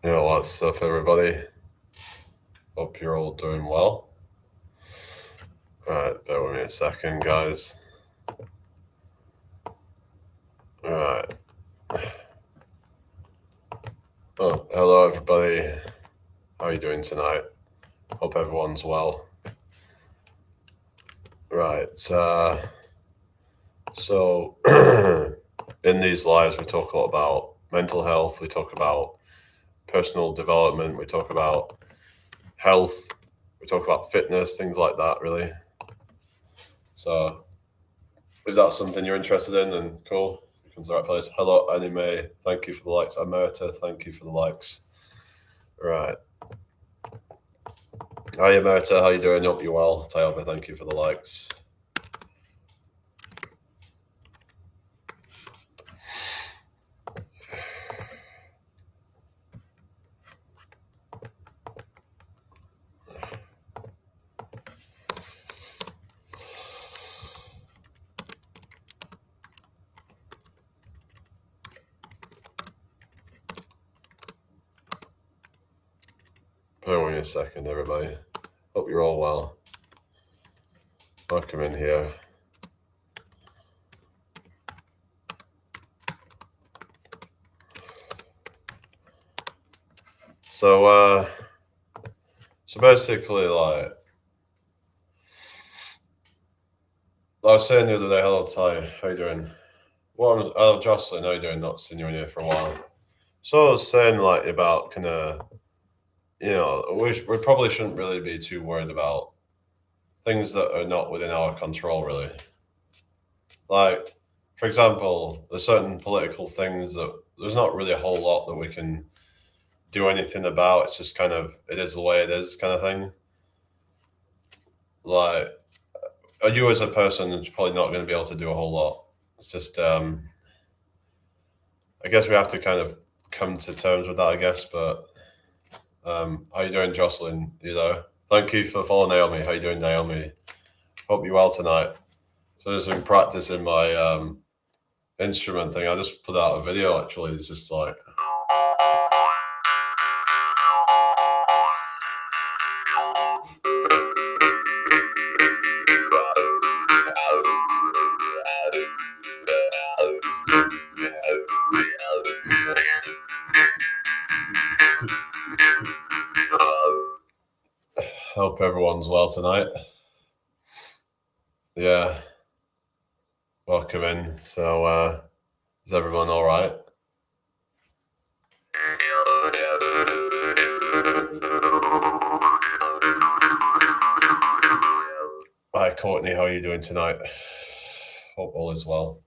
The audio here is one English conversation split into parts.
What's up, everybody? Hope you're all doing well. Alright, bear with me a second, guys. Alright. Oh, hello, everybody. How are you doing tonight? Hope everyone's well. Right. So, in these lives, we talk a lot about mental health, we talk about personal development, we talk about health, we talk about fitness, things like that, really. So, if that's something you're interested in, then cool. You come to the right place. Hello, Anime. Thank you for the likes. Amerta, thank you for the likes. Right. Hi, Amerta. How you doing? Hope you're well. Tayoba, thank you for the likes. Bear with me a second, everybody. Hope you're all well. Welcome in here. So basically, like I was saying the other day, hello, Ty. How you doing? Hello, Jocelyn. How you doing? Not seen you in here for a while. So I was saying, like, about kind of, we probably shouldn't really be too worried about things that are not within our control, really. Like, for example, there's certain political things that there's not really a whole lot that we can do anything about. It's just kind of, it is the way it is kind of thing. Like, you as a person is probably not going to be able to do a whole lot. It's just, I guess we have to kind of come to terms with that, I guess. But how you doing, Jocelyn? You there? Thank you for following Naomi. How you doing, Naomi? Hope you're well tonight. So just been practicing my instrument thing. I just put out a video actually. It's just like hope everyone's well tonight. Yeah. Welcome in. So is everyone all right? Hi, Courtney. How are you doing tonight? Hope all is well.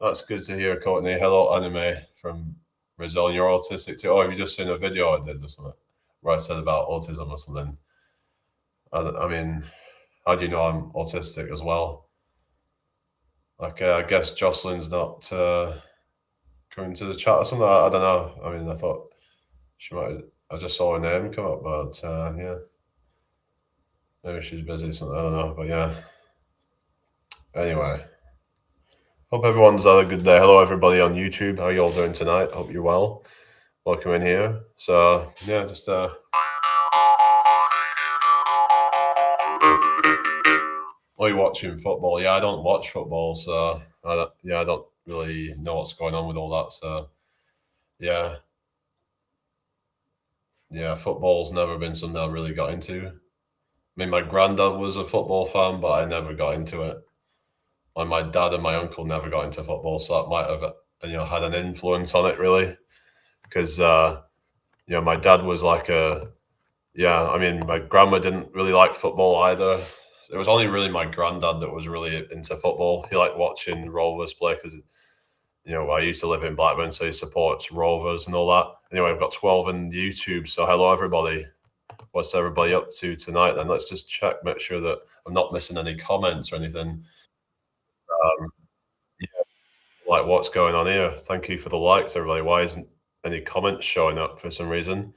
That's good to hear, Courtney. Hello, Anime from Brazil. You're autistic too. Oh, have you just seen a video I did or something where I said about autism or something? I mean, how do you know I'm autistic as well? Like, I guess Jocelyn's not coming to the chat or something. I don't know. I mean, I thought she might. I just saw her name come up, but yeah, maybe she's busy or something. I don't know, but yeah. Anyway, hope everyone's had a good day. Hello, everybody on YouTube. How you all doing tonight? Hope you're well. Welcome in here. So yeah, just are you watching football? Yeah, I don't watch football, so I don't really know what's going on with all that. So yeah, football's never been something I really got into. I mean, my granddad was a football fan, but I never got into it. And my dad and my uncle never got into football, so that might have had an influence on it really. Because my dad was like I mean, my grandma didn't really like football either. It was only really my granddad that was really into football. He liked watching Rovers play because I used to live in Blackburn, so he supports Rovers and all that. Anyway, I've got 12 on YouTube, so hello everybody. What's everybody up to tonight? Then let's just check, make sure that I'm not missing any comments or anything. Um, yeah, like what's going on here? Thank you for the likes, everybody. Why isn't any comments showing up for some reason?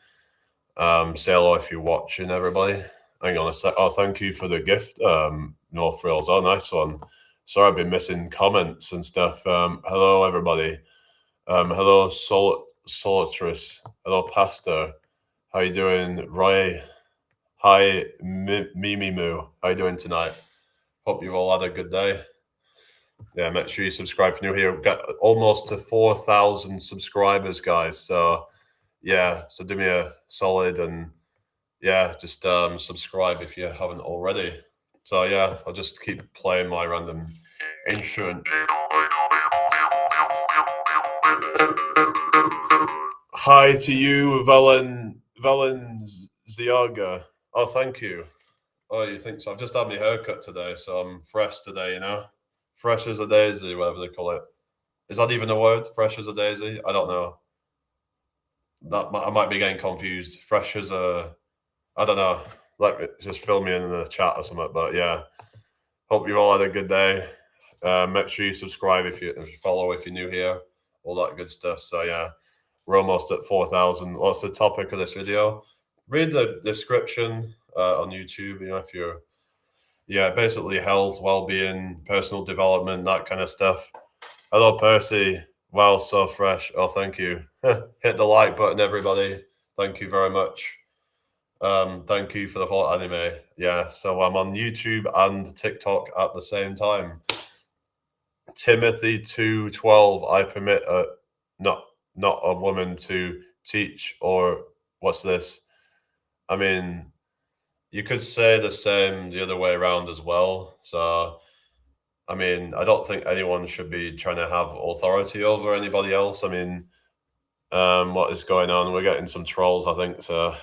Say hello if you're watching, everybody. Hang on a sec. Oh, thank you for the gift. No frills. Oh, nice one. Sorry, I've been missing comments and stuff. Hello, everybody. Hello, Solatrus. Hello, Pastor. How you doing, Roy? Hi, Mimi Moo. How you doing tonight? Hope you've all had a good day. Yeah, make sure you subscribe if you're new here. We've got almost to 4,000 subscribers, guys. So yeah, so do me a solid and yeah, just subscribe if you haven't already. So yeah, I'll just keep playing my random instrument. Hi to you, Ziaga. Oh, thank you. Oh, you think so? I've just had my haircut today, so I'm fresh today, you know? Fresh as a daisy, whatever they call it. Is that even a word? Fresh as a daisy? I don't know. I might be getting confused. Fresh as a, I don't know. Let me just fill me in the chat or something. But yeah, hope you've all had a good day. Make sure you subscribe if you follow if you're new here, all that good stuff. So yeah, we're almost at 4,000. What's the topic of this video? Read the description on YouTube. You know, if you're basically health, well-being, personal development, that kind of stuff. Hello, Percy. Wow, so fresh. Oh, thank you. Hit the like button, everybody. Thank you very much. Thank you for the follow anime. Yeah, so I'm on YouTube and TikTok at the same time. Timothy 2:12. I permit not a woman to teach or what's this? I mean, you could say the same the other way around as well. So I mean, I don't think anyone should be trying to have authority over anybody else. I mean, what is going on? We're getting some trolls, I think. So,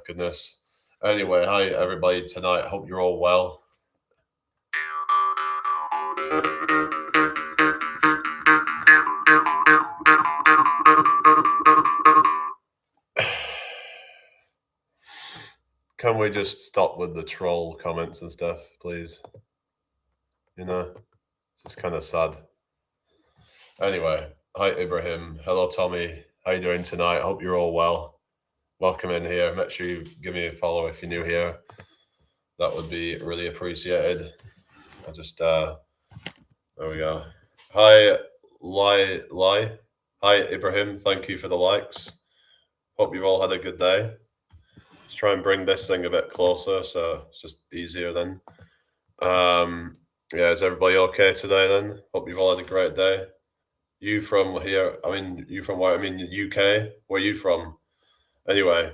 goodness. Anyway, hi everybody tonight. Hope you're all well. Can we just stop with the troll comments and stuff, please? You know, it's just kind of sad. Anyway, hi Ibrahim. Hello Tommy. How you doing tonight? Hope you're all well. Welcome in here. Make sure you give me a follow if you're new here. That would be really appreciated. I just there we go. Hi Lai. Hi Ibrahim. Thank you for the likes. Hope you've all had a good day. Let's try and bring this thing a bit closer so it's just easier then. Yeah, is everybody okay today then? Hope you've all had a great day. You from here? I mean, you from where? I mean, UK. Where are you from? Anyway,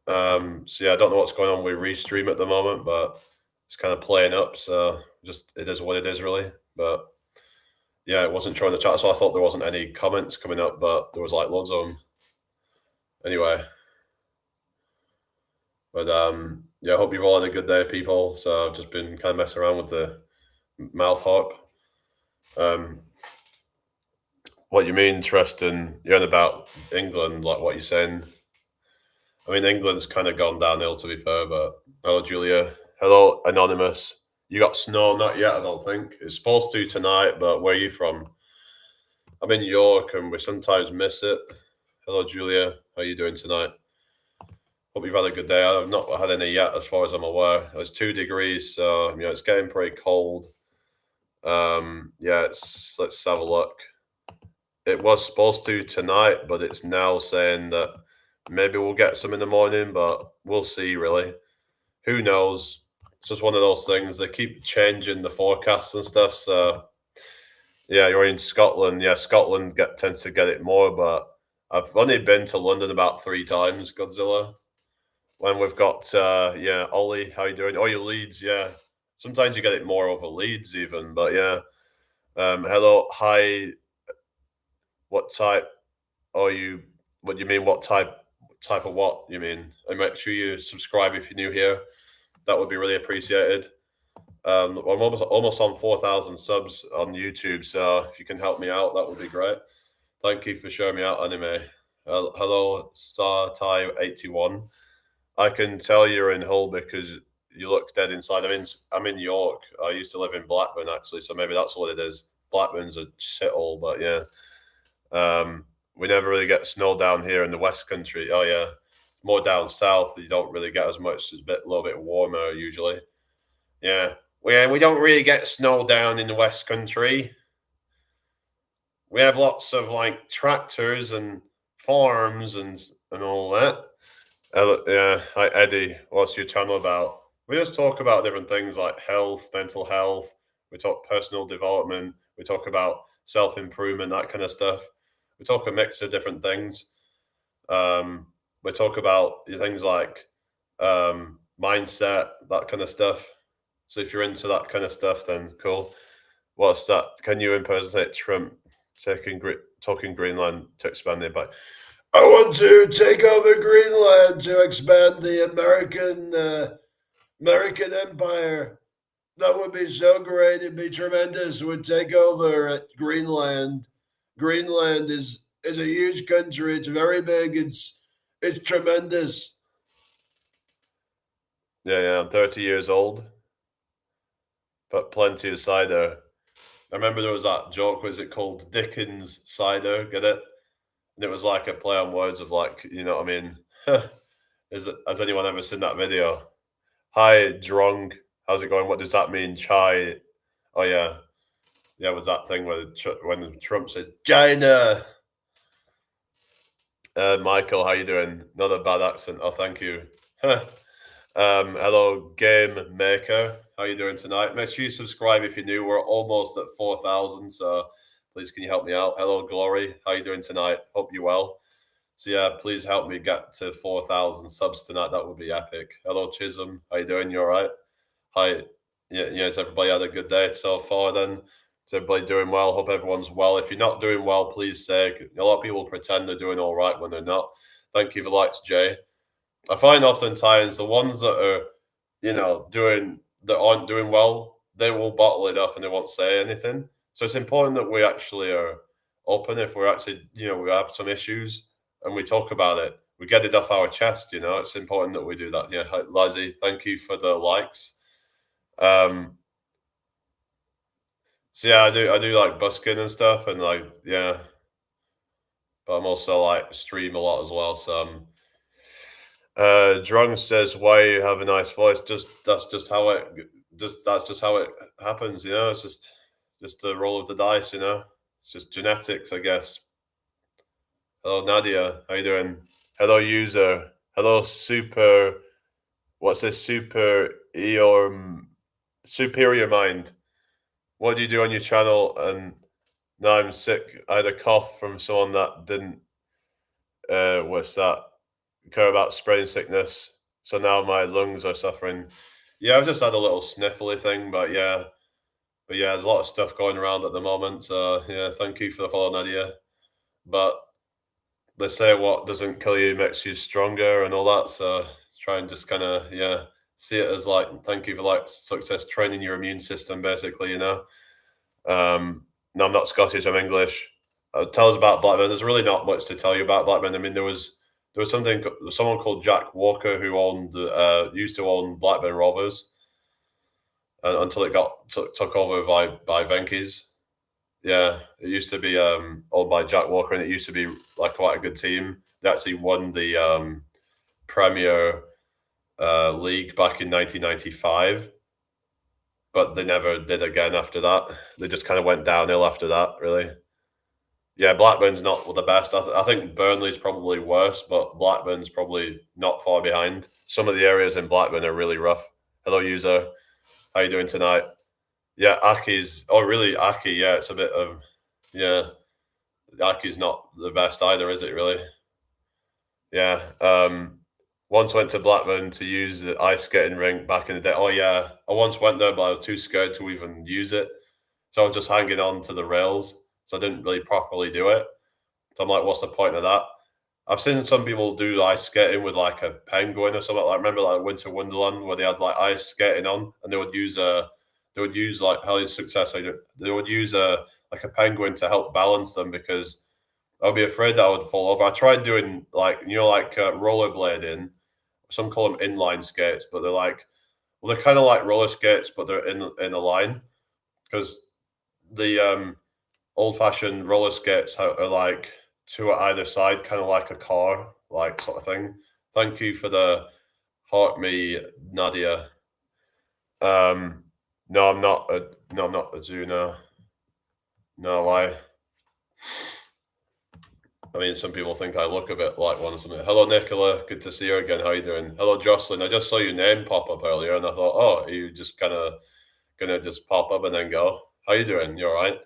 so yeah, I don't know what's going on with Restream at the moment, but it's kind of playing up. So just it is what it is, really. But yeah, it wasn't showing the chat, so I thought there wasn't any comments coming up, but there was like loads of them. Anyway, but yeah, I hope you've all had a good day, people. So I've just been kind of messing around with the mouth harp. What you mean, Tristan? You're on about England, like what you're saying. I mean, England's kind of gone downhill, to be fair. But hello, Julia. Hello, Anonymous. You got snow? Not yet, I don't think. It's supposed to tonight, but where are you from? I'm in York, and we sometimes miss it. Hello, Julia. How are you doing tonight? Hope you've had a good day. I've not had any yet, as far as I'm aware. It's 2 degrees, so it's getting pretty cold. Yeah, let's have a look. It was supposed to tonight, but it's now saying that maybe we'll get some in the morning, but we'll see, really. Who knows? It's just one of those things. They keep changing the forecasts and stuff. So, yeah, you're in Scotland. Yeah, Scotland tends to get it more, but I've only been to London about 3 times, Godzilla. When we've got, yeah, Ollie, how you doing? Oh, your Leeds, yeah. Sometimes you get it more over Leeds even, but yeah. Hello, hi. What type are you? What do you mean? What type of what you mean? And make sure you subscribe if you're new here. That would be really appreciated. I'm almost on 4,000 subs on YouTube, so if you can help me out, that would be great. Thank you for showing me out anime. Hello, Star Ty 81. I can tell you're in Hull because you look dead inside. I'm in York. I used to live in Blackburn actually, so maybe that's what it is. Blackburn's a shithole, but yeah. We never really get snow down here in the West Country. Oh yeah, more down south, you don't really get as much. It's a little bit warmer usually. Yeah, we don't really get snow down in the West Country. We have lots of like tractors and farms and all that. Yeah, hi Eddie. What's your channel about? We just talk about different things like health, mental health. We talk personal development. We talk about self improvement, that kind of stuff. We talk a mix of different things. We talk about things like mindset, that kind of stuff. So if you're into that kind of stuff, then cool. What's that? Can you impersonate Trump talking Greenland to expand it by? I want to take over Greenland to expand the American Empire. That would be so great. It'd be tremendous. We'd take over at Greenland. Greenland is a huge country. It's very big. It's tremendous. Yeah, I'm 30 years old, but plenty of cider. I remember there was that joke. Was it called Dickens cider? Get it? And it was like a play on words of like, you know what I mean? Has anyone ever seen that video? Hi, drunk. How's it going? What does that mean? Chai. Oh yeah, yeah. Was that thing where when Trump said China? Michael, how you doing? Not a bad accent. Oh, thank you. Hello, Game Maker. How you doing tonight? Make sure you subscribe if you're new. We're almost at 4,000, so please can you help me out? Hello, Glory. How you doing tonight? Hope you're well. So yeah, please help me get to 4,000 subs tonight. That would be epic. Hello, Chisholm. How you doing? You all right? Hi. Yeah, yes, everybody had a good day so far then. Is everybody doing well? Hope everyone's well. If you're not doing well, please say. A lot of people pretend they're doing all right when they're not. Thank you for likes, Jay. I find oftentimes the ones that are, that aren't doing well, they will bottle it up and they won't say anything. So it's important that we actually are open if we're actually, we have some issues and we talk about it. We get it off our chest, it's important that we do that. Yeah, Lizzie, thank you for the likes. So yeah, I do like busking and stuff, and like but I'm also like stream a lot as well. So Drung says, "Why you have a nice voice?" That's just how it happens. It's just the roll of the dice. It's just genetics, I guess. Hello, Nadia. How you doing? Hello, user. Hello, super. What's this? Superior mind. What do you do on your channel? And now I'm sick. I had a cough from someone that didn't. What's that? Care about spraying sickness. So now my lungs are suffering. Yeah, I've just had a little sniffly thing, but yeah, there's a lot of stuff going around at the moment. So yeah, thank you for the follow, Nadia. But they say what doesn't kill you makes you stronger and all that. So try and just kind of see it as like thank you for like success training your immune system, basically. No, I'm not Scottish. I'm English. Tell us about Blackburn. There's really not much to tell you about Blackburn. I mean, there was someone called Jack Walker who used to own Blackburn Rovers until it got took over by Venky's. Yeah, it used to be owned by Jack Walker, and it used to be like quite a good team. They actually won the Premier League back in 1995, but they never did again after that. They just kind of went downhill after that, really. Yeah, Blackburn's not the best. I think Burnley's probably worse, but Blackburn's probably not far behind. Some of the areas in Blackburn are really rough. Hello, user. How you doing tonight? Yeah, Aki's. Oh, really? Aki. Yeah, it's a bit of. Yeah, Aki's not the best either, is it? Really? Yeah. Once went to Blackburn to use the ice skating rink back in the day. Oh yeah, I once went there, but I was too scared to even use it. So I was just hanging on to the rails. So I didn't really properly do it. So I'm like, what's the point of that? I've seen some people do ice skating with like a penguin or something. Like remember like Winter Wonderland where they had like ice skating on and they would use like Hell's Success. They would use like a penguin to help balance them because I'd be afraid that I would fall over. I tried doing like rollerblading. Some call them inline skates, but they're kind of like roller skates, but they're in a line because the old-fashioned roller skates are like two at either side, kind of like a car, like sort of thing. Thank you for the heart me, Nadia. Um, no, I'm not a no, I'm not a zoo. No, no, I mean, some people think I look a bit like one or something. Hello, Nicola. Good to see you again. How you doing? Hello, Jocelyn. I just saw your name pop up earlier, and I thought, oh, are you just kind of gonna just pop up and then go? How you doing? You all right?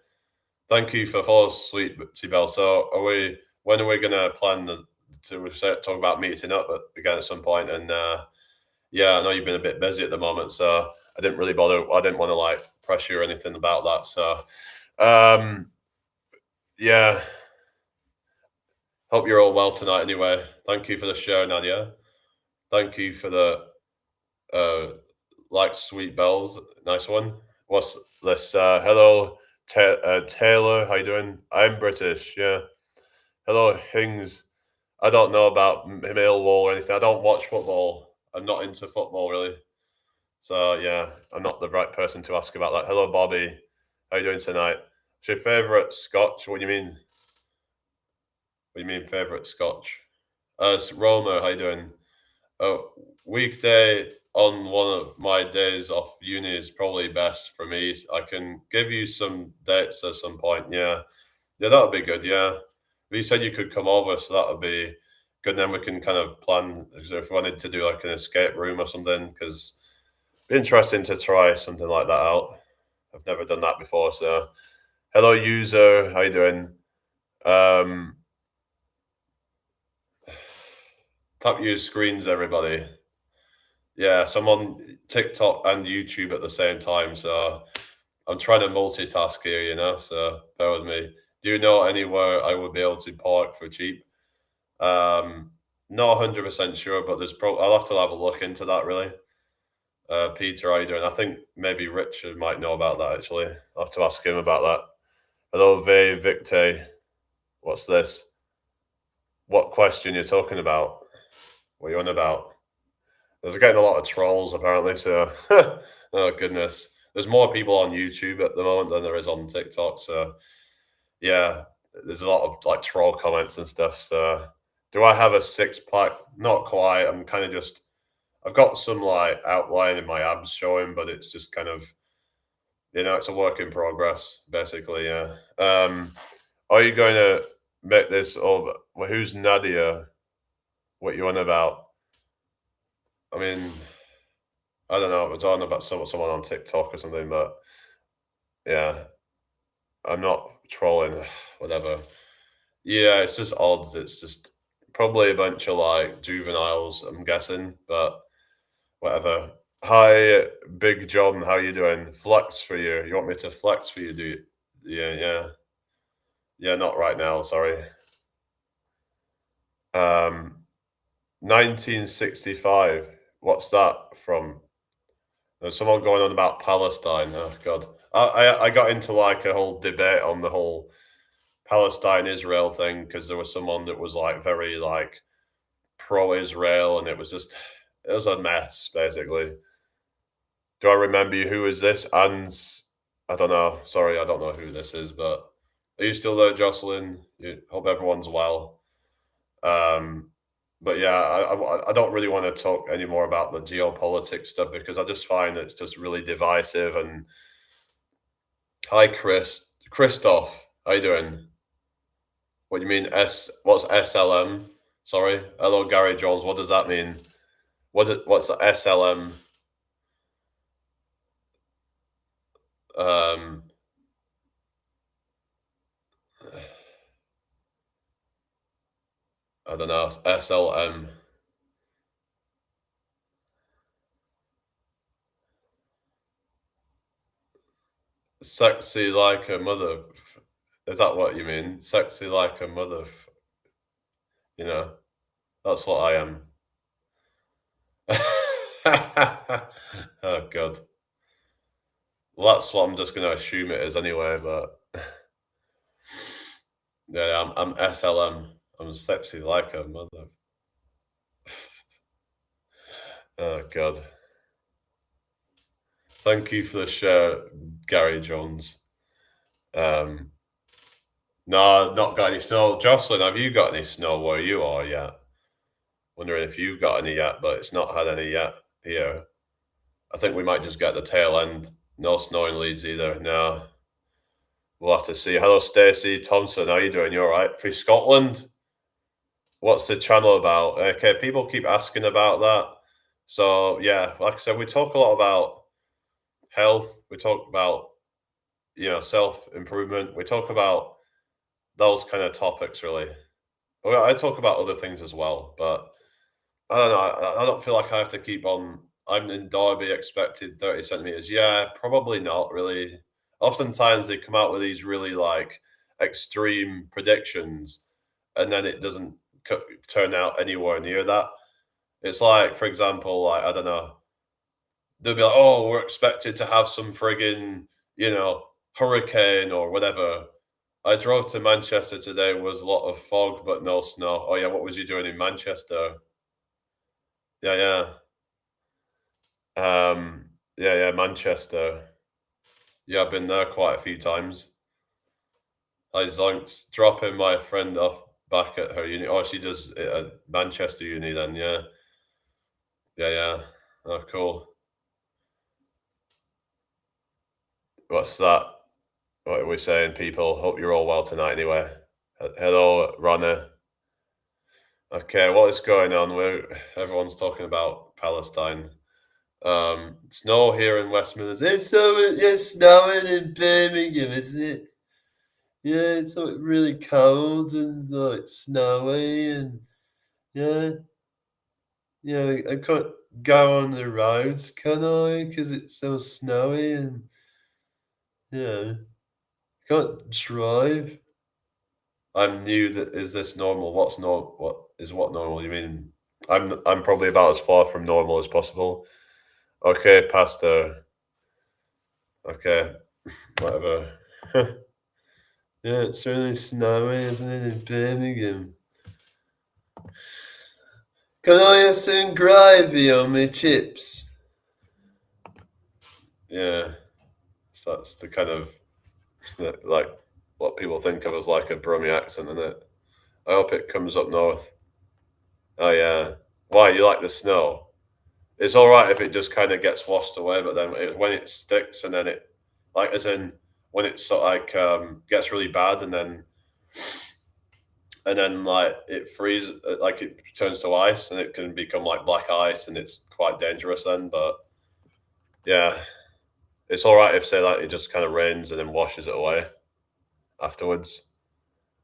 Thank you for follow, sweet Sibel. So, are we? When are we gonna plan to talk about meeting up again at some point? And yeah, I know you've been a bit busy at the moment, so I didn't really bother. I didn't want to like pressure you or anything about that. So, um, yeah, hope you're all well tonight. Anyway, thank you for the show, Nadia. Thank you for the uh, like sweet bells. Nice one. What's this? Hello, Taylor. How you doing? I'm British. Yeah. Hello, Hings. I don't know about Millwall or anything. I don't watch football. I'm not into football really. So yeah, I'm not the right person to ask about that. Hello, Bobby. How you doing tonight? What's your favourite Scotch? What do you mean? What do you mean favourite Scotch? It's Roma. How you doing? A weekday on one of my days off uni is probably best for me. I can give you some dates at some point. Yeah, yeah, that would be good. Yeah, you said you could come over, so that would be good. Then we can kind of plan if we wanted to do like an escape room or something, because it'd be interesting to try something like that out. I've never done that before. So, hello, user. How you doing? Um, tap use screens, everybody. Yeah, so I'm on TikTok and YouTube at the same time, so I'm trying to multitask here, so bear with me. Do you know anywhere I would be able to park for cheap? Um, Not 100% sure, but I'll have to have a look into that really. Peter, how you doing? I think maybe Richard might know about that actually. I'll have to ask him about that. Hello, Victor. What's this? What question you're talking about? What are you on about? There's getting a lot of trolls apparently. So, oh goodness, there's more people on YouTube at the moment than there is on TikTok. So, yeah, there's a lot of like troll comments and stuff. So, do I have a six pack? Not quite. I'm kind of just. I've got some like outline in my abs showing, but it's just kind of it's a work in progress, basically. Yeah. Are you going to make this? Or well, who's Nadia? What you on about? I mean, I don't know. We're talking about someone on TikTok or something, but yeah, I'm not trolling. Whatever. Yeah, it's just odds. It's just probably a bunch of like juveniles, I'm guessing, but whatever. Hi, Big John. How you doing? Flex for you. You want me to flex for you? Do you? Yeah, yeah, yeah. Not right now. Sorry. 1965. What's that from? There's someone going on about Palestine. Oh God, I got into like a whole debate on the whole Palestine Israel thing because there was someone that was like very like pro Israel, and it was a mess basically. Do I remember you? Who is this? I don't know. Sorry, I don't know who this is, but are you still there, Jocelyn? Hope everyone's well. Um, but yeah, I don't really want to talk anymore about the geopolitics stuff because I just find it's just really divisive. And hi, Christoph, how you doing? What do you mean What's SLM? Sorry, hello, Gary Jones. What does that mean? What's the SLM? Um, I don't know. SLM. Sexy like a mother. Is that what you mean? Sexy like a mother. You know, that's what I am. Oh God. Well, that's what I'm just going to assume it is anyway. But yeah, I'm SLM. I'm sexy like a mother. Oh God. Thank you for the share, Gary Jones. Um, no, not got any snow. Jocelyn, have you got any snow where you are yet? Wondering if you've got any yet, but it's not had any yet here. I think we might just get the tail end. No snow in Leeds either. No, we'll have to see. Hello, Stacey Thompson. How you doing? You all right? For Scotland, what's the channel about? Okay, people keep asking about that. So yeah, like I said, we talk a lot about health. We talk about self improvement. We talk about those kind of topics really. Well, I talk about other things as well, but I don't know. I don't feel like I have to keep on. I'm in Derby, expected 30 centimeters. Yeah, probably not really. Oftentimes they come out with these really like extreme predictions, and then it doesn't turn out anywhere near that. It's like, for example, like I don't know, they'll be like, "Oh, we're expected to have some friggin', hurricane or whatever." I drove to Manchester today. Was a lot of fog, but no snow. Oh yeah, what was you doing in Manchester? Yeah, yeah. Yeah, Manchester. Yeah, I've been there quite a few times. I zonks dropping my friend off back at her uni. Oh, she does it at Manchester uni then. Yeah, yeah, yeah. Oh, cool. What's that? What are we saying, people? Hope you're all well tonight. Anyway, hello, Rana. Okay, what is going on? Everyone's talking about Palestine. Snow here in West Midlands. It's snowing. Yeah, it's snowing in Birmingham, isn't it? Yeah, it's like really cold and like snowy and yeah, yeah. I can't go on the roads, can I? Because it's so snowy and yeah, can't drive. I'm new. That is this normal? What's normal? What normal? You mean I'm probably about as far from normal as possible. Okay, Pastor. Okay, whatever. Yeah, it's really snowy, isn't it, in Birmingham? Can I have some gravy on my chips? Yeah, so that's the kind of like what people think of as like a Brummie accent, isn't it? I hope it comes up north. Oh yeah. Why you like the snow? It's all right if it just kind of gets washed away, but then when it sticks and then it, like, as in when it sort of like gets really bad and then like it freezes, like it turns to ice and it can become like black ice and it's quite dangerous then. But yeah, it's all right if say like it just kind of rains and then washes it away afterwards.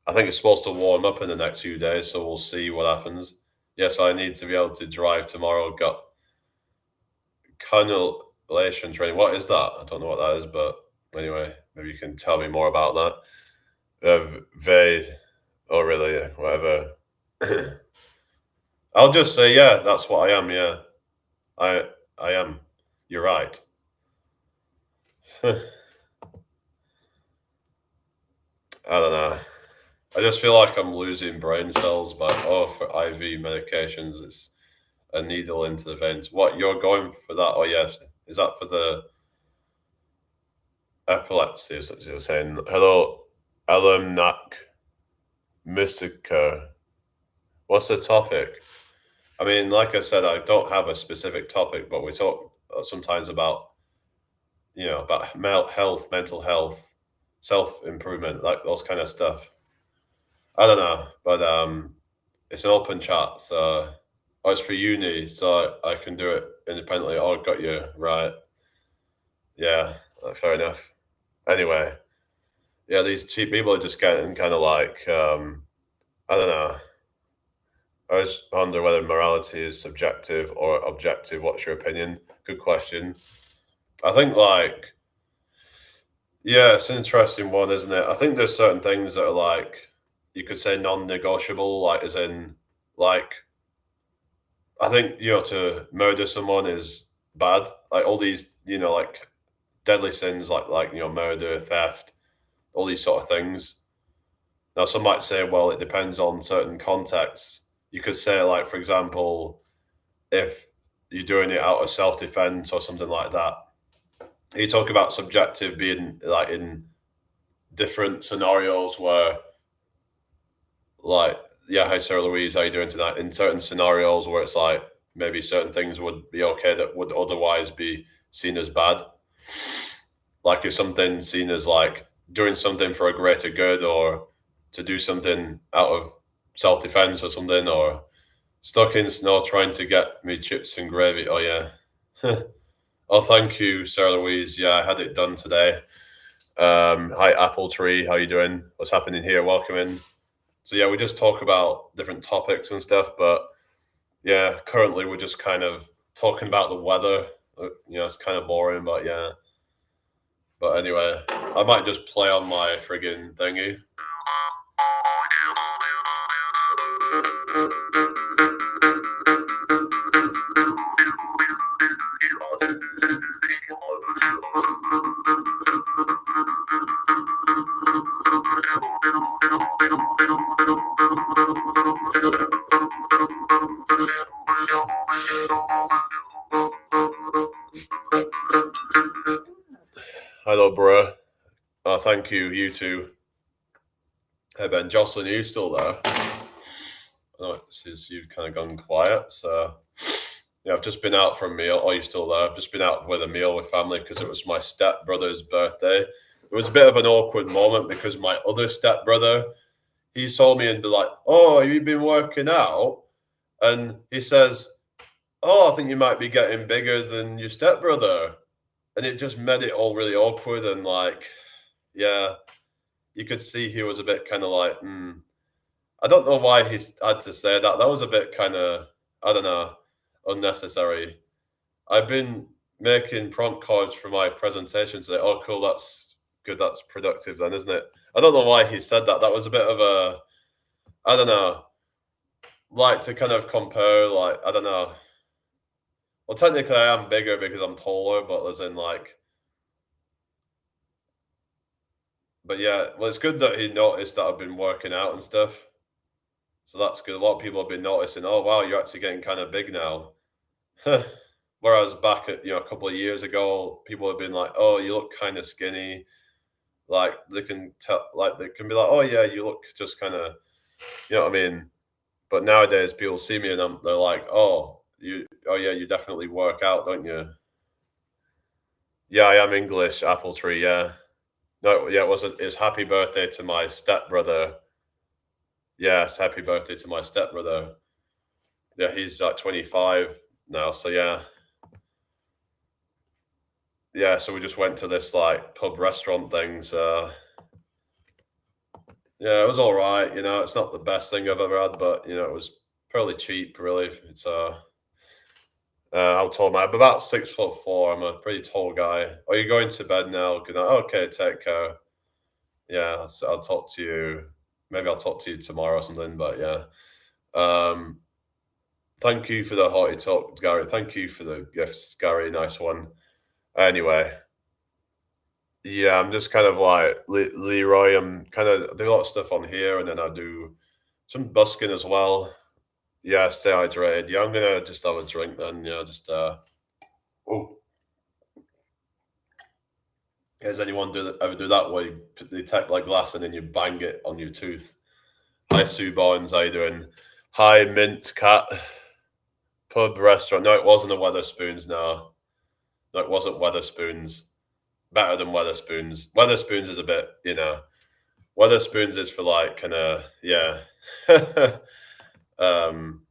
I think it's supposed to warm up in the next few days, so we'll see what happens. Yes, I need to be able to drive tomorrow. Got cannulation training. What is that? I don't know what that is, but anyway, maybe you can tell me more about that. They, oh really? Yeah, whatever. I'll just say, yeah, that's what I am. Yeah, I I am. You're right. I don't know. I just feel like I'm losing brain cells, but for IV medications, it's a needle into the veins. What, you're going for that? Oh yes, is that for the epilepsy? Is that you're saying? Hello, Alamnak Musica. What's the topic? I mean, like I said, I don't have a specific topic, but we talk sometimes about about health, mental health, self improvement, like those kind of stuff. I don't know, but it's an open chat, so it's for uni, so I can do it independently. Oh, got you right. Yeah, fair enough. Anyway, yeah, these cheap people are just getting kind of like I don't know. I just wonder whether morality is subjective or objective. What's your opinion? Good question. I think like yeah, it's an interesting one, isn't it? I think there's certain things that are like you could say non-negotiable, like as in like I think to murder someone is bad. Like all these like deadly sins, like murder, theft, all these sort of things. Now some might say, well, it depends on certain contexts. You could say like, for example, if you're doing it out of self-defense or something like that. You talk about subjective being like in different scenarios where like yeah, hi Sarah Louise, how you doing tonight? In certain scenarios where it's like maybe certain things would be okay that would otherwise be seen as bad. Like if something seen as like doing something for a greater good or to do something out of self defense or something, or stuck in snow trying to get me chips and gravy. Oh yeah. Oh, thank you, Sarah Louise. Yeah, I had it done today. Hi, Apple Tree. How you doing? What's happening here? Welcome in. So yeah, we just talk about different topics and stuff, but yeah, currently we're just kind of talking about the weather. It's kind of boring, but yeah. But anyway, I might just play on my friggin' thingy. Hello, bruh. Oh, thank you. You too. Hey, Ben. Jocelyn, are you still there? Oh, you've kind of gone quiet. So, yeah, I've just been out for a meal. Oh, you still there? I've just been out with a meal with family because it was my stepbrother's birthday. It was a bit of an awkward moment because my other stepbrother, he saw me and be like, "Oh, have you been working out?" And he says, "Oh, I think you might be getting bigger than your stepbrother." And it just made it all really awkward and like, yeah, you could see he was a bit kind of like, I don't know why he had to say that. That was a bit kind of, I don't know, unnecessary. I've been making prompt cards for my presentation today. Oh, cool. That's good. That's productive then, isn't it? I don't know why he said that. That was a bit of a, I don't know, like to kind of compare, like, I don't know. Well, technically, I am bigger because I'm taller, but as in, like, but yeah, well, it's good that he noticed that I've been working out and stuff. So that's good. A lot of people have been noticing, oh, wow, you're actually getting kind of big now. Whereas back at, a couple of years ago, people have been like, oh, you look kind of skinny. Like they can tell, like they can be like, oh, yeah, you look just kind of, you know what I mean? But nowadays, people see me and they're like, oh, yeah, you definitely work out, don't you? Yeah, I am English, apple tree. Yeah. No, yeah, it's happy birthday to my stepbrother. Yes, happy birthday to my stepbrother. Yeah, he's like 25 now. So yeah. Yeah, so we just went to this like pub restaurant thing. So yeah, it was all right. It's not the best thing I've ever had, but it was fairly cheap, really. It's how tall am I? I'm about 6'4". I'm a pretty tall guy. Are you going to bed now? Good night. Okay, take care. Yeah, I'll talk to you. Maybe I'll talk to you tomorrow or something. But yeah. Um, Thank you for the hearty talk, Gary. Thank you for the gifts, Gary. Nice one. Anyway, yeah, I'm just kind of like Leroy. I'm kind of I do a lot of stuff on here, and then I do some busking as well. Yeah, stay hydrated. Yeah, I'm gonna just have a drink then. Yeah, just oh, does anyone ever do that where you take like glass and then you bang it on your tooth? Hi Sue Barnes, how you doing? Hi Mint Cat Pub Restaurant. No, it wasn't a Weatherspoons. No, it wasn't Weatherspoons. Better than Weatherspoons. Weatherspoons is a bit, Weatherspoons is for like kind of yeah. um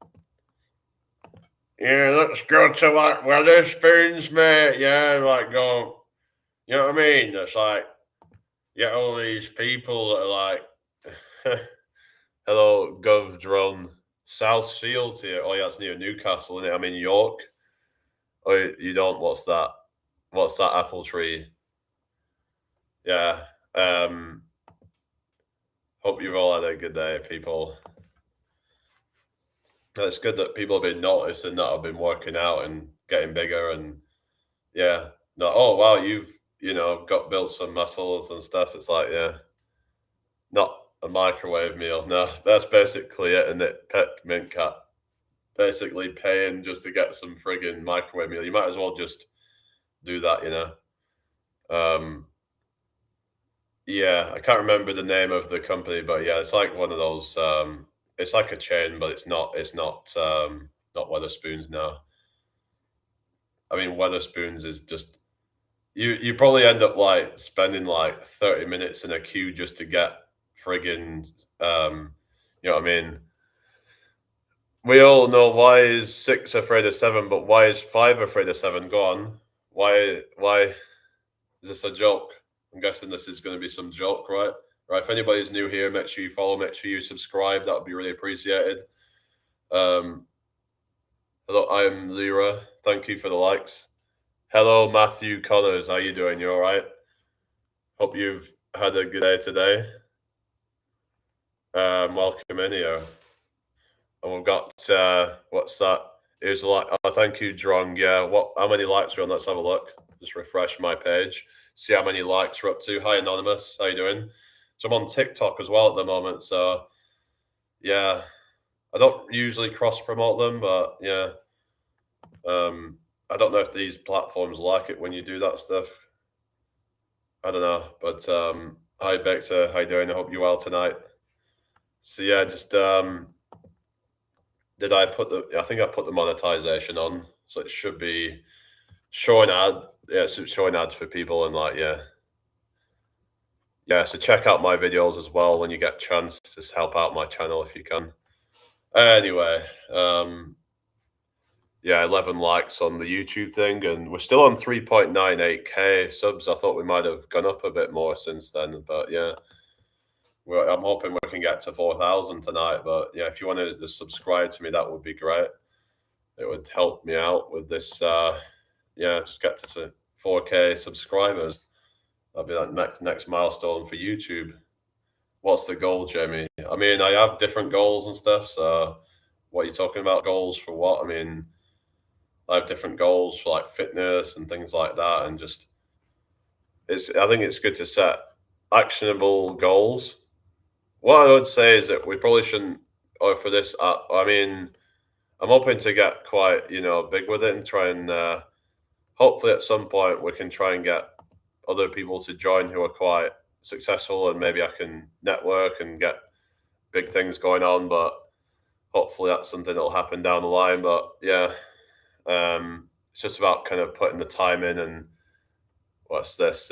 yeah, let's go to like Weatherspoons, mate. Yeah, like go. You know what I mean? It's like you get all these people that are like, hello, Gov Drone, South Shields here. Oh yeah, it's near Newcastle, isn't it? I'm in York. Oh, you don't? What's that? What's that apple tree? Yeah. Hope you've all had a good day, people. It's good that people have been noticing that I've been working out and getting bigger and yeah. No, oh wow, you've got built some muscles and stuff. It's like, yeah, not a microwave meal. No, that's basically it, and it pet mint cat. Basically paying just to get some friggin' microwave meal. You might as well just do that. Um yeah, I can't remember the name of the company, but yeah, it's like one of those it's like a chain, but it's not. It's not Weatherspoons now. I mean, Weatherspoons is just you probably end up like spending like 30 minutes in a queue just to get friggin' you know what I mean? We all know why is six afraid of seven, but why is five afraid of seven? Go on. Why is this a joke? I'm guessing this is gonna be some joke, right? Right. If anybody's new here, make sure you follow, make sure you subscribe. That would be really appreciated. Um hello, I'm Lyra. Thank you for the likes. Hello, Matthew Connors. How you doing? You all right? Hope you've had a good day today. Welcome in here. And we've got what's that? Here's a like. Oh, thank you, Drong. Yeah. What? How many likes are on? Let's have a look. Just refresh my page. See how many likes we're up to. Hi, Anonymous. How you doing? So I'm on TikTok as well at the moment. So yeah, I don't usually cross promote them, but yeah. I don't know if these platforms like it when you do that stuff. I don't know, but hi Bector, how you doing? I hope you're well tonight. So yeah, just did I put the? I think I put the monetization on, so it should be showing ad. Yeah, so showing ads for people and like yeah. So check out my videos as well when you get a chance. Just help out my channel if you can. Anyway, yeah, 11 likes on the YouTube thing, and we're still on 3.98k subs. I thought we might have gone up a bit more since then, but yeah. I'm hoping we can get to 4,000 tonight, but yeah, if you want to just subscribe to me, that would be great. It would help me out with this. Yeah, just get to 4K subscribers. That'll be that next milestone for YouTube. What's the goal, Jamie? I mean, I have different goals and stuff. So, what are you talking about? Goals for what? I mean, I have different goals for like fitness and things like that, and just I think it's good to set actionable goals. What I would say is that we probably shouldn't, or for this, I mean, I'm hoping to get quite, big with it and try and hopefully at some point we can try and get other people to join who are quite successful and maybe I can network and get big things going on. But hopefully that's something that'll happen down the line. But yeah, it's just about kind of putting the time in and what's this?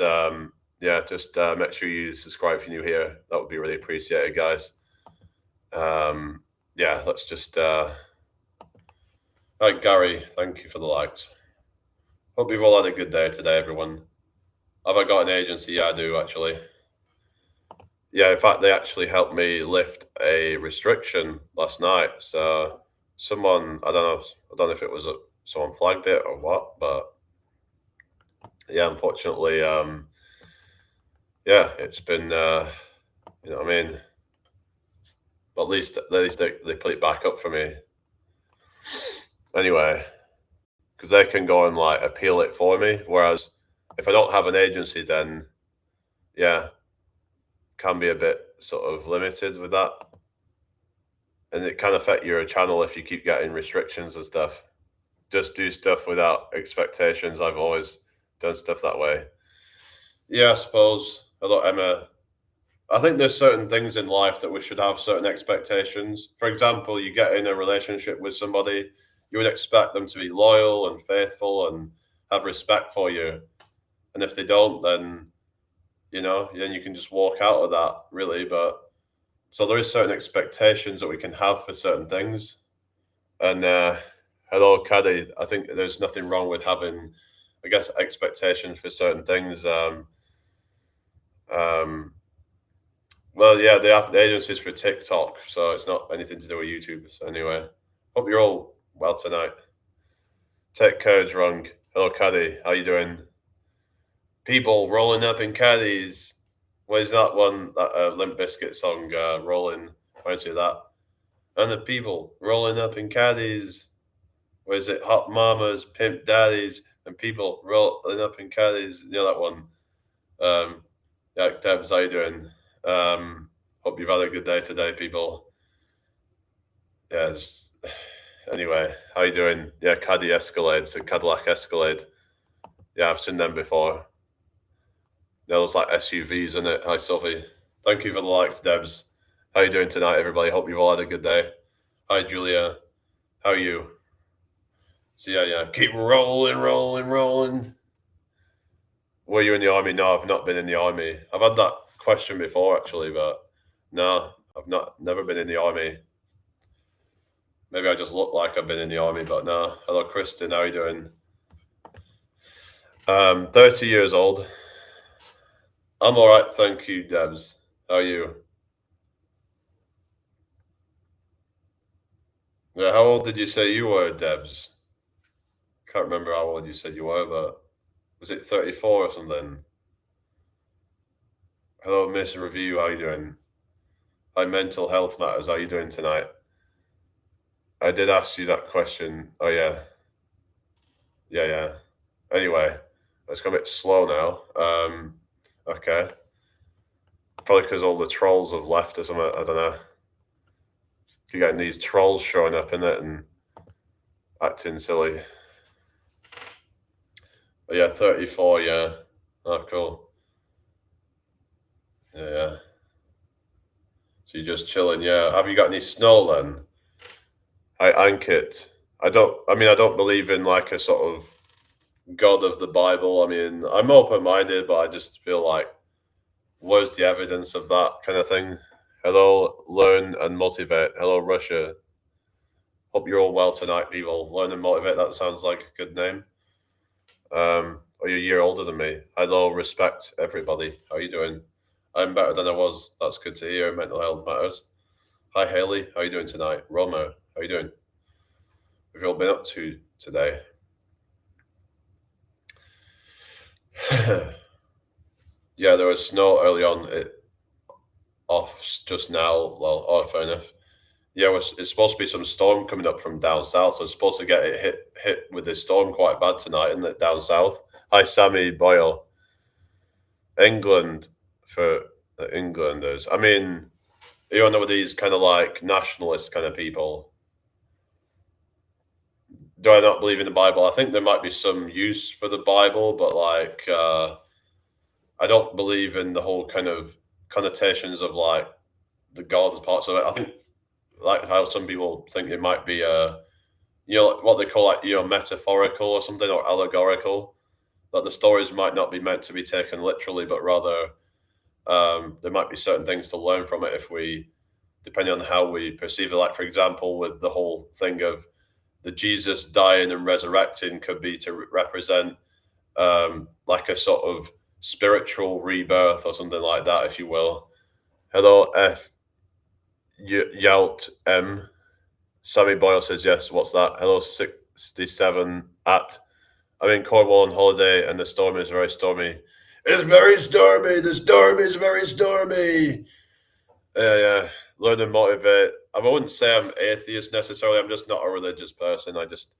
Yeah, just make sure you subscribe if you're new here. That would be really appreciated, guys. Yeah, let's just. All right, Gary, thank you for the likes. Hope you've all had a good day today, everyone. Have I got an agency? Yeah, I do actually. Yeah, in fact, they actually helped me lift a restriction last night. So someone, I don't know if it was someone flagged it or what, but yeah, unfortunately, yeah, it's been, you know what I mean. But at least they put it back up for me. Anyway, because they can go and like appeal it for me. Whereas if I don't have an agency, then yeah, can be a bit sort of limited with that. And it can affect your channel if you keep getting restrictions and stuff. Just do stuff without expectations. I've always done stuff that way. Yeah, I suppose. Hello, Emma. I think there's certain things in life that we should have certain expectations. For example, you get in a relationship with somebody, you would expect them to be loyal and faithful and have respect for you. And if they don't, then then you can just walk out of that, really. But so there is certain expectations that we can have for certain things. And hello, Caddy. I think there's nothing wrong with having, I guess, expectations for certain things. Well, yeah, the agency's for TikTok, so it's not anything to do with YouTube. So anyway, hope you're all well tonight. Take care, Drunk. Hello, Caddy. How you doing? People rolling up in caddies. What is that one? That Limp Bizkit song, "Rolling." Fancy that. And the people rolling up in caddies. What is it? Hot mamas, pimp daddies, and people rolling up in caddies. You know that one. Yeah, Debs, how you doing? Hope you've had a good day today, people. Yeah, just anyway, how you doing? Yeah, Caddy Escalade, so Cadillac Escalade. Yeah, I've seen them before. Those like SUVs, isn't it? Hi, Sophie. Thank you for the likes, Debs. How you doing tonight, everybody? Hope you've all had a good day. Hi, Julia. How are you? So yeah. Keep rolling, rolling, rolling. Were you in the army? No, I've not been in the army. I've had that question before, actually, but no, I've never been in the army. Maybe I just look like I've been in the army, but no. Hello, Kristen. How are you doing? 30 years old. I'm all right, thank you, Debs. How are you? Yeah, how old did you say you were, Debs? Can't remember how old you said you were, but was it 34 or something? Hello, Miss Review. How you doing? Hi, Mental Health Matters. How you doing tonight? I did ask you that question. Oh yeah, yeah. Anyway, it's gone a bit slow now. Okay, probably because all the trolls have left or something. I don't know. You're getting these trolls showing up in it and acting silly. But yeah, 34. Yeah. Oh, cool. Yeah. So you're just chilling. Yeah. Have you got any snow then? I Ankit. I don't believe in like a sort of God of the Bible. I mean, I'm open minded, but I just feel like, where's the evidence of that kind of thing? Hello, learn and motivate. Hello, Russia. Hope you're all well tonight, people. Learn and motivate. That sounds like a good name. Are you a year older than me? Hello, respect everybody. How are you doing? I'm better than I was. That's good to hear. Mental health matters. Hi, Haley. How are you doing tonight? Roma, how are you doing? What have you all been up to today? Yeah, there was snow early on. It off just now. Well, oh, fair enough. Yeah, it's supposed to be some storm coming up from down south. So it's supposed to get it hit with this storm quite bad tonight, isn't it? Down south. Hi, Sammy Boyle. England for the Englanders. I mean, you know these kind of like nationalist kind of people. Do I not believe in the Bible? I think there might be some use for the Bible, but like I don't believe in the whole kind of connotations of like the God parts of it. I think like how some people think it might be what they call like metaphorical or something, or allegorical, that the stories might not be meant to be taken literally, but rather there might be certain things to learn from it if we, depending on how we perceive it. Like for example, with the whole thing of the Jesus dying and resurrecting could be to represent like a sort of spiritual rebirth or something like that, if you will. Hello, Yalt M. Sammy Boyle says yes. What's that? Hello, 67 at. I'm in Cornwall on holiday, and the storm is very stormy. It's very stormy. The storm is very stormy. Yeah. Learn and motivate. I wouldn't say I'm atheist necessarily. I'm just not a religious person. I just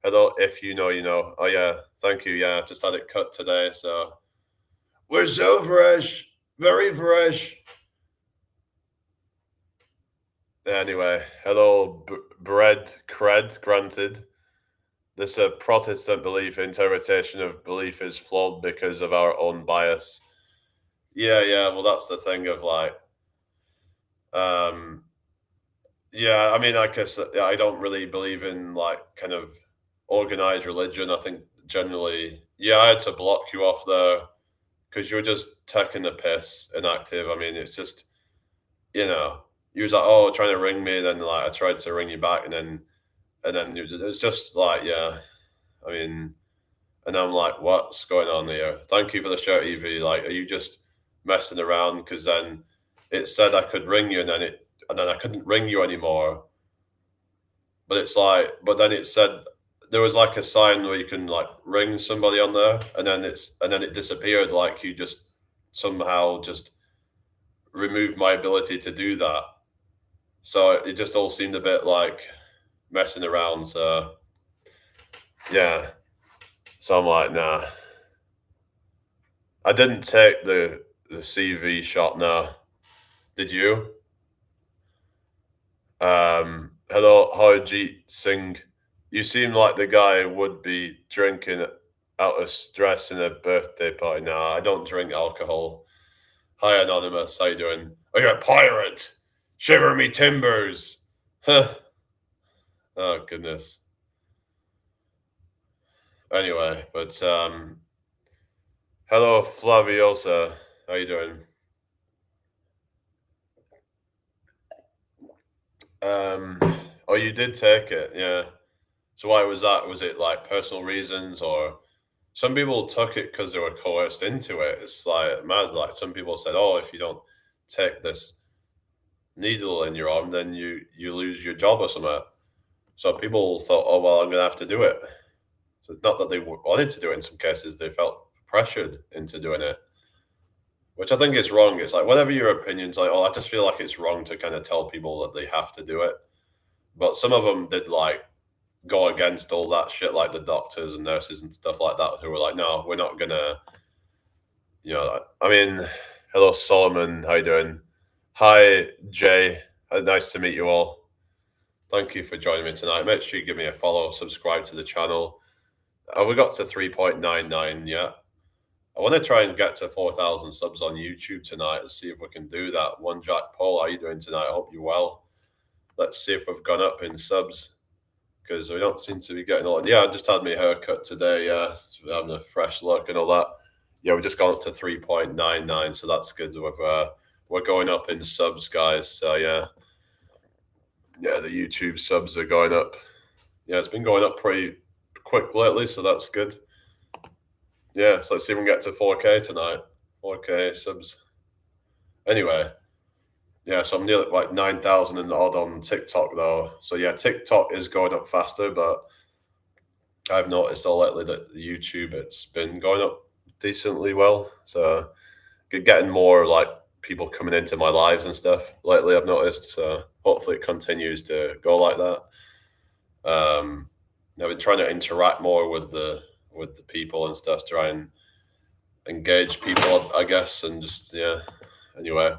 hello. If you know, you know. Oh yeah, thank you. Yeah, just had it cut today, so we're so fresh, very fresh. Anyway, hello, bread cred. Granted, this Protestant belief interpretation of belief is flawed because of our own bias. Yeah. Well, that's the thing of like, um, yeah. I mean, I guess I don't really believe in like kind of organized religion. I think generally, yeah, I had to block you off there because you were just taking the piss, inactive. I mean, it's just you was like, oh, trying to ring me, then like I tried to ring you back, and then it's just like, yeah. I mean, and I'm like, what's going on here? Thank you for the shirt, Evie. Like, are you just messing around? Because then it said I could ring you, and then I couldn't ring you anymore. But it's like, but then it said there was like a sign where you can like ring somebody on there, and then it disappeared. Like you just somehow just removed my ability to do that. So it just all seemed a bit like messing around. So yeah. So I'm like, nah. I didn't take the CV shot now. Did you? Hello, Harjeet Singh. You seem like the guy who would be drinking out of stress in a birthday party. Nah, I don't drink alcohol. Hi, Anonymous. How you doing? Are you a pirate? Shiver me timbers. Huh. Oh goodness. Anyway, but hello Flaviosa. How you doing? Um, oh, you did take it, yeah. So why was that? Was it like personal reasons, or some people took it because they were coerced into it? It's like mad. Like some people said, "Oh, if you don't take this needle in your arm, then you lose your job or something." So people thought, "Oh well, I'm gonna have to do it." So it's not that they wanted to do it. In some cases, they felt pressured into doing it, which I think is wrong. It's like whatever your opinions, like, oh, I just feel like it's wrong to kind of tell people that they have to do it. But some of them did like go against all that shit, like the doctors and nurses and stuff like that, who were like, no, we're not gonna, I mean, hello, Solomon, how you doing? Hi, Jay, nice to meet you all. Thank you for joining me tonight. Make sure you give me a follow, subscribe to the channel. Have we got to 3.99 yet? I want to try and get to 4,000 subs on YouTube tonight and see if we can do that. One Jack Paul, how are you doing tonight? I hope you're well. Let's see if we've gone up in subs, because we don't seem to be getting a lot. Yeah, I just had my haircut today. Yeah, so having a fresh look and all that. Yeah, we just gone up to 3.99, so that's good. We're going up in subs, guys. So yeah, the YouTube subs are going up. Yeah, it's been going up pretty quick lately, so that's good. Yeah, so let's see if we can get to 4K tonight. 4K subs. Anyway, yeah, so I'm nearly like 9,000 and odd on TikTok though. So yeah, TikTok is going up faster, but I've noticed all lately that the YouTube, it's been going up decently well. So getting more like people coming into my lives and stuff lately, I've noticed. So hopefully it continues to go like that. I've been trying to interact more with the people and stuff, try and engage people, I guess, and just yeah. Anyway.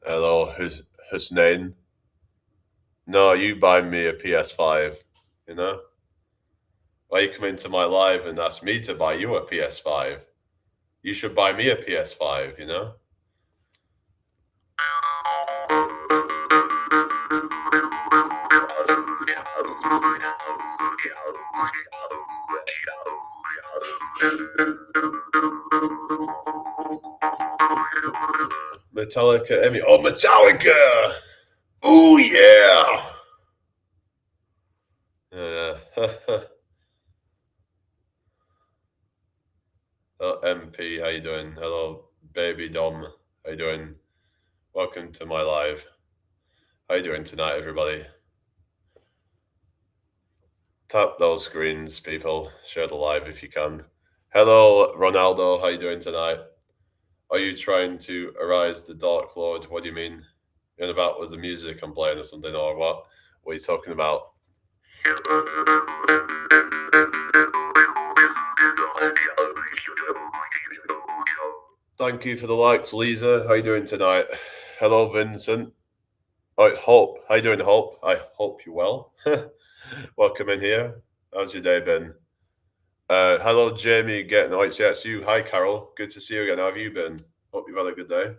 Hello, Hussein. No, you buy me a PS5, you know? Why you come into my live and ask me to buy you a PS5? You should buy me a PS5, you know? Metallica, Emmy. Oh, Metallica! Oh, yeah! Yeah. Oh, MP, how you doing? Hello, baby Dom. How you doing? Welcome to my live. How you doing tonight, everybody? Tap those screens, people. Share the live if you can. Hello, Ronaldo. How you doing tonight? Are you trying to arise the Dark Lord? What do you mean? In about with the music I'm playing or something, or what? What are you talking about? Thank you for the likes, Lisa. How you doing tonight? Hello, Vincent. Oh, it's Hope. How you doing, Hope? I hope you're well. Welcome in here. How's your day been? Hello, Jamie. Getting yeah, it's you. Hi, Carol. Good to see you again. How have you been? Hope you've had a good day.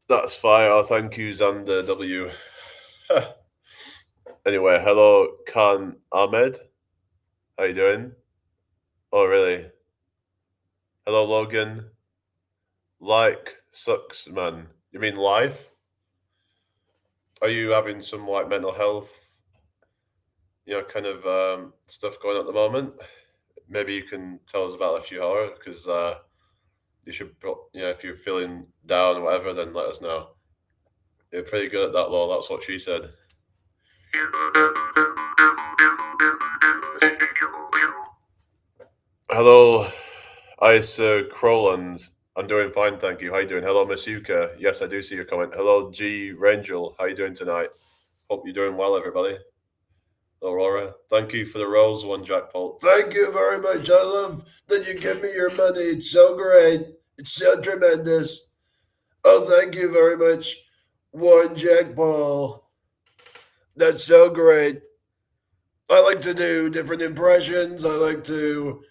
That's fire. Oh, thank you, Xander W. Anyway, hello, Khan Ahmed. How you doing? Oh, really? Hello, Logan. Like sucks, man. You mean life? Are you having some like mental health, kind of stuff going on at the moment? Maybe you can tell us about a few horror, because you should, if you're feeling down or whatever, then let us know. You're pretty good at that, Law. That's what she said. Hello, Isa Crowlands. I'm doing fine, thank you. How you doing? Hello, Masuka. Yes, I do see your comment. Hello, G Rangel. How you doing tonight? Hope you're doing well, everybody. Aurora, thank you for the rose one, Jack Paul. Thank you very much. I love that you give me your money. It's so great. It's so tremendous. Oh, thank you very much, one Jack Paul. That's so great. I like to do different impressions. I like to.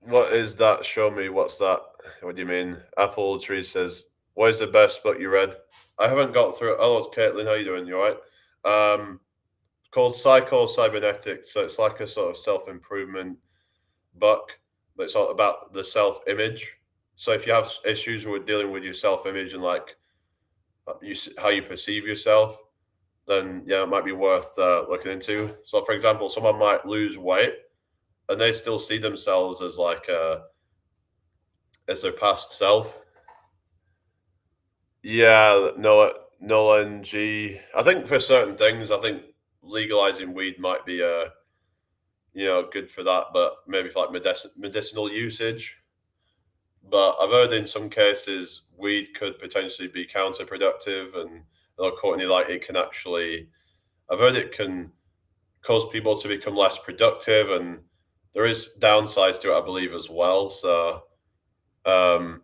What is that? Show me. What's that? What do you mean? Apple Tree says, "What is the best book you read?" I haven't got through it. Hello, Caitlin. How you doing? You all right? Called Psycho Cybernetics. So it's like a sort of self improvement book, but it's all about the self image. So if you have issues with dealing with your self image and like how you perceive yourself, then yeah, it might be worth looking into. So, for example, someone might lose weight and they still see themselves as like as their past self. Yeah, Nolan G. I think for certain things, I think legalizing weed might be good for that, but maybe for like medicinal usage. But I've heard in some cases weed could potentially be counterproductive, and accordingly, like it can actually. I've heard it can cause people to become less productive, and there is downsides to it, I believe, as well. So, Khan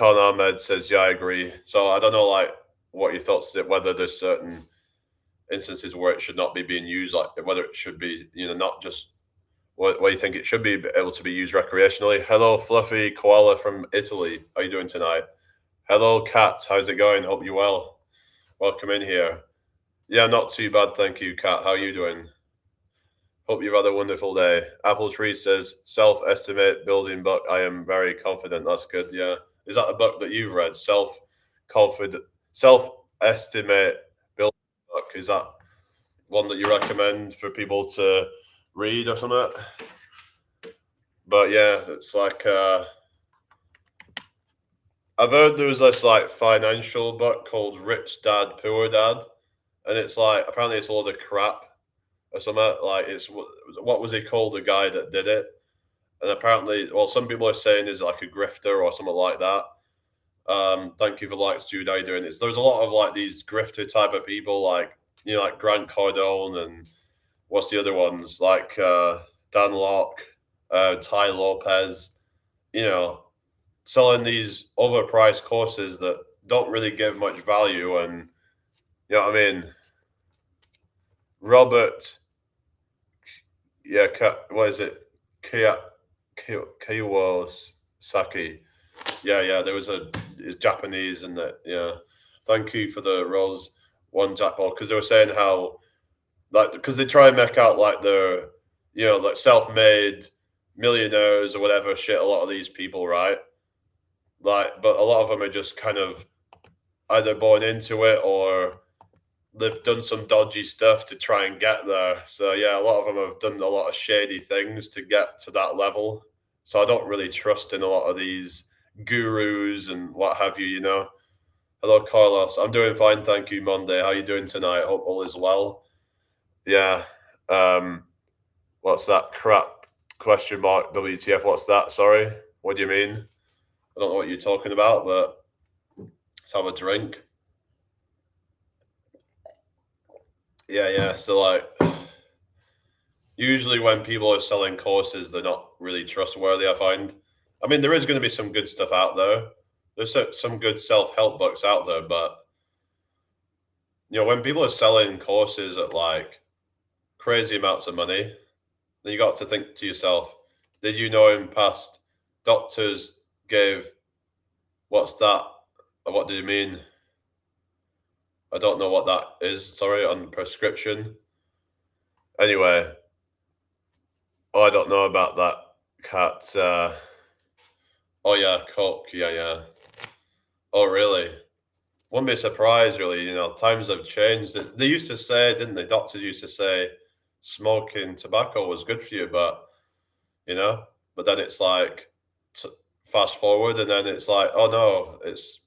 Ahmed says, "Yeah, I agree." So I don't know, like, what your thoughts is, whether there's certain instances where it should not be being used, like whether it should be, not just where you think it should be able to be used recreationally. Hello, Fluffy Koala from Italy. How you doing tonight? Hello, Kat. How's it going? Hope you're well. Welcome in here. Yeah, not too bad, thank you, Kat. How are you doing? Hope you've had a wonderful day. Apple Tree says, self-estimate building book. I am very confident. That's good. Yeah. Is that a book that you've read? Self-estimate building book. Is that one that you recommend for people to read or something? But yeah, it's like I've heard there was this like financial book called Rich Dad Poor Dad, and it's like apparently it's a lot of crap or something. Like it's what was he called? The guy that did it, and apparently, well, some people are saying is like a grifter or something like that. Thank you for likes, Jude. How you doing? There's a lot of like these grifter type of people, like like Grant Cardone and what's the other ones like Dan Locke, Ty Lopez. You know, selling these overpriced courses that don't really give much value, and you know what I mean. Robert, yeah, what is it? Kiyosaki. Yeah. There was it's Japanese, and that. Yeah. Thank you for the rose one, Jack Ball, because they were saying how like because they try and make out like they're like self-made millionaires or whatever shit. A lot of these people, right? Like, but a lot of them are just kind of either born into it or they've done some dodgy stuff to try and get there. So yeah, a lot of them have done a lot of shady things to get to that level. So I don't really trust in a lot of these gurus and what have you. Hello, Carlos. I'm doing fine, thank you, Monday. How you doing tonight? Hope all is well. Yeah. What's that crap? Question mark WTF? What's that? Sorry. What do you mean? I don't know what you're talking about, but let's have a drink. Yeah. So like usually when people are selling courses, they're not really trustworthy, I find. I mean, there is going to be some good stuff out there. There's some good self-help books out there, but when people are selling courses at like crazy amounts of money, then you got to think to yourself, did you know in past doctors gave what's that? What do you mean? I don't know what that is. Sorry, on prescription. Anyway, I don't know about that cat. Oh yeah, coke. Yeah. Oh really? Wouldn't be surprised, really. Times have changed. They used to say, didn't they? Doctors used to say smoking tobacco was good for you, but you know, but then it's like fast forward, and then it's like, oh no, it's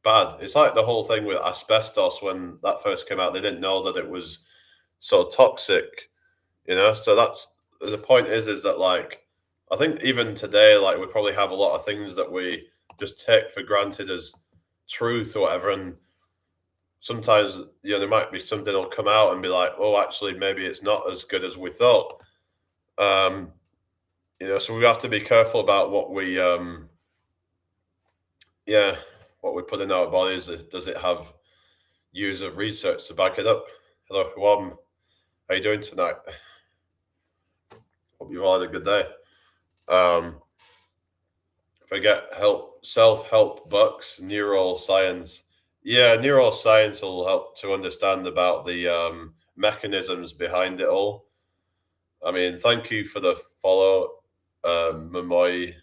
bad. It's like the whole thing with asbestos when that first came out. They didn't know that it was so toxic. So that's the point is that like I think even today, like we probably have a lot of things that we just take for granted as truth or whatever, and sometimes there might be something that'll come out and be like, oh, actually, maybe it's not as good as we thought. Um, so we have to be careful about yeah, what we put in our bodies. Does it have years of research to back it up? Hello, Juan. How you doing tonight? Hope you've all had a good day. Um, Forget help, self-help books, neural science. Yeah, neural science will help to understand about the mechanisms behind it all. I mean, thank you for the follow. Mamoy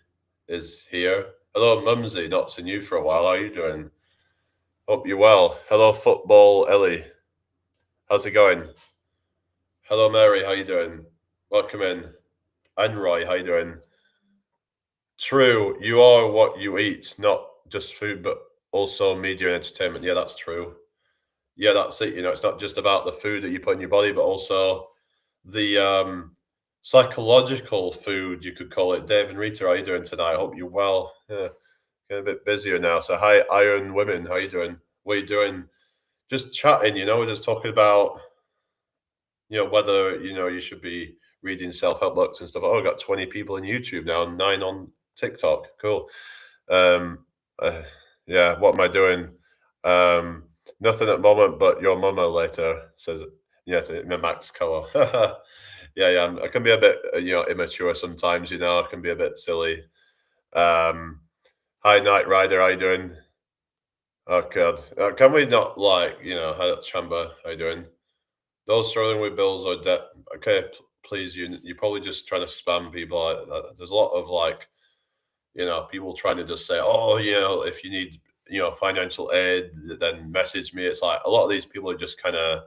is here. Hello, Mumsy. Not seen you for a while. How are you doing? Hope you're well. Hello, football Ellie. How's it going? Hello, Mary. How you doing? Welcome in. And Roy, how you doing? True. You are what you eat, not just food, but also media and entertainment. Yeah, that's true. Yeah, that's it. It's not just about the food that you put in your body, but also the psychological food, you could call it. Dave and Rita, how you doing tonight? I hope you're well. Yeah, getting a bit busier now. So hi, Iron Women, how you doing? What are you doing? Just chatting, we're just talking about, whether, you should be reading self-help books and stuff. Oh, I got 20 people on YouTube now, 9 on TikTok. Cool. Um, uh, yeah, what am I doing? Um, Nothing at the moment, but your mama later says, yes, my max color. Yeah, I can be a bit, immature sometimes. I can be a bit silly. Hi, Night Rider, how you doing? Oh God, can we not hi, Chamba, how you doing? Those struggling with bills or debt. Okay, please, you're probably just trying to spam people. There's a lot of people trying to just say, oh, if you need, financial aid, then message me. It's like a lot of these people are just kind of,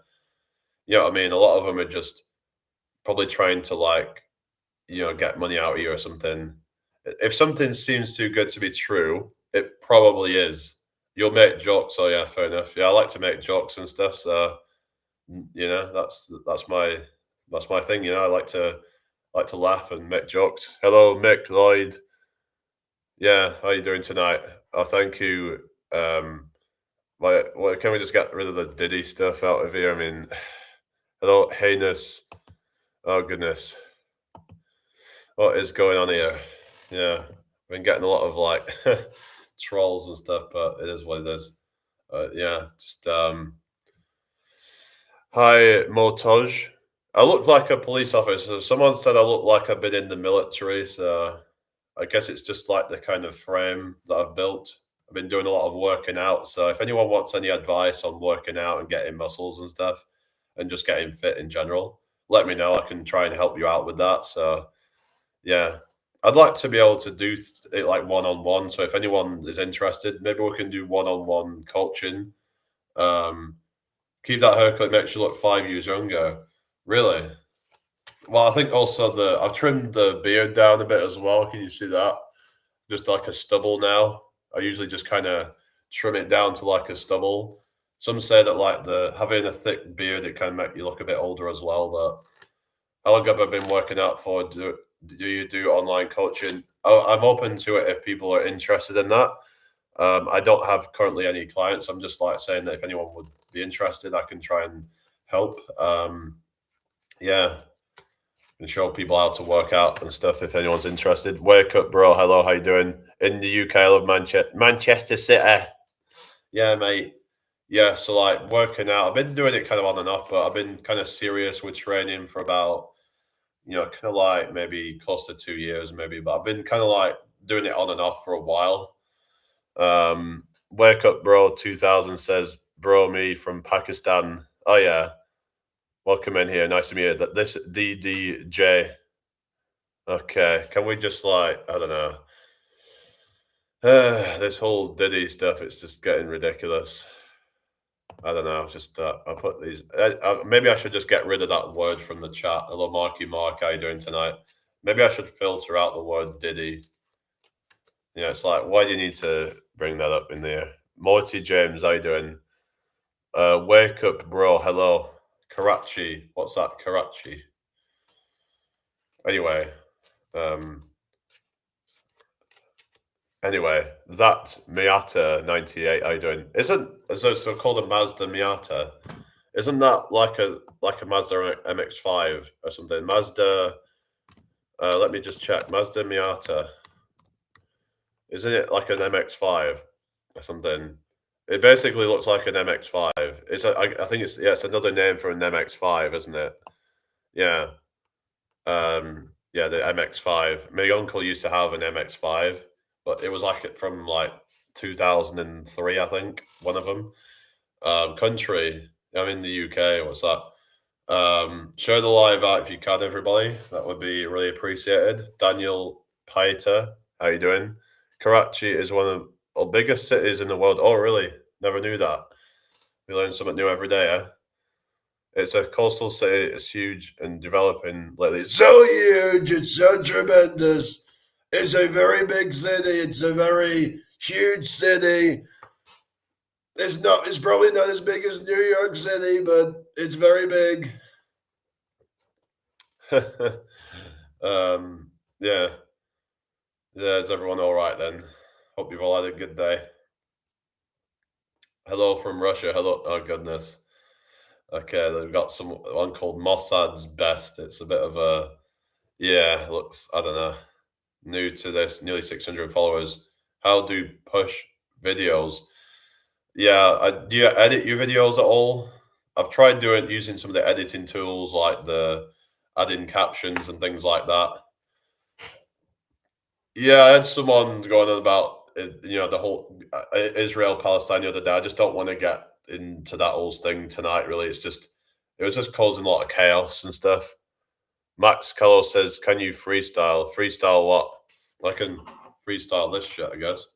what I mean? A lot of them are just probably trying to get money out of you or something. If something seems too good to be true, it probably is. You'll make jokes. Oh yeah, fair enough. Yeah, I like to make jokes and stuff. So that's my thing. I like to laugh and make jokes. Hello, Mick Lloyd. Yeah, how you doing tonight? Oh, thank you. Well, can we just get rid of the Diddy stuff out of here? I mean, hello, heinous. Oh goodness, what is going on here? Yeah, I've been getting a lot of trolls and stuff, but it is what it is. Yeah, just hi, Motoj. I look like a police officer. Someone said I look like I've been in the military, so I guess it's just like the kind of frame that I've built. I've been doing a lot of working out. So if anyone wants any advice on working out and getting muscles and stuff and just getting fit in general, let me know. I can try and help you out with that. So yeah, I'd like to be able to do it like one on one. So if anyone is interested, maybe we can do one on one coaching. Um, Keep that haircut, makes you look 5 years younger. Really? Well, I think also I've trimmed the beard down a bit as well. Can you see that? Just like a stubble now. I usually just kind of trim it down to like a stubble. Some say that like the having a thick beard, it can make you look a bit older as well. But how long have I been working out for? Do you do online coaching? I'm open to it if people are interested in that. I don't have currently any clients. I'm just like saying that if anyone would be interested, I can try and help. Yeah, and show people how to work out and stuff if anyone's interested. Wake up, bro. Hello, how you doing? In the UK, I love Manchester City. Yeah, mate. Yeah, so like working out, I've been doing it kind of on and off, but I've been kind of serious with training for about, kind of like maybe close to 2 years, maybe, but I've been kind of like doing it on and off for a while. Wake up, bro. 2000 says, bro, me from Pakistan. Oh yeah, welcome in here. Nice to meet you. This DDJ. Okay, can we just I don't know. This whole Diddy stuff, it's just getting ridiculous. I don't know. It's just I put these. Maybe I should just get rid of that word from the chat. Hello, Marky Mark. How you doing tonight? Maybe I should filter out the word Diddy. It's like, why do you need to bring that up in there? Morty James, how you doing? Wake up, bro. Hello, Karachi. What's that, Karachi? Anyway, Anyway, that Miata 98, how you doing? Isn't so called a Mazda Miata? Isn't that like a Mazda MX-5 or something? Mazda. Let me just check. Mazda Miata. Isn't it like an MX-5 or something? It basically looks like an MX-5. I think it's another name for an MX-5, isn't it? Yeah. Yeah, the MX-5. My uncle used to have an MX-5, but it was like it from like 2003, I think, one of them. Country. I'm in the UK. What's that? Share the live out if you can, everybody. That would be really appreciated. Daniel Paita, how you doing? Karachi is one of the biggest cities in the world. Oh, really? Never knew that. We learn something new every day, eh? It's a coastal city. It's huge and developing lately. It's so huge. It's so tremendous. It's a very big city. It's a very huge city. It's not. It's probably not as big as New York City, but it's very big. Yeah. Yeah, is everyone all right then? Hope you've all had a good day. Hello from Russia. Hello. Oh, goodness. Okay, they've got one called Mossad's Best. It's a bit of a, yeah, looks, I don't know, new to this, nearly 600 followers. How do push videos? Yeah, do you edit your videos at all? I've tried using some of the editing tools like the adding captions and things like that. Yeah, I had someone going on about the whole Israel Palestine the other day. I just don't want to get into that whole thing tonight. Really, it was just causing a lot of chaos and stuff. Max Kello says, "Can you freestyle? Freestyle what? I can freestyle this shit, I guess."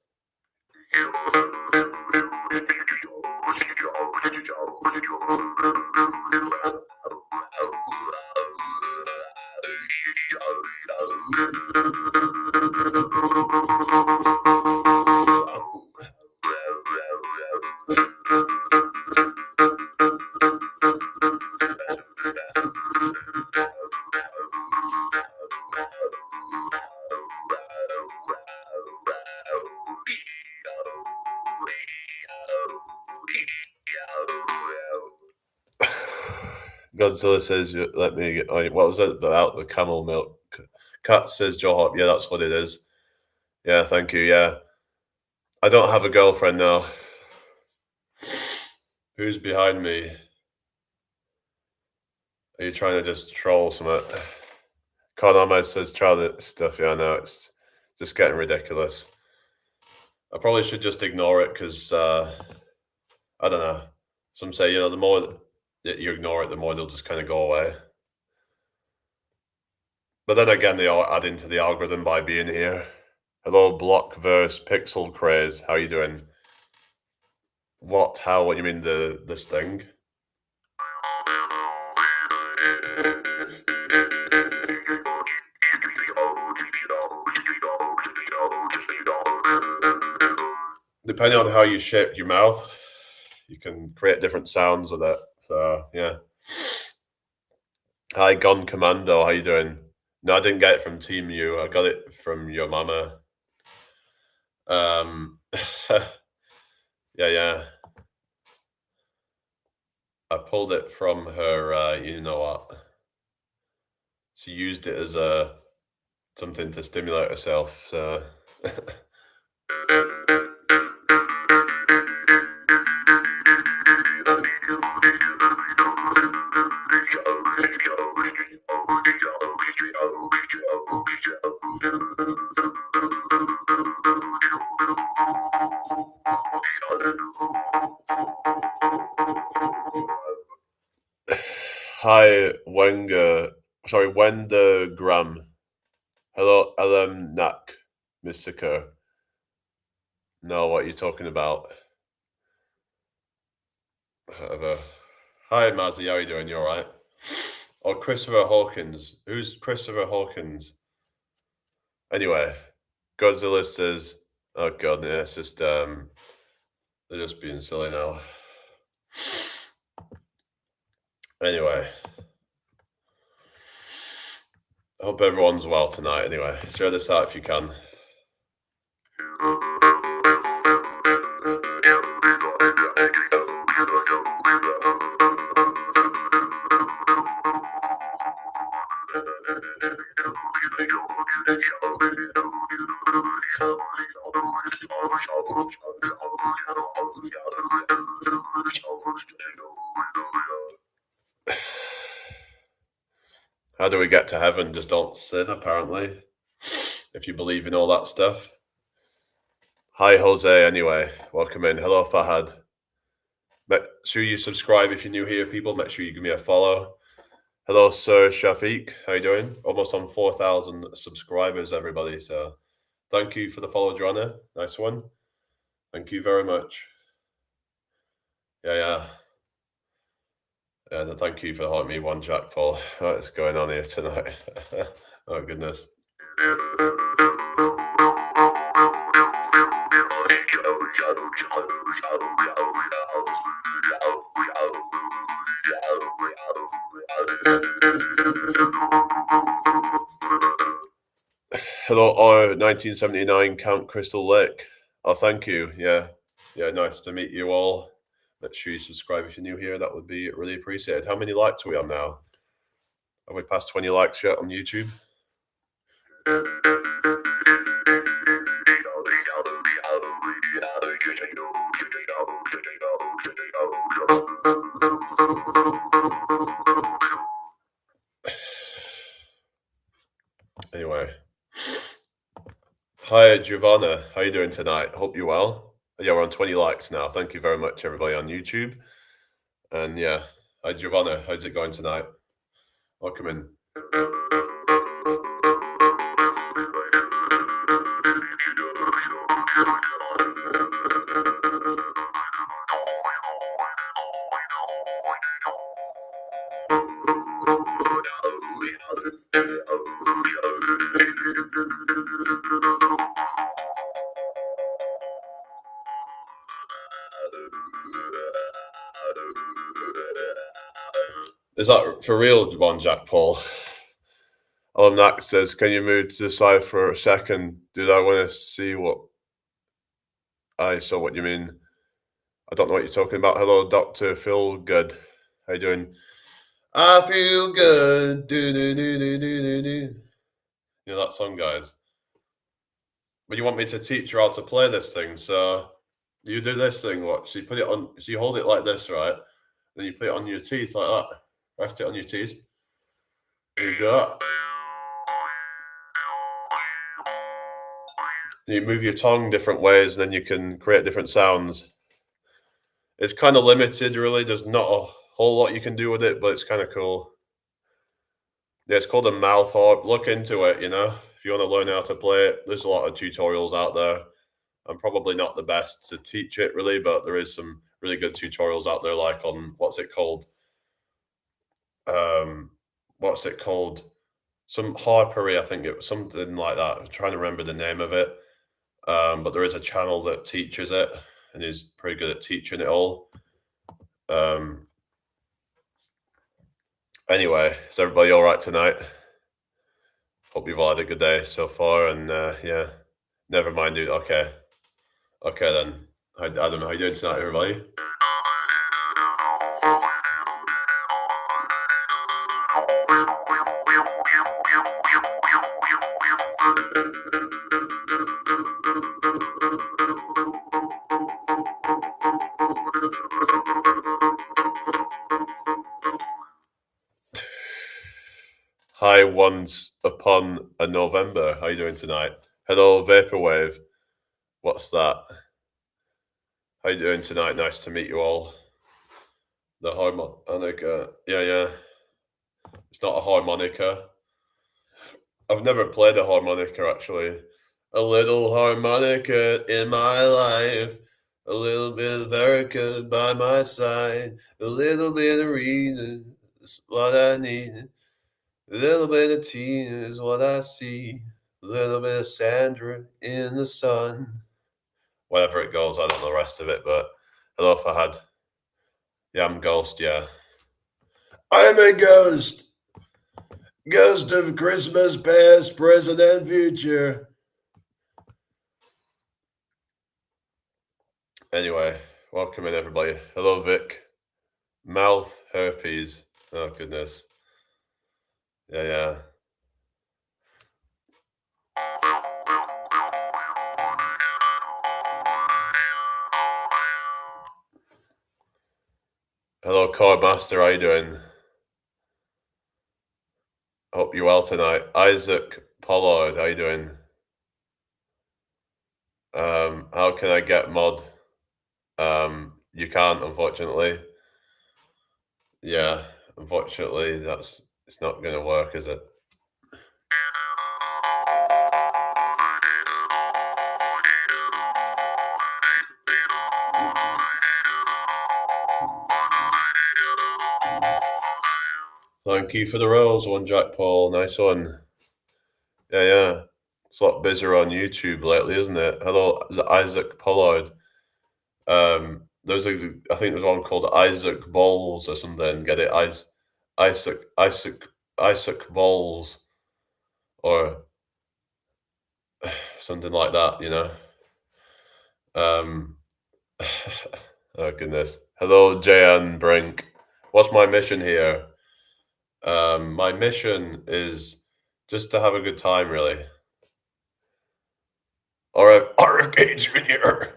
Godzilla says, "Let me get." What was it about the camel milk? Cat says, "Joe Hop." Yeah, that's what it is. Yeah, thank you. Yeah, I don't have a girlfriend now. Who's behind me? Are you trying to just troll something? Con Ahmed says, "Child stuff." Yeah, I know it's just getting ridiculous. I probably should just ignore it because I don't know. Some say the more that you ignore it, the more they'll just kind of go away. But then again, they all add into the algorithm by being here. Hello, Blockverse Pixel Craze. How you doing? What? How? What you mean this thing? Depending on how you shape your mouth, you can create different sounds with it. So yeah. Hi, Gon Commando. How you doing? No, I didn't get it from Team U. I got it from your mama. Yeah. I pulled it from her. You know what? She used it as a something to stimulate herself. So. Hi, Wenger. Sorry, Wendergram. Hello, LM Nak, Mr. Kerr. No, what are you talking about? Whatever. Hi, Mazzy. How are you doing? You all right? Or Christopher Hawkins. Who's Christopher Hawkins? Anyway, Godzilla says, "Oh God, yeah, it's just they're just being silly now." Anyway, I hope everyone's well tonight. Anyway, share this out if you can. How do we get to heaven? Just don't sin, apparently. If you believe in all that stuff. Hi, Jose, anyway. Welcome in. Hello, Fahad. Make sure you subscribe if you're new here, people. Make sure you give me a follow. Hello, Sir Shafiq. How you doing? Almost on 4,000 subscribers, everybody. So thank you for the follow, Joanna. Nice one. Thank you very much. Yeah. Thank you for helping me one, Jack Paul. What's going on here tonight? Oh, goodness. Hello, 1979 Camp Crystal Lake. Oh, thank you. Yeah, nice to meet you all. Make sure you subscribe if you're new here. That would be really appreciated. How many likes are we on now? Have we passed 20 likes yet on YouTube? Anyway. Hi, Giovanna. How you doing tonight? Hope you're well. Yeah, we're on 20 likes now. Thank you very much, everybody on YouTube. And yeah, hi, Giovanna. How's it going tonight? Welcome in. Is that for real, Von Jack Paul? Nak says, can you move to the side for a second? Dude, I want to see what I saw what you mean. I don't know what you're talking about. Hello, Dr. Phil Good. How you doing? I feel good. Do, do, do, do, do, do, do. You know that song, guys? But you want me to teach you how to play this thing, so you do this thing, watch. So you put it on, so you hold it like this, right? Then you put it on your teeth like that. Rest it on your teeth. There you go. You move your tongue different ways, and then you can create different sounds. It's kind of limited, really. There's not a whole lot you can do with it, but it's kind of cool. Yeah, it's called a mouth harp. Look into it, if you want to learn how to play it. There's a lot of tutorials out there. I'm probably not the best to teach it, really, but there is some really good tutorials out there, like on, what's it called? Some harpery, I think it was something like that. I'm trying to remember the name of it. But there is a channel that teaches it and is pretty good at teaching it all. Anyway, is everybody all right tonight? Hope you've all had a good day so far. And yeah, never mind, dude. Okay then. Adam, how you doing tonight, everybody? Hi, once upon a November. How you doing tonight? Hello, Vaporwave. What's that? How you doing tonight? Nice to meet you all. The harmonica. Yeah. It's not a harmonica. I've never played a harmonica, actually. A little harmonica in my life. A little bit of Erica by my side. A little bit of Rita is what I need. A little bit of Tina is what I see. A little bit of Sandra in the sun. Whatever it goes, I don't know the rest of it, but hello, Fahad. Yeah, I'm Ghost, yeah. I'm a ghost. Ghost of Christmas past, present, and future. Anyway, welcome in, everybody. Hello, Vic. Mouth herpes. Oh goodness. Yeah, yeah. Hello, Cardmaster. How you doing? Hope you're well tonight. Isaac Pollard. How you doing? How can I get mod? You can't, unfortunately. Yeah, unfortunately, it's not going to work, is it? Thank you for the rose, one Jack Paul. Nice one. Yeah, yeah. It's a lot busier on YouTube lately, isn't it? Hello, is it Isaac Pollard? I think there's one called Isaac Bowles or something. Get it? Isaac, Isaac, Isaac Bowles or something like that, you know? Um, oh goodness. Hello, Jan Brink. What's my mission here? My mission is just to have a good time, really. RFK Jr.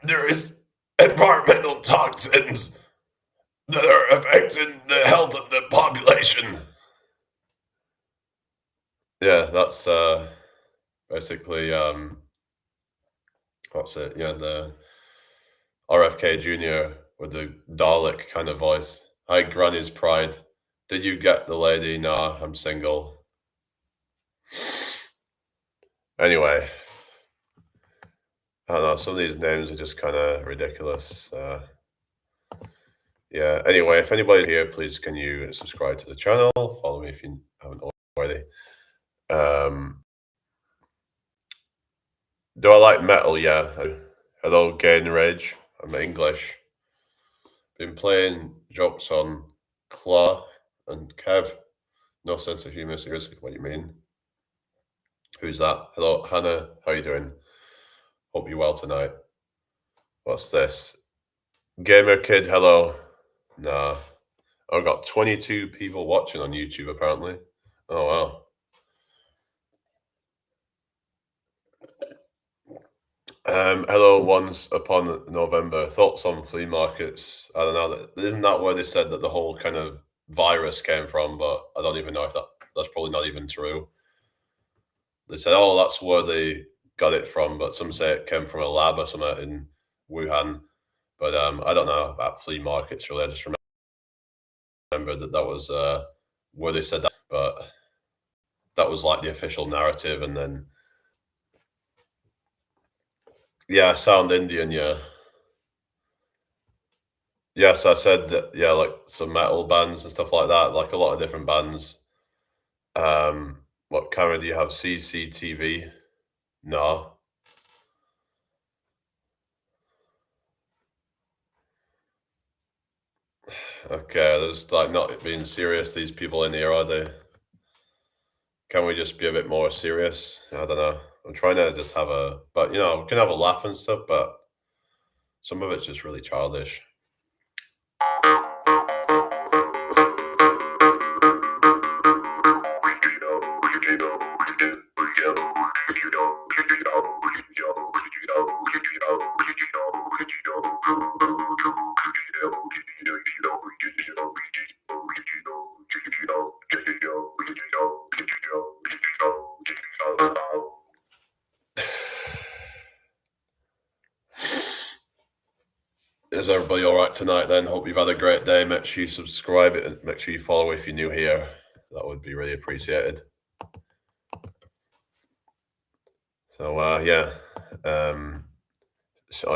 There is environmental toxins that are affecting the health of the population. Yeah, that's basically what's it? Yeah, the RFK Jr. with the Dalek kind of voice. Hi, Granny's Pride. Did you get the lady? Nah, I'm single. Anyway, I don't know. Some of these names are just kind of ridiculous. Yeah. Anyway, if anybody here, please can you subscribe to the channel? Follow me if you haven't already. Do I like metal? Yeah. Hello, Gain Rage. I'm English. Been playing jokes on Claw and Kev. No sense of humor. Seriously, what do you mean? Who's that? Hello, Hannah. How you doing? Hope you're well tonight. What's this? Gamer Kid. Hello. Nah. I've got 22 people watching on YouTube apparently. Oh wow. Hello, once upon November. Thoughts on flea markets? I don't know. Isn't that where they said that the whole kind of virus came from? But I don't even know if that's probably not even true. They said, "Oh, that's where they got it from," but some say it came from a lab or something in Wuhan. But I don't know about flea markets really. I just remember that was where they said that, but that was like the official narrative. And then yeah, sound Indian, yeah. Yes, I said that, yeah, like some metal bands and stuff like that, like a lot of different bands. What camera do you have? CCTV? No. Okay, there's like not being serious, these people in here, are they? Can we just be a bit more serious? I don't know. I'm trying to just but we can have a laugh and stuff, but some of it's just really childish. Is everybody all right tonight then? Hope you've had a great day. Make sure you subscribe and make sure you follow if you're new here. That would be really appreciated. So yeah,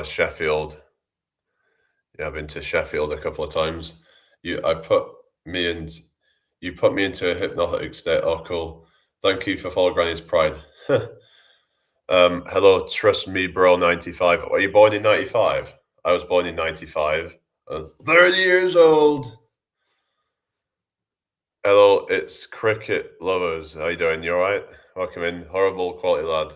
Sheffield. Yeah, I've been to Sheffield a couple of times. You put me into a hypnotic state. Oh, cool. Thank you for follow Granny's Pride. Hello, trust me, bro. 95. Are you born in 95? I was born in 95. 30 years old. Hello, it's cricket lovers. How you doing? You all right? Welcome in. Horrible quality lad.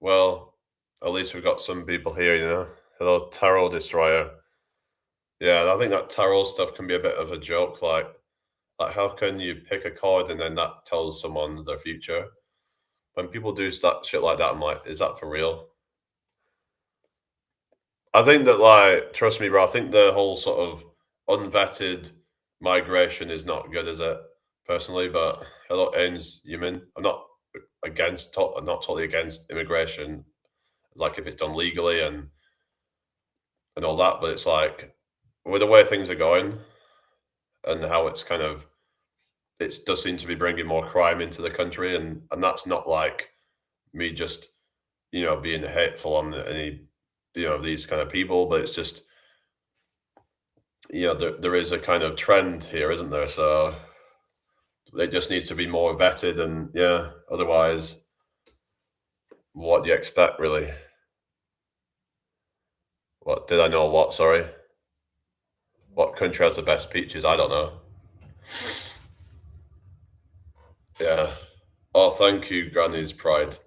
Well, at least we've got some people here, you know. Hello, Tarot Destroyer. Yeah, I think that tarot stuff can be a bit of a joke. Like how can you pick a card and then that tells someone their future? When people do stuff shit like that, I'm like, is that for real? I think that like, trust me, bro. I think the whole sort of unvetted migration is not good, is it? Personally, but hello, ends human. I'm not I'm not totally against immigration. Like if it's done legally and all that, but it's like with the way things are going and how it's kind of it does seem to be bringing more crime into the country, and that's not like me just being hateful on any these kind of people, but it's just there is a kind of trend here, isn't there? So it just needs to be more vetted, and yeah, otherwise, what do you expect, really? What did I know? What? Sorry, what country has the best peaches? I don't know. Yeah. Oh, thank you, Granny's Pride.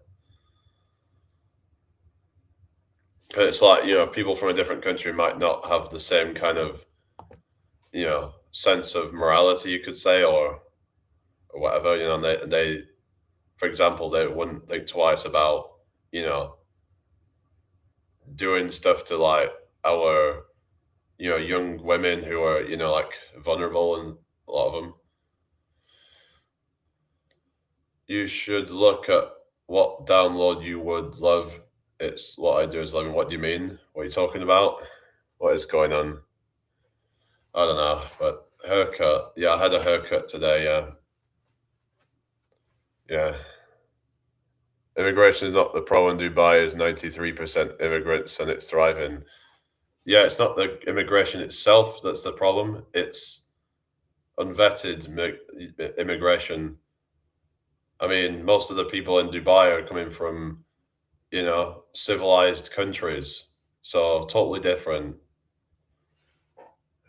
It's like people from a different country might not have the same kind of sense of morality, you could say, or whatever. And they, for example, they wouldn't think twice about you know doing stuff to like our young women who are like vulnerable, and a lot of them. You should look at what download you would love. It's what I do is loving. What do you mean? What are you talking about? What is going on? I don't know, but haircut. Yeah, I had a haircut today. Yeah, yeah. Immigration is not the problem. Dubai is 93% immigrants and it's thriving. Yeah, it's not the immigration itself that's the problem. It's unvetted immigration. I mean, most of the people in Dubai are coming from, civilized countries. So totally different.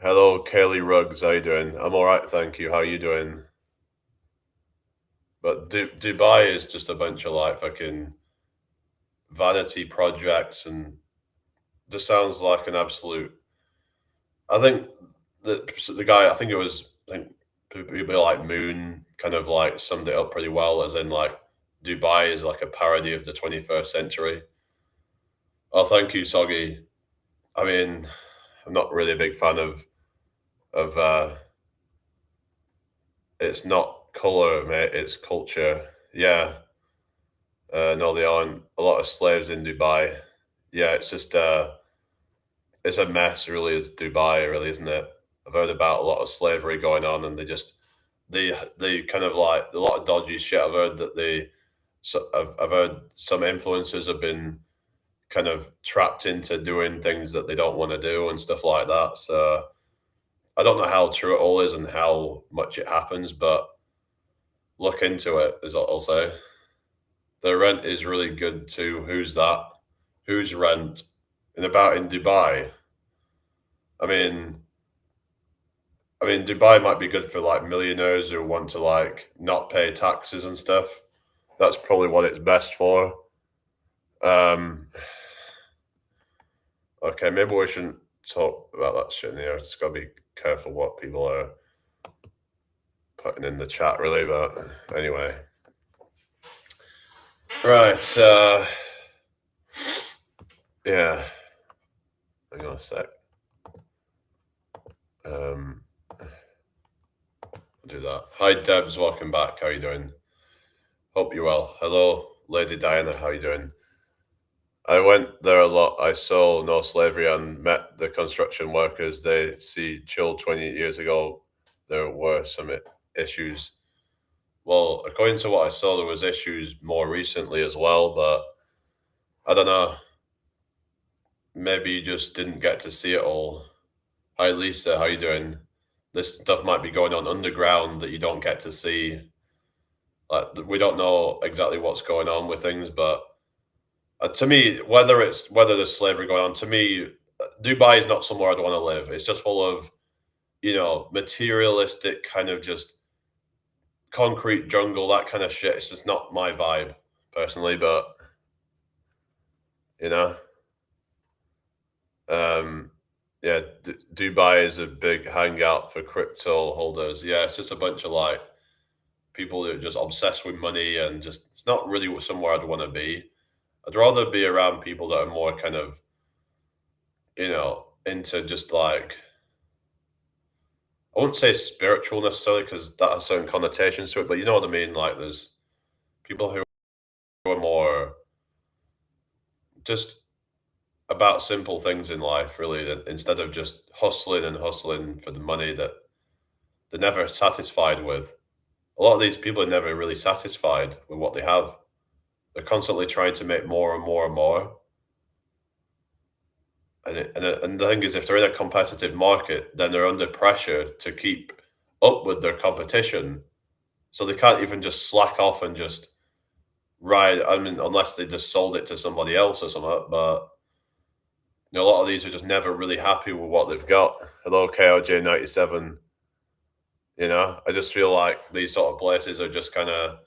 Hello, Kaylee Ruggs. How you doing? I'm all right, thank you. How are you doing? But Dubai is just a bunch of like fucking vanity projects, and just sounds like an absolute. I think the guy, I think it was, I think people like Moon kind of like summed it up pretty well, as in like Dubai is like a parody of the 21st century. Oh, thank you, Soggy. I mean, I'm not really a big fan of it's not color, mate. It's culture. Yeah. No, they aren't. A lot of slaves in Dubai. Yeah, it's just it's a mess, really. Is Dubai, really, isn't it? I've heard about a lot of slavery going on, and they kind of like a lot of dodgy shit. I've heard that I've heard some influencers have been kind of trapped into doing things that they don't want to do and stuff like that. So I don't know how true it all is and how much it happens, but look into it, is what I'll say. The rent is really good too. Who's that? Who's rent? In Dubai. I mean, Dubai might be good for like millionaires who want to like not pay taxes and stuff. That's probably what it's best for. Um, okay, maybe we shouldn't talk about that shit in here. It's got to be careful what people are putting in the chat, really. But anyway, right. Yeah. Hang on a sec. Um, I'll do that. Hi, Debs. Welcome back. How you doing? Hope you're well. Hello, Lady Diana. How you doing? I went there a lot. I saw no slavery and met the construction workers. They see chill 28 years ago. There were some issues. Well, according to what I saw, there was issues more recently as well, but I don't know. Maybe you just didn't get to see it all. Hi, Lisa. How you doing? This stuff might be going on underground that you don't get to see. Like we don't know exactly what's going on with things, but to me, whether there's slavery going on, to me, Dubai is not somewhere I'd want to live. It's just full of materialistic kind of just concrete jungle, that kind of shit. It's just not my vibe personally, but you know, um, Yeah, Dubai is a big hangout for crypto holders. Yeah, it's just a bunch of like people that are just obsessed with money and just it's not really somewhere I'd want to be. I'd rather be around people that are more kind of, into just like I wouldn't say spiritual necessarily because that has certain connotations to it, but you know what I mean. Like there's people who are more just about simple things in life, really, that instead of just hustling and hustling for the money that they're never satisfied with. A lot of these people are never really satisfied with what they have. They're constantly trying to make more and more and more. And the thing is, if they're in a competitive market, then they're under pressure to keep up with their competition. So they can't even just slack off and just ride. I mean, unless they just sold it to somebody else or something. But a lot of these are just never really happy with what they've got. Hello, KOJ97. I just feel like these sort of places are just kind of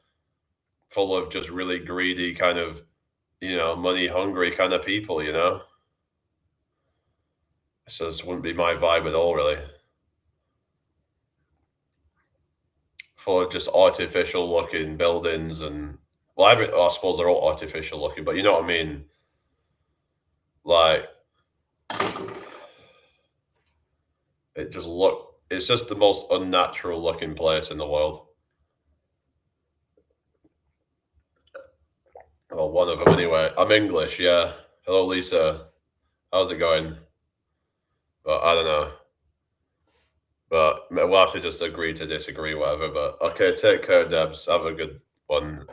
full of just really greedy, kind of, money hungry kind of people. So this wouldn't be my vibe at all, really. For just artificial looking buildings and well, I suppose they're all artificial looking, but you know what I mean. Like it's just the most unnatural looking place in the world. Well, one of them anyway. I'm English, yeah. Hello, Lisa. How's it going? But I don't know. But we'll have to just agree to disagree, whatever. But okay, take care, Debs. Have a good one.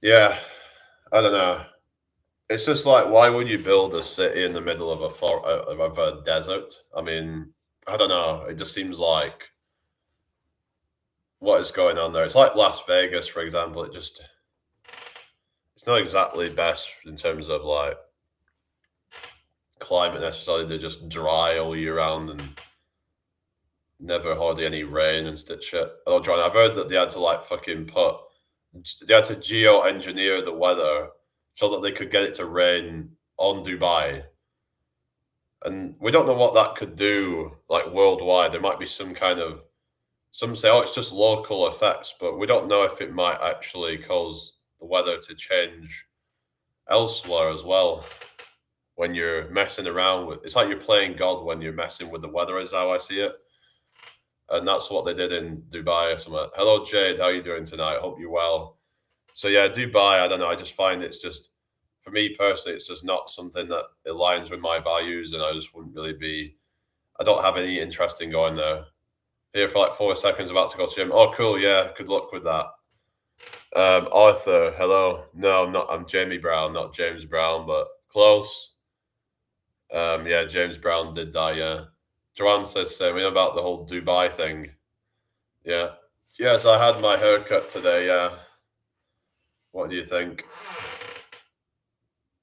Yeah, I don't know. It's just like, why would you build a city in the middle of a desert? I mean, I don't know. It just seems like what is going on there. It's like Las Vegas, for example. It's not exactly best in terms of like climate necessarily. They're just dry all year round and never hardly any rain and shit. Oh, John, I've heard that they had to like fucking they had to geo-engineer the weather so that they could get it to rain on Dubai. And we don't know what that could do like worldwide. There might be some say, oh, it's just local effects, but we don't know if it might actually cause the weather to change elsewhere as well. When you're messing around with, it's like you're playing God when you're messing with the weather, is how I see it. And that's what they did in Dubai or something. Hello, Jade. How are you doing tonight? Hope you're well. So yeah, Dubai. I don't know. I just find it's just, for me personally, it's just not something that aligns with my values, and I just wouldn't really be. I don't have any interest in going there. Here for like 4 seconds, about to go to gym. Oh, cool. Yeah, good luck with that. Arthur, hello. No, I'm not. I'm Jamie Brown, not James Brown, but close. Yeah, James Brown did die. Yeah. Joanne says same about the whole Dubai thing. Yeah. Yes, I had my haircut today. Yeah. What do you think?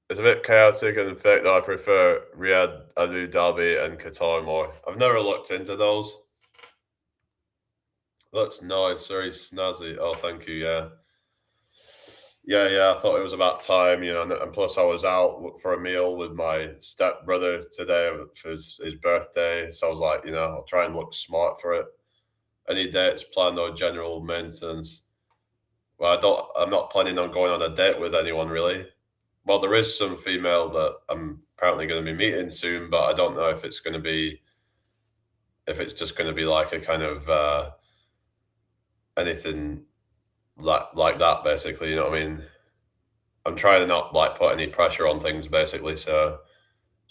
It's a bit chaotic, and in fact, I prefer Riyadh, Abu Dhabi, and Qatar more. I've never looked into those. Looks nice, very snazzy. Oh, thank you. Yeah. Yeah. I thought it was about time, and plus I was out for a meal with my step brother today for his birthday. So I was like, I'll try and look smart for it. Any dates planned or general maintenance? Well, I'm not planning on going on a date with anyone really. Well, there is some female that I'm apparently going to be meeting soon, but I don't know if it's just going to be like a kind of anything like that, basically. You know what I mean? I'm trying to not like put any pressure on things, basically. So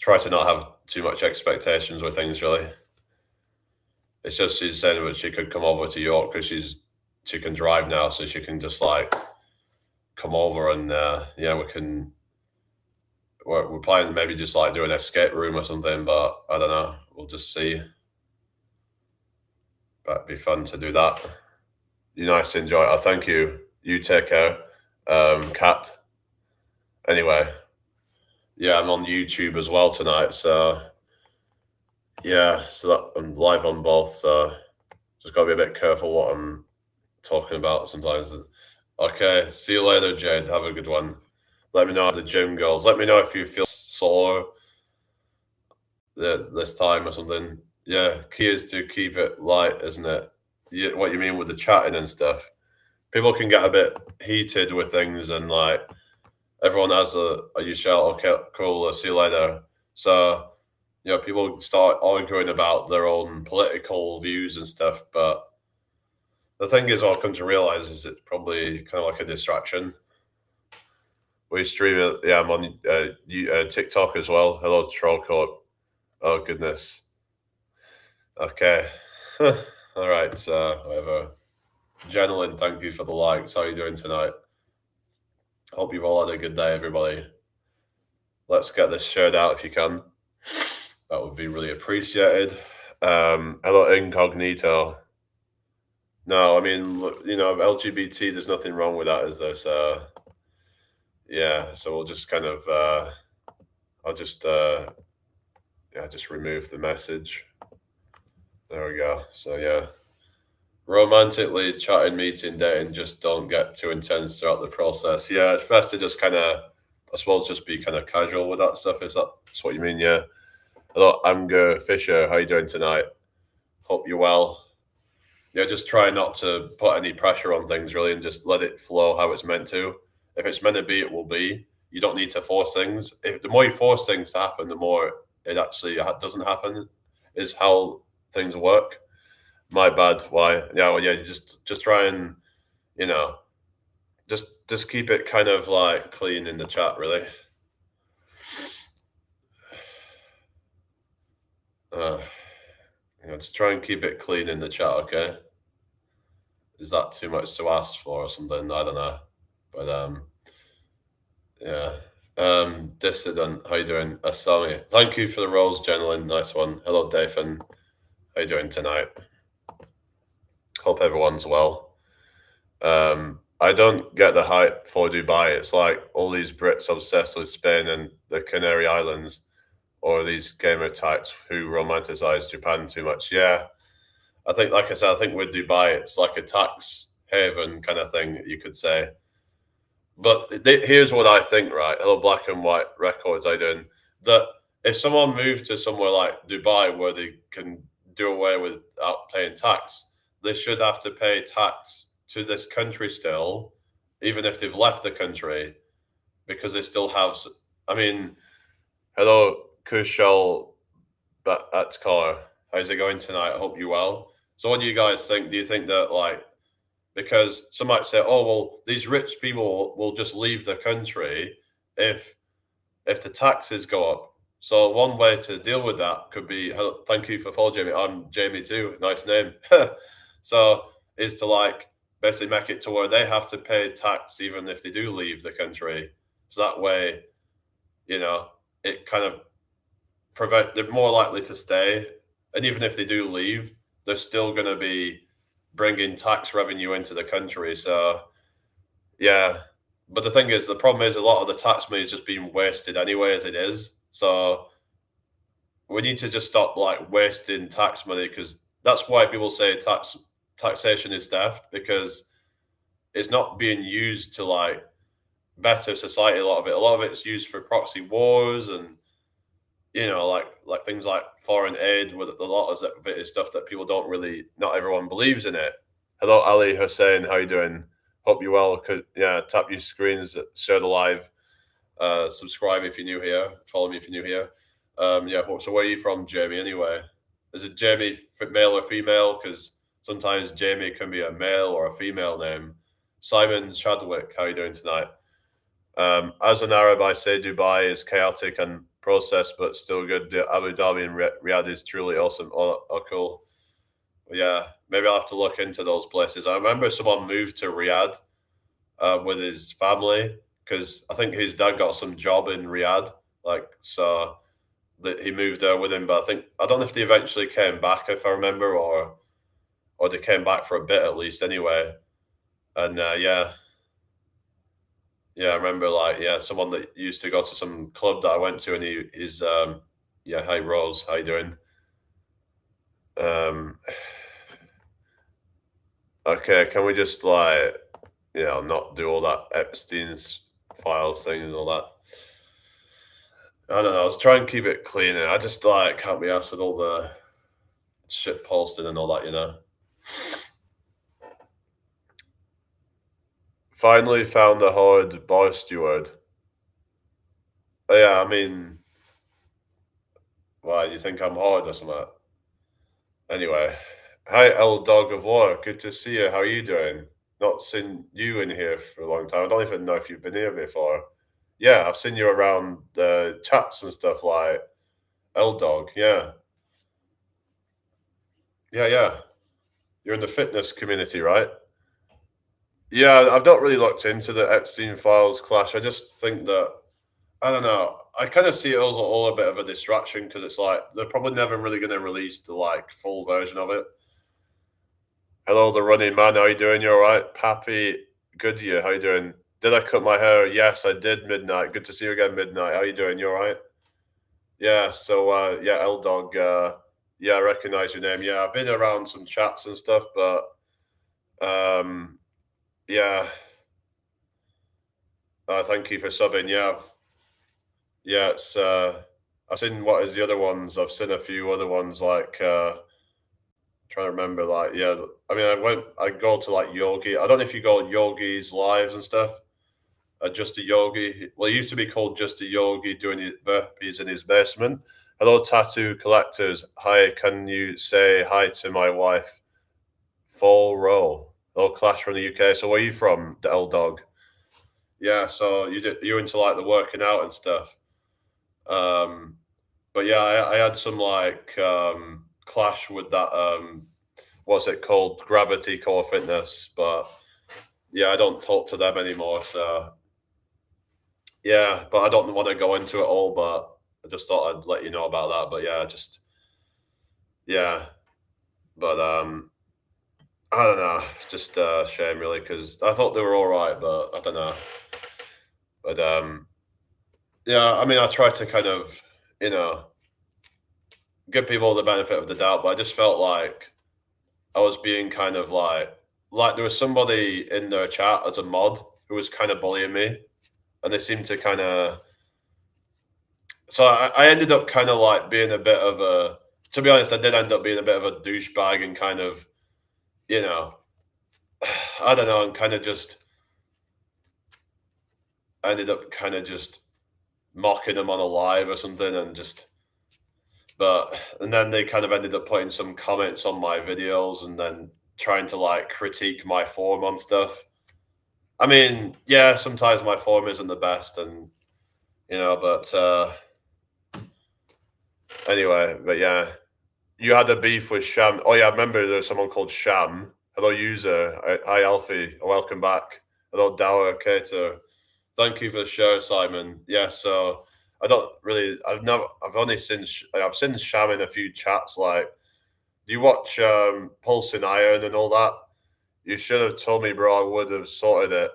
try to not have too much expectations with things, really. It's just she's saying that she could come over to York because she can drive now, so she can just like come over and yeah, we're planning maybe just like do an escape room or something, but I don't know. We'll just see. But it'd be fun to do that. You nice to enjoy it. Oh, thank you. You take care, Kat. Anyway, yeah, I'm on YouTube as well tonight, so yeah, so that I'm live on both. So just gotta be a bit careful what I'm talking about sometimes. Okay, see you later, Jade. Have a good one. Let me know how the gym goes. Let me know if you feel sore this time or something. Yeah, key is to keep it light, isn't it? What you mean with the chatting and stuff? People can get a bit heated with things, and like everyone has a you shout, okay, cool, see you later. So people start arguing about their own political views and stuff. But the thing is, what I've come to realize is it's probably kind of like a distraction. We stream it. Yeah, I'm on TikTok as well. Hello, Trollcoat. Oh goodness. Okay. All right. Whatever. Gentlemen, thank you for the likes. How are you doing tonight? Hope you've all had a good day, everybody. Let's get this shared out if you can. That would be really appreciated. Hello, Incognito. No, I mean, LGBT, there's nothing wrong with that, is there? So, yeah, so we'll just kind of, I'll just, just remove the message. There we go. So, yeah. Romantically chatting, meeting, dating, just don't get too intense throughout the process. Yeah, it's best to just kind of, I suppose, just be kind of casual with that stuff. Is that's what you mean? Yeah. Hello, Amger Fisher. How you doing tonight? Hope you're well. Yeah, just try not to put any pressure on things really, and just let it flow how it's meant to. If it's meant to be, it will be. You don't need to force things. The more you force things to happen, the more it actually doesn't happen. Is how things work. My bad. Why? Yeah, well, yeah. Just try and you know, just keep it kind of like clean in the chat, really. Uh, just try and keep it clean in the chat, okay? Is that too much to ask for or something? I don't know, but yeah. Dissident, how you doing? Asami, thank you for the rose, gentlemen. Nice one. Hello, Dathan. How you doing tonight? Hope everyone's well. I don't get the hype for Dubai. It's like all these Brits obsessed with Spain and the Canary Islands, or these gamer types who romanticize Japan too much. Yeah, I think, like I said, I think with Dubai, it's like a tax haven kind of thing, you could say. But here's what I think, right? Hello, Black and White Records, I doing that. If someone moved to somewhere like Dubai where they can do away without paying tax, they should have to pay tax to this country still, even if they've left the country, because they still have. I mean, hello, Kushal Atkar. How's it going tonight? I hope you're well. So, what do you guys think? Do you think that, like, because some might say, "Oh, well, these rich people will just leave the country if the taxes go up." So one way to deal with that could be, thank you for following Jamie. I'm Jamie too. Nice name. So is to like basically make it to where they have to pay tax even if they do leave the country. So that way, it kind of they're more likely to stay. And even if they do leave, they're still going to be bringing tax revenue into the country. So yeah, but the thing is, the problem is a lot of the tax money is just being wasted anyway as it is. So we need to just stop like wasting tax money, because that's why people say taxation is theft, because it's not being used to like better society. A lot of it's used for proxy wars and like things like foreign aid. With a lot of it is stuff that people don't really, not everyone believes in it. Hello, Ali Hussein. How you doing? Hope you're well. Tap your screens, share the live, subscribe if you're new here, follow me if you're new here. So where are you from, Jamie? Anyway, is it Jamie male or female? Because sometimes Jamie can be a male or a female name. Simon Chadwick, how are you doing tonight? As an Arab, I say Dubai is chaotic and processed, but still good. Abu Dhabi and Riyadh is truly awesome. Oh, cool. Yeah, maybe I'll have to look into those places. I remember someone moved to Riyadh with his family, because I think his dad got some job in Riyadh, like, so that he moved there with him. But I don't know if they eventually came back, if I remember, or they came back for a bit at least anyway. And I remember someone that used to go to some club that I went to, and he's hi Rose, how you doing? Okay, can we just not do all that Epstein's files thing and all that? I don't know. I was trying to keep it clean. And I just like can't be asked with all the shit posting and all that. Finally found the hard bar steward. Yeah, I mean, why you think I'm hard or something? Anyway, hi El Dog of War. Good to see you. How are you doing? Not seen you in here for a long time. I don't even know if you've been here before. Yeah, I've seen you around the chats and stuff like L Dog. Yeah, yeah. You're in the fitness community, right? Yeah, I've not really looked into the Epstein files clash. I just think that I don't know. I kind of see it as all a bit of a distraction because it's like they're probably never really going to release the like full version of it. Hello, the running man. How you doing? You all right, Pappy? Good to you. How you doing? Did I cut my hair? Yes, I did. Midnight. Good to see you again. Midnight. How you doing? You all right? Yeah. So yeah, L Dog. Yeah, I recognize your name. Yeah, I've been around some chats and stuff, but um, yeah. Thank you for subbing. Yeah, yeah. It's I've seen what is the other ones. I've seen a few other ones like trying to remember. Like yeah, I mean, I go to like Yogi. I don't know if you go Yogi's lives and stuff. Just a yogi. Well, he used to be called Just a Yogi doing his burpees in his basement. Hello, tattoo collectors. Hi, can you say hi to my wife? Full roll. Hello, Clash from the UK. So, where are you from, the L Dog? Yeah, so you're into like the working out and stuff. Um, but yeah, I had some like clash with that. What's it called? Gravity Core Fitness. But yeah, I don't talk to them anymore. So yeah, but I don't want to go into it all, but I just thought I'd let you know about that. But yeah, just yeah, but I don't know. It's just a shame really because I thought they were all right, but I don't know. But yeah, I mean, I try to kind of you know give people the benefit of the doubt, but I just felt like I was being kind of like there was somebody in their chat as a mod who was kind of bullying me, and they seemed to kind of so I ended up kind of like being a bit of a. To be honest, I did end up being a bit of a douchebag and kind of, you know, I don't know, and kind of just I ended up kind of just mocking them on a live or something, and just and then they kind of ended up putting some comments on my videos and then trying to like critique my form on stuff. I mean, yeah, sometimes my form isn't the best, and but anyway, but yeah. You had a beef with Sham. Oh yeah, I remember there was someone called Sham. Hello, user. Hi, Alfie. Welcome back. Hello, Dower Cater. Thank you for the show, Simon. Yeah, so I don't really. I've only seen. I've seen Sham in a few chats. Like, do you watch Pulsing Iron and all that? You should have told me, bro. I would have sorted it.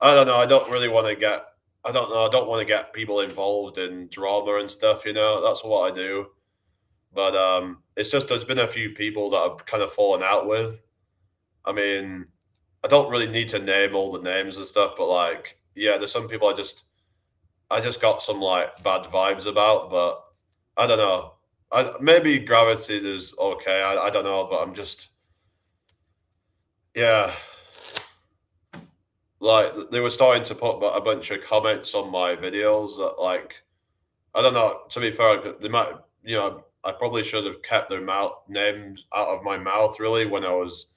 I don't know. I don't really want to get. I don't know. I don't want to get people involved in drama and stuff. That's what I do. But it's just there's been a few people that I've kind of fallen out with. I mean, I don't really need to name all the names and stuff, but like, yeah, there's some people I just got some like bad vibes about, but I don't know. Maybe Gravity is okay. I don't know, but I'm just yeah, like they were starting to put a bunch of comments on my videos that like I don't know. To be fair, they might I probably should have kept their mouth names out of my mouth really when I was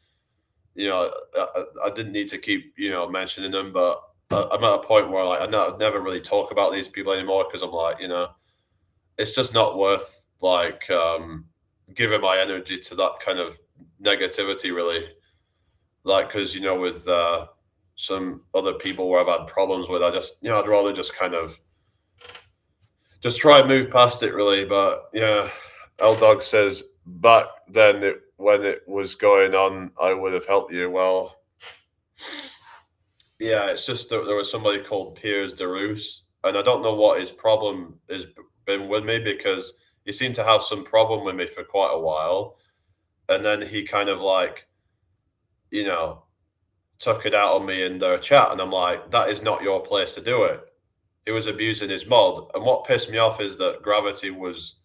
I didn't need to keep mentioning them, but I'm at a point where like I never really talk about these people anymore because I'm like it's just not worth like giving my energy to that kind of negativity really, like because with some other people where I've had problems with, I just I'd rather just kind of just try and move past it really. But yeah, L Dog says back then when it was going on, I would have helped you. Well, yeah, it's just that there was somebody called Piers DeRoos, and I don't know what his problem has been with me because he seemed to have some problem with me for quite a while, and then he kind of like you know took it out on me in their chat, and I'm like, that is not your place to do it. he was abusing his mod. And what pissed me off is that Gravity was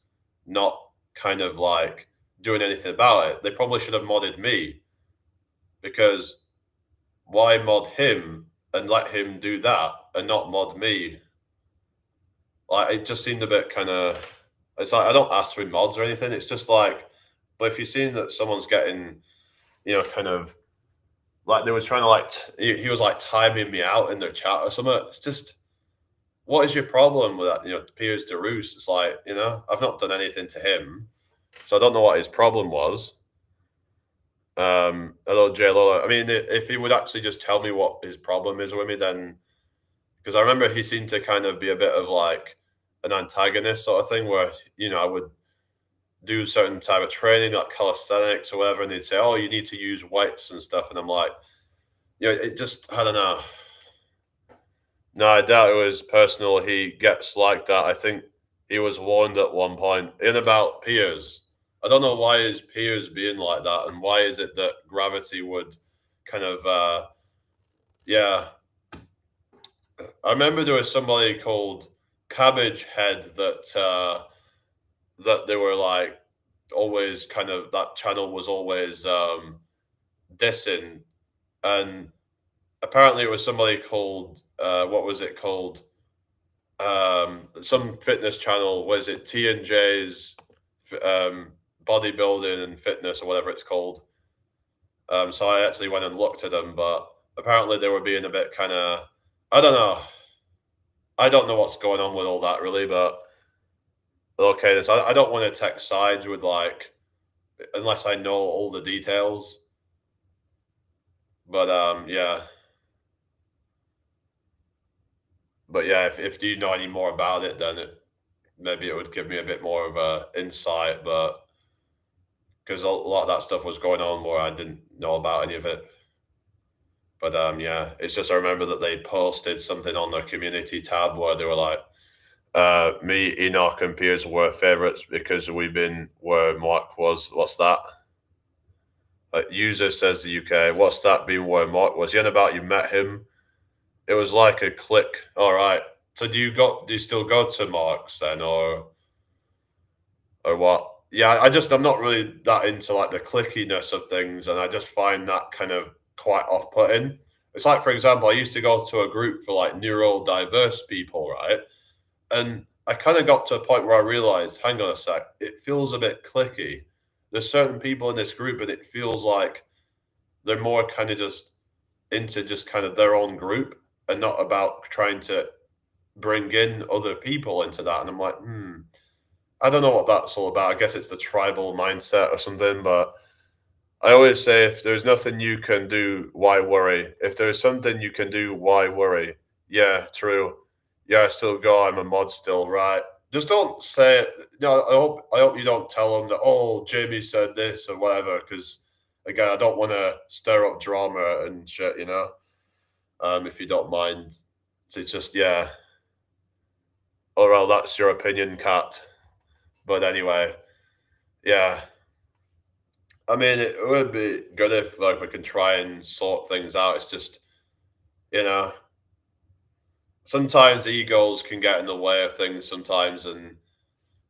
not kind of like doing anything about it. They probably should have modded me, because why mod him and let him do that and not mod me? Like, it just seemed a bit kind of. It's like I don't ask for mods or anything. It's just like, but if you've seen that someone's getting, kind of like they was trying to like he was like timing me out in their chat or something. It's just, what is your problem with that? Piers de Roos. It's like, I've not done anything to him, so I don't know what his problem was. Hello, J Lola. I mean, if he would actually just tell me what his problem is with me, then, because I remember he seemed to kind of be a bit of like an antagonist sort of thing, where I would do certain type of training like calisthenics or whatever, and they'd say, "Oh, you need to use weights and stuff," and I'm like, it just, I don't know. No, I doubt it was personal. He gets like that. I think he was warned at one point in about Piers. I don't know why is Piers being like that, and why is it that Gravity would kind of, yeah. I remember there was somebody called Cabbage Head that they were like always kind of, that channel was always dissing, and apparently it was somebody called, what was it called? Some fitness channel. Was it T&J's bodybuilding and fitness or whatever it's called? So I actually went and looked at them, but apparently they were being a bit kind of, I don't know. I don't know what's going on with all that really, but okay, this I don't want to take sides with like, unless I know all the details. But yeah. But yeah, if you know any more about it, then maybe it would give me a bit more of a insight. But because a lot of that stuff was going on where I didn't know about any of it. But yeah, it's just I remember that they posted something on their community tab where they were like, me, Enoch, and Piers were favorites because we've been where Mark was. What's that? User says the UK. What's that being where Mark was? You about you met him? It was like a click. All right. So do you still go to Mark's then, or what? Yeah, I'm not really that into like the clickiness of things, and I just find that kind of quite off-putting. It's like, for example, I used to go to a group for like neurodiverse people, right? And I kind of got to a point where I realized, hang on a sec, it feels a bit clicky. There's certain people in this group, and it feels like they're more kind of just into just kind of their own group and not about trying to bring in other people into that. And I'm like, I don't know what that's all about. I guess it's the tribal mindset or something, but I always say if there's nothing you can do, why worry? If there's something you can do, why worry? Yeah, true. Yeah, I still go. I'm a mod still, right? Just don't say it. I hope you don't tell them that, oh, Jamie said this or whatever, because again, I don't want to stir up drama and shit. If you don't mind. So it's just, yeah. Oh, well, that's your opinion, Cat. But anyway, yeah. I mean, it would be good if like we can try and sort things out. It's just, you know, sometimes egos can get in the way of things sometimes, and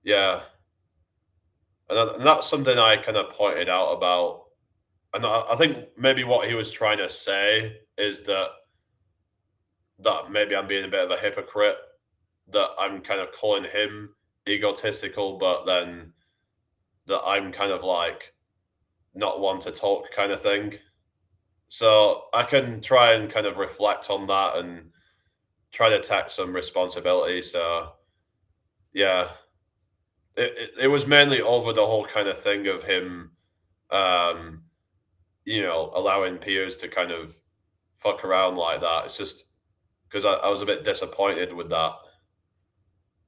yeah, and that's something I kind of pointed out about, and I think maybe what he was trying to say is that maybe I'm being a bit of a hypocrite, that I'm kind of calling him egotistical, but then that I'm kind of like not one to talk kind of thing. So I can try and kind of reflect on that and try to take some responsibility. So yeah, it was mainly over the whole kind of thing of him, um, allowing peers to kind of fuck around like that. It's just because I was a bit disappointed with that.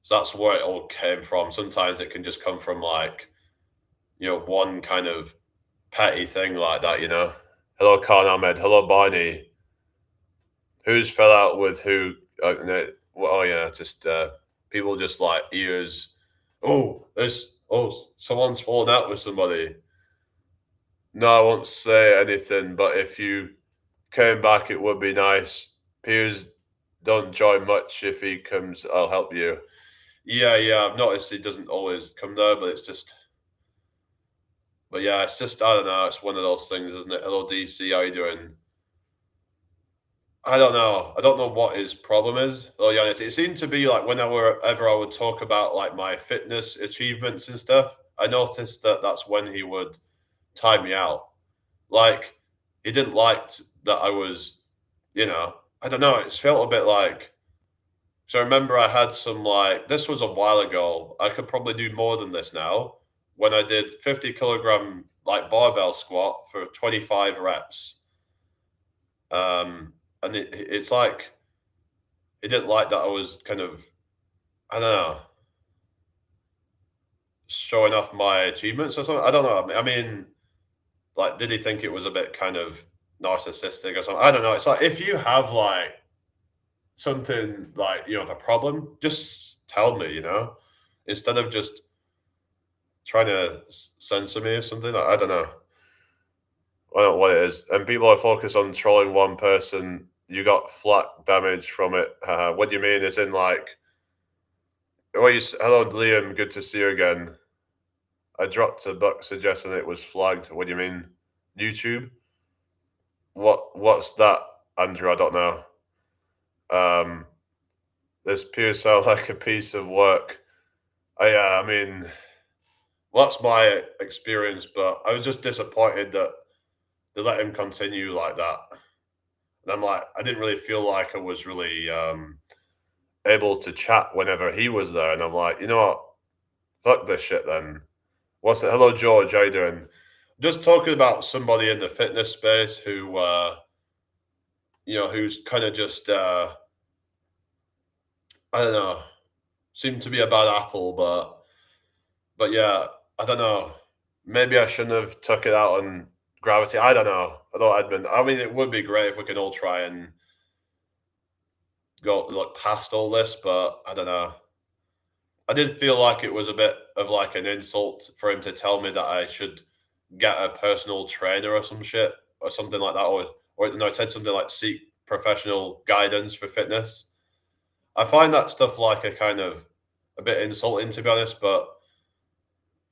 So that's where it all came from. Sometimes it can just come from like, one kind of petty thing like that. Hello, Khan Ahmed. Hello, Barney. Who's fell out with who? No, well, oh yeah, just people just like ears. Someone's fallen out with somebody. No, I won't say anything. But if you came back, it would be nice. Piers don't join much. If he comes, I'll help you. Yeah, yeah. I've noticed he doesn't always come there, but it's just, but yeah, it's just, I don't know. It's one of those things, isn't it? Hello, DC. How you doing? I don't know. I don't know what his problem is. Oh yeah, it seemed to be like whenever ever I would talk about like my fitness achievements and stuff, I noticed that that's when he would tie me out. Like he didn't like that I was, I don't know. It felt a bit like. So I remember I had some like this was a while ago. I could probably do more than this now. When I did 50 kilogram like barbell squat for 25 reps, and it's like he didn't like that I was kind of, I don't know, showing off my achievements or something. I don't know. I mean, like, did he think it was a bit kind of narcissistic or something? I don't know. It's like if you have like something like a problem, just tell me, instead of just trying to censor me or something. I don't know. I don't know what it is. And people are focused on trolling one person. You got flat damage from it. What do you mean? Is in like, hello, Liam. Good to see you again. I dropped a buck suggesting it was flagged. What do you mean? YouTube? What's that, Andrew? I don't know. This pure sound like a piece of work. I mean, well, that's my experience, but I was just disappointed that they let him continue like that. And I'm like, I didn't really feel like I was really able to chat whenever he was there. And I'm like, you know what? Fuck this shit then. What's it? Hello, George. How you doing? Just talking about somebody in the fitness space who, who's kind of just, I don't know, seemed to be a bad apple, but yeah, I don't know. Maybe I shouldn't have took it out on gravity. I don't know. I thought Edmund. I mean, it would be great if we could all try and go look past all this, but I don't know. I did feel like it was a bit of like an insult for him to tell me that I should get a personal trainer or some shit or something like that, or no, it said something like seek professional guidance for fitness. I find that stuff like a kind of a bit insulting to be honest, but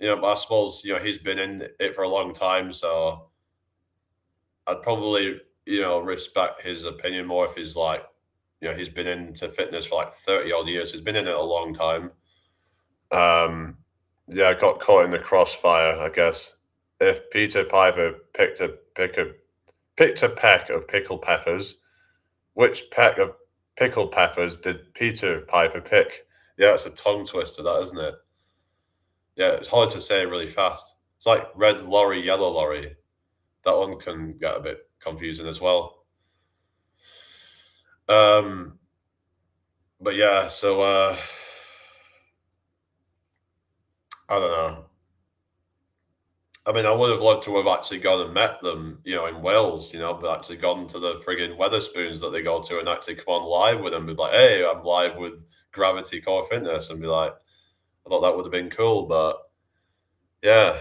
I suppose he's been in it for a long time, so I'd probably respect his opinion more if he's like he's been into fitness for like 30 odd years. He's been in it a long time. Yeah, I got caught in the crossfire, I guess. If Peter Piper picked a peck of pickled peppers, which peck of pickled peppers did Peter Piper pick? Yeah, it's a tongue twister, that isn't it? Yeah, it's hard to say really fast. It's like red lorry, yellow lorry. That one can get a bit confusing as well. But yeah, so I don't know. I mean, I would have loved to have actually gone and met them, in Wales, but actually gone to the frigging Weatherspoons that they go to and actually come on live with them, be like, hey, I'm live with Gravity Core Fitness, and be like, I thought that would have been cool, but yeah.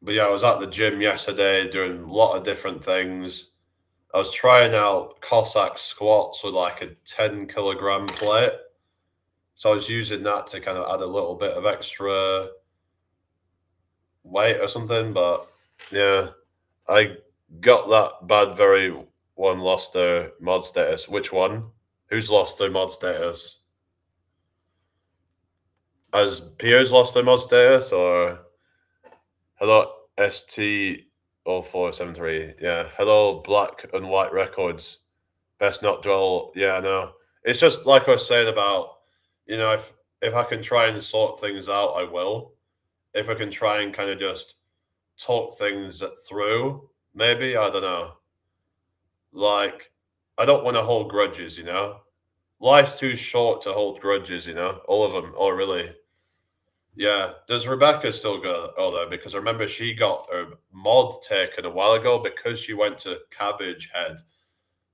But yeah, I was at the gym yesterday doing a lot of different things. I was trying out Cossack squats with like a 10 kilogram plate. So I was using that to kind of add a little bit of extra weight or something. But yeah, I got that bad very one lost their mod status. Which one? Who's lost their mod status? Has Piers lost their mod status or hello ST0473? Yeah. Hello Black and White Records. Best not dwell. Yeah, no. It's just like I was saying about, if I can try and sort things out, I will. If I can try and kind of just talk things through, maybe, I don't know. Like, I don't want to hold grudges. Life's too short to hold grudges. All of them. Oh, really? Yeah. Does Rebecca still go there? Because I remember she got her mod taken a while ago because she went to Cabbage Head,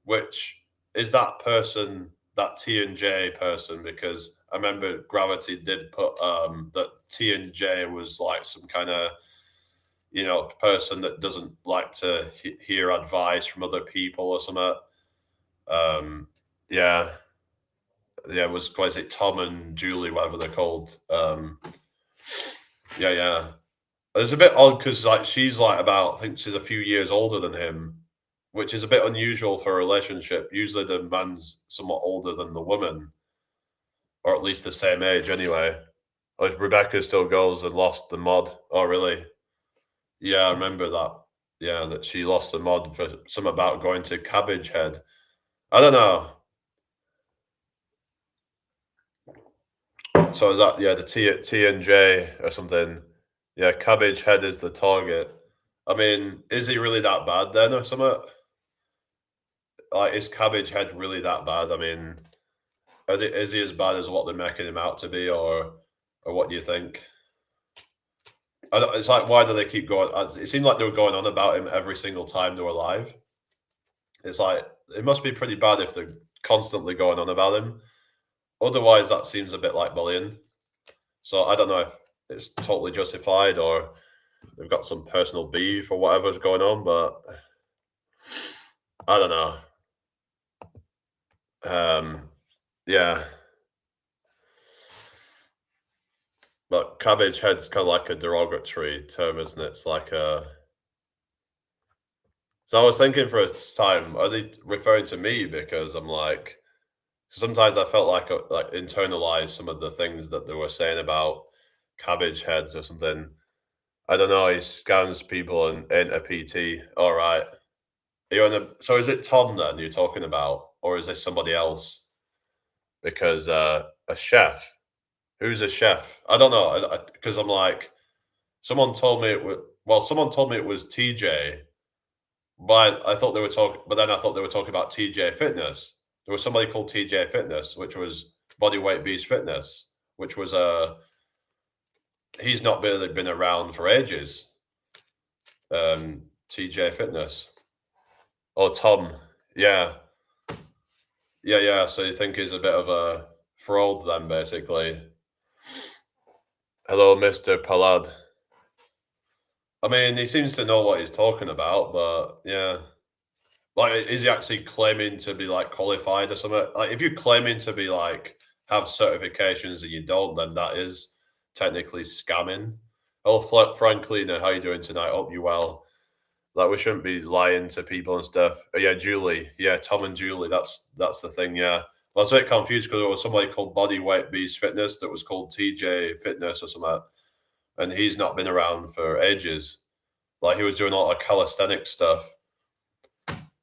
which is that person, that T and J person, because I remember Gravity did put that T and J was like some kind of person that doesn't like to hear advice from other people or something. Um, yeah, yeah, it was what is it, Tom and Julie, whatever they're called. Yeah, yeah. It's a bit odd because like she's like about I think she's a few years older than him, which is a bit unusual for a relationship. Usually the man's somewhat older than the woman, or at least the same age anyway. Like Rebecca still goes and lost the mod. Oh, really? Yeah, I remember that. Yeah, that she lost the mod for some about going to Cabbage Head. I don't know. So is that the T and J or something? Yeah, Cabbage Head is the target. I mean, is he really that bad then or something? Like, is Cabbage Head really that bad? I mean, is he as bad as what they're making him out to be, or what do you think? It's like, why do they keep going? It seemed like they were going on about him every single time they were live. It's like it must be pretty bad if they're constantly going on about him. Otherwise, that seems a bit like bullying. So I don't know if it's totally justified or they've got some personal beef or whatever's going on, but I don't know. Yeah, but cabbage head's kind of like a derogatory term, isn't it? It's like a. So I was thinking for a time, are they referring to me because I'm like, sometimes I felt like internalized some of the things that they were saying about cabbage heads or something. I don't know. He scams people and ain't a PT. All right. Are you on a, so is it Tom then you're talking about, or is this somebody else? Because a chef. Who's a chef? I don't know. Because I'm like, someone told me it was. Well, someone told me it was TJ, but I thought they were talking. But then I thought they were talking about TJ Fitness. There was somebody called TJ Fitness, which was Bodyweight Beast Fitness, which was he's not really been around for ages. TJ Fitness. Oh, Tom. Yeah. Yeah, yeah. So you think he's a bit of a fraud then, basically. Hello, Mr. Palad. I mean, he seems to know what he's talking about, but yeah. Like, is he actually claiming to be like qualified or something? Like, if you're claiming to be like have certifications and you don't, then that is technically scamming. Oh, Franklin, how you doing tonight? Hope you well. Like, we shouldn't be lying to people and stuff. Yeah, Julie. Yeah, Tom and Julie. That's the thing. Yeah, I was a bit confused because there was somebody called Bodyweight Beast Fitness that was called TJ Fitness or something, and he's not been around for ages. Like, he was doing a lot of calisthenic stuff.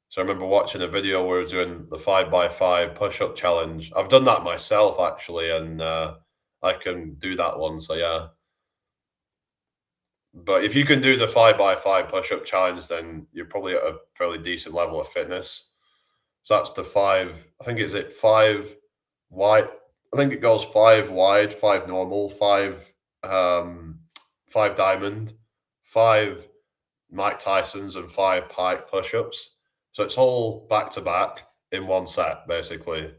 So I remember watching a video where he was doing the 5x5 push-up challenge. I've done that myself actually, and I can do that one. So yeah, but if you can do the 5x5 push-up challenge, then you're probably at a fairly decent level of fitness. So that's the five. I think is it five wide. I think it goes five wide, five normal, um, five diamond, five Mike Tyson's, and five pike push-ups. So it's all back to back in one set, basically.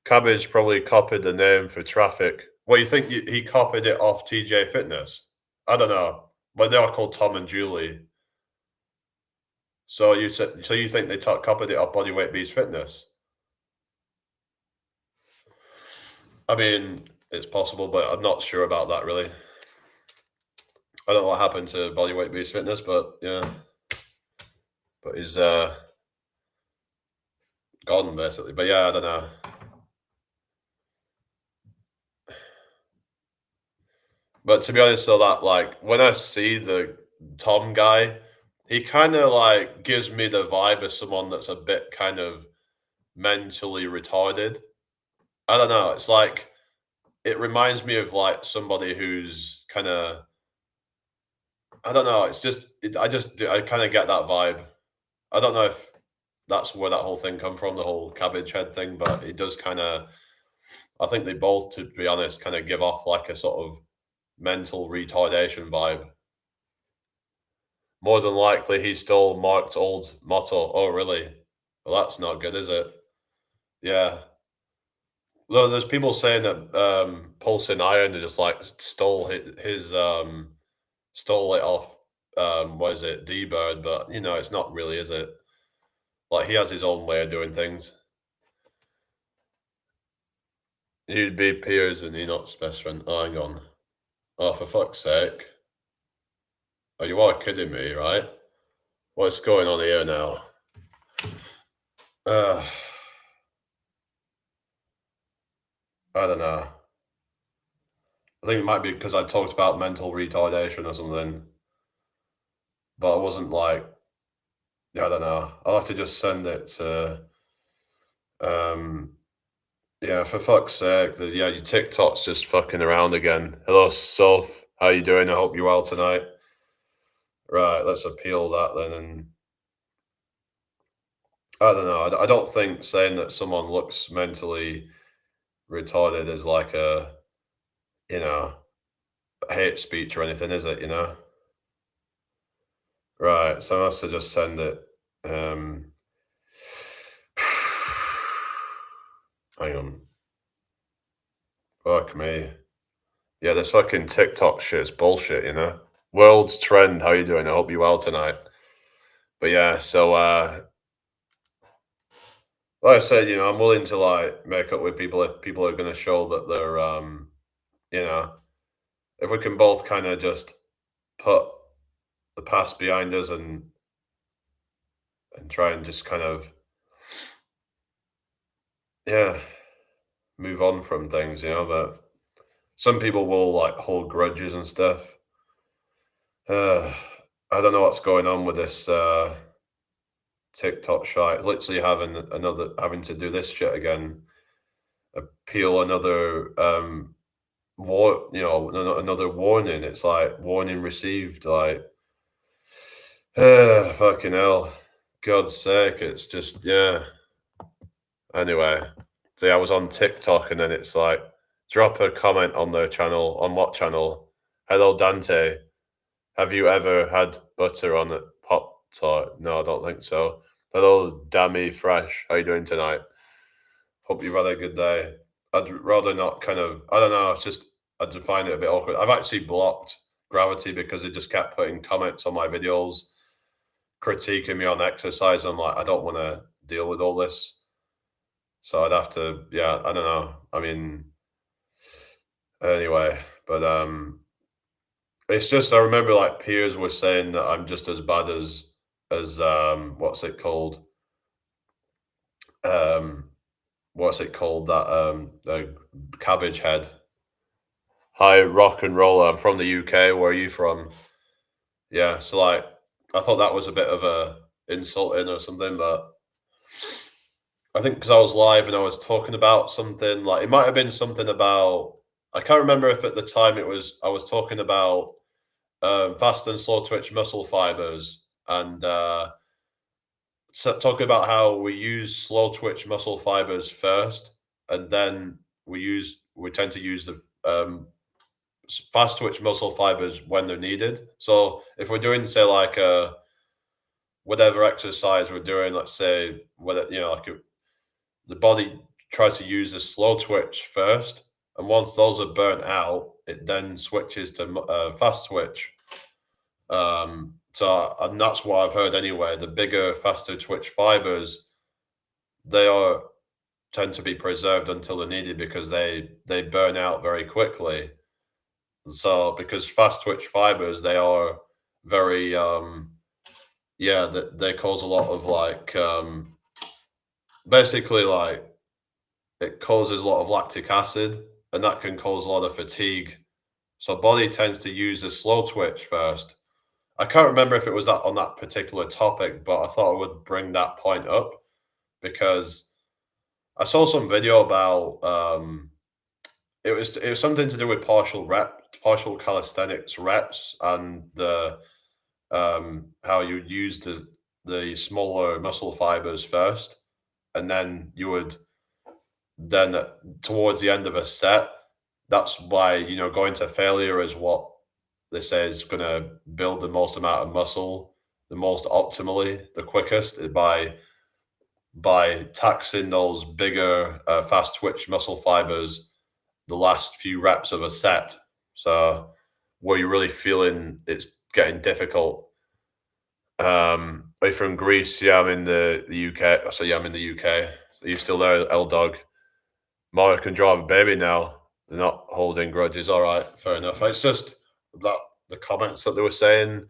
Cabbage probably copied the name for traffic. Well, you think he copied it off TJ Fitness? I don't know, but they are called Tom and Julie. So you think they copied it off Bodyweight Beast Fitness? I mean, it's possible, but I'm not sure about that really. I don't know what happened to Bodyweight Beast Fitness, but yeah, but he's gone basically. But yeah, I don't know. But to be honest, so that like when I see the Tom guy, he kind of like gives me the vibe of someone that's a bit kind of mentally retarded. I don't know. It's like it reminds me of like somebody who's kind of I don't know. It's just I kind of get that vibe. I don't know if that's where that whole thing come from, the whole cabbage head thing, but it does kind of. I think they both, to be honest, kind of give off like a sort of mental retardation vibe. More than likely, he stole Mark's old motto. Oh, really? Well, that's not good, is it? Yeah. Well, there's people saying that Pulsing Iron just like stole stole it off. what is it, D-Bird, but you know, it's not really, is it? Like he has his own way of doing things. You'd be peers and Enoch's best friend. Oh, hang on. Oh, for fuck's sake. Oh, you are kidding me, right? What's going on here now? Uh, I don't know. I think it might be because I talked about mental retardation or something, but I wasn't like, yeah, I don't know. I'll have to just send it to, um, yeah, for fuck's sake. Yeah, your TikTok's just fucking around again. Hello, Soph. How you doing? I hope you're well tonight. Right, let's appeal that then. And I don't know. I don't think saying that someone looks mentally retarded is like a, you know, hate speech or anything, is it? You know? Right. So I must have just send it. Um, hang on. Fuck me. Yeah, this fucking TikTok shit is bullshit, you know? World's trend. How you doing? I hope you're well tonight. But yeah, so like I said, you know, I'm willing to like make up with people if people are gonna show that they're you know, if we can both kind of just put the past behind us and try and just kind of yeah, move on from things, you know, but some people will like hold grudges and stuff. Uh I don't know what's going on with this TikTok shite. It's literally having to do this shit again. Appeal another another warning. It's like warning received, like fucking hell. God's sake, it's just yeah. Anyway, so yeah, I was on TikTok and then it's like drop a comment on their channel. On what channel? Hello Dante. Have you ever had butter on a Pop Tart? No, I don't think so. Hello Dammy Fresh. How you doing tonight? Hope you've had a good day. I'd rather not kind of I don't know, it's just I just find it a bit awkward. I've actually blocked Gravity because it just kept putting comments on my videos, critiquing me on exercise. I'm like, I don't want to deal with all this. So I'd have to, yeah, I don't know. I mean, anyway, but it's just I remember like peers were saying that I'm just as bad as what's it called? Um what's it called that the cabbage head. Hi, rock and roller. I'm from the UK. Where are you from? Yeah, so like I thought that was a bit of a insulting or something, but I think because I was live and I was talking about something like it might have been something about I can't remember if at the time it was I was talking about fast and slow twitch muscle fibers and so talking about how we use slow twitch muscle fibers first and then we tend to use the fast twitch muscle fibers when they're needed. So if we're doing say like whatever exercise we're doing, let's say whether you know like the body tries to use the slow twitch first, and once those are burnt out, it then switches to fast twitch. So and that's what I've heard anyway. The bigger, faster twitch fibers, they are tend to be preserved until they're needed because they burn out very quickly. So because fast twitch fibers, they are very yeah, they cause a lot of like basically like it causes a lot of lactic acid and that can cause a lot of fatigue. So body tends to use the slow twitch first. I can't remember if it was that on that particular topic, but I thought I would bring that point up because I saw some video about it was something to do with partial calisthenics reps and the how you use the smaller muscle fibers first, and then you would then towards the end of a set, that's why you know going to failure is what they say is going to build the most amount of muscle, the most optimally, the quickest by taxing those bigger, fast twitch muscle fibers the last few reps of a set. So where you're really feeling it's getting difficult. Are you from Greece? Yeah, I'm in the UK. So yeah, I'm in the UK. Are you still there, L Dog? Mario can drive a baby now. They're not holding grudges. All right, fair enough. It's just that the comments that they were saying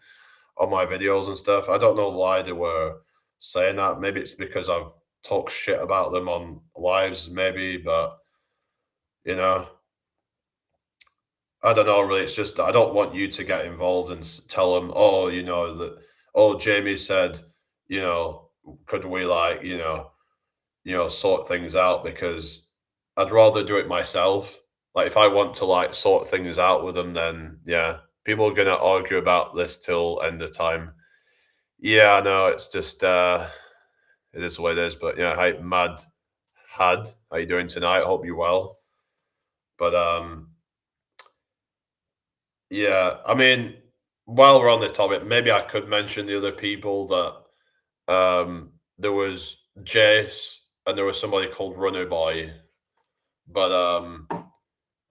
on my videos and stuff. I don't know why they were saying that. Maybe it's because I've talked shit about them on lives, maybe, but you know, I don't know. Really, it's just I don't want you to get involved and tell them, oh, that. Oh, Jamie said, you know, could we like, sort things out because I'd rather do it myself. Like if I want to like sort things out with them, then yeah, people are gonna argue about this till end of time. Yeah, I know it's just it is what it is. But yeah, hi Mad Had, how you doing tonight? Hope you're well. But yeah, I mean, while we're on this topic, maybe I could mention the other people that there was Jace and there was somebody called Runner Boy. But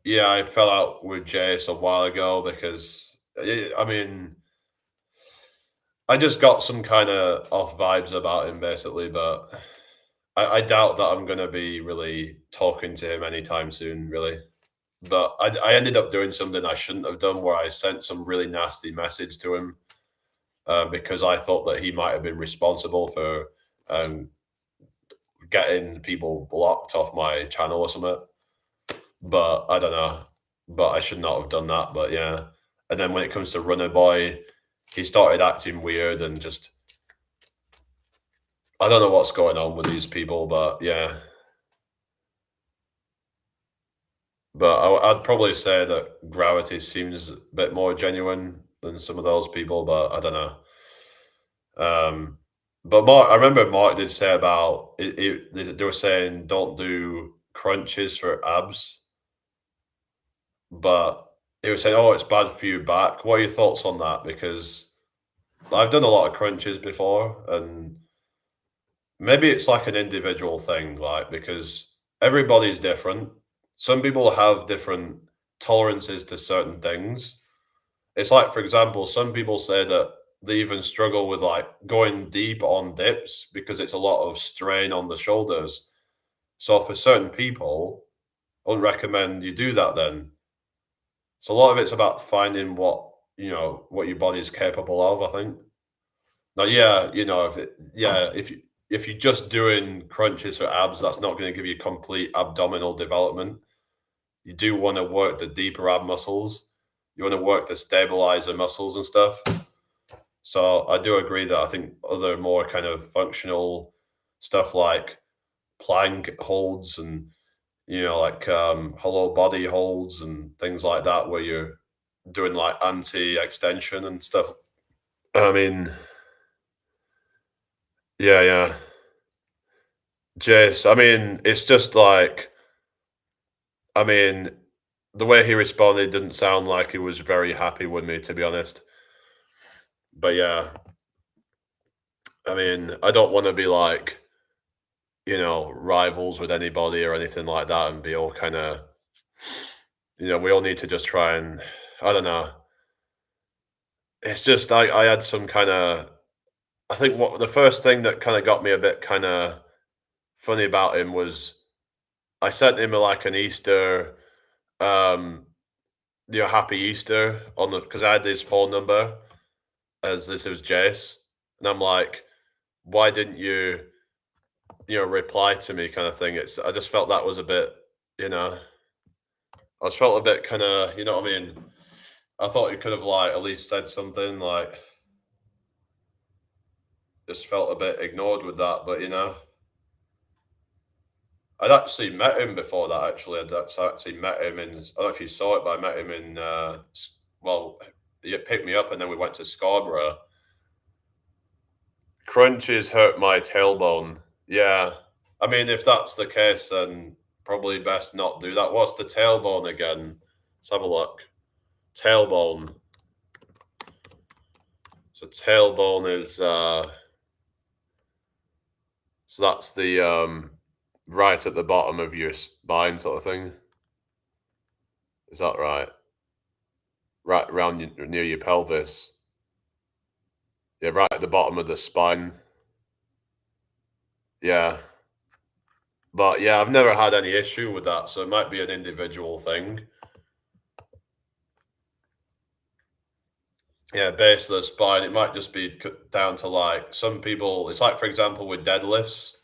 yeah, I fell out with Jace a while ago because I mean, I just got some kind of off vibes about him basically, but I doubt that I'm gonna be really talking to him anytime soon, really. But I ended up doing something I shouldn't have done, where I sent some really nasty message to him because I thought that he might have been responsible for um, getting people blocked off my channel or something. But I don't know. But I should not have done that. But yeah. And then when it comes to Runner Boy, he started acting weird and just I don't know what's going on with these people, but yeah. But I'd probably say that Gravity seems a bit more genuine than some of those people, but I don't know. But Mark, I remember Mark did say about they were saying don't do crunches for abs, but he was saying, "Oh, it's bad for your back." What are your thoughts on that? Because I've done a lot of crunches before, and maybe it's like an individual thing, like because everybody's different. Some people have different tolerances to certain things. It's like, for example, some people say that they even struggle with like going deep on dips because it's a lot of strain on the shoulders. So for certain people, I wouldn't recommend you do that then. So a lot of it's about finding what your body is capable of, I think. Now, yeah, if you're just doing crunches for abs, that's not going to give you complete abdominal development. You do want to work the deeper ab muscles. You want to work the stabilizer muscles and stuff. So I do agree that I think other more kind of functional stuff like plank holds and like hollow body holds and things like that, where you're doing like anti extension and stuff. I mean, yeah, yeah. Jace, I mean, it's just like, I mean, the way he responded didn't sound like he was very happy with me, to be honest. But yeah, I mean, I don't want to be like, rivals with anybody or anything like that and be all kind of, we all need to just try and, I don't know. It's just, I had some kind of, I think what the first thing that kind of got me a bit kind of funny about him was I sent him like an Easter, um, Happy Easter on the because I had his phone number as this was Jace, and I'm like, why didn't you, reply to me, kind of thing. I just felt that was a bit, you know, I just felt a bit kind of, you know what I mean. I thought he could have like at least said something, like just felt a bit ignored with that, but I'd actually met him before that. Actually, actually met him in. I don't know if you saw it, but I met him in. Well, he picked me up, and then we went to Scarborough. Crunches hurt my tailbone. Yeah, I mean, if that's the case, then probably best not do that. What's the tailbone again? Let's have a look. Tailbone. So tailbone is. So that's the right at the bottom of your spine, sort of thing. Is that right? Right around near your pelvis. Yeah, right at the bottom of the spine. Yeah. But yeah, I've never had any issue with that, so it might be an individual thing. Yeah, base of the spine, it might just be down to like some people. It's like, for example, with deadlifts,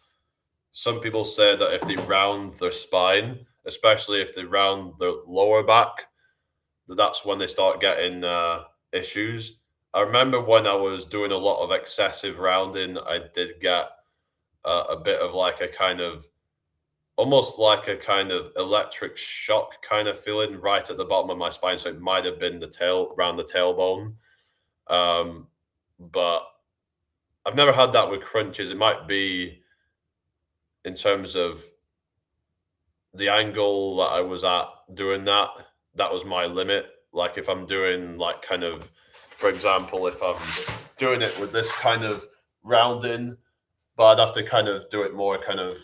some people say that if they round their spine, especially if they round their lower back, that's when they start getting issues. I remember when I was doing a lot of excessive rounding, I did get a bit of like a kind of almost like a kind of electric shock kind of feeling right at the bottom of my spine. So it might have been the tail around the tailbone. Um, but I've never had that with crunches. It might be in terms of the angle that I was at doing that. That was my limit. Like if I'm doing like kind of, for example, if I'm doing it with this kind of rounding, but I'd have to kind of do it more kind of,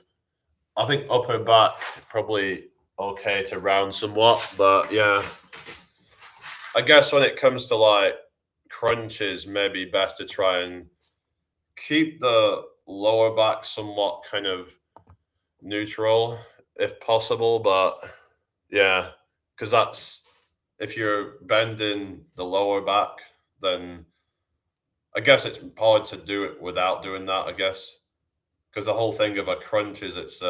I think upper back probably okay to round somewhat, but yeah, I guess when it comes to like crunches, maybe best to try and keep the lower back somewhat kind of neutral if possible. But yeah, because that's if you're bending the lower back, then I guess it's hard to do it without doing that. I guess because the whole thing of a crunch is it's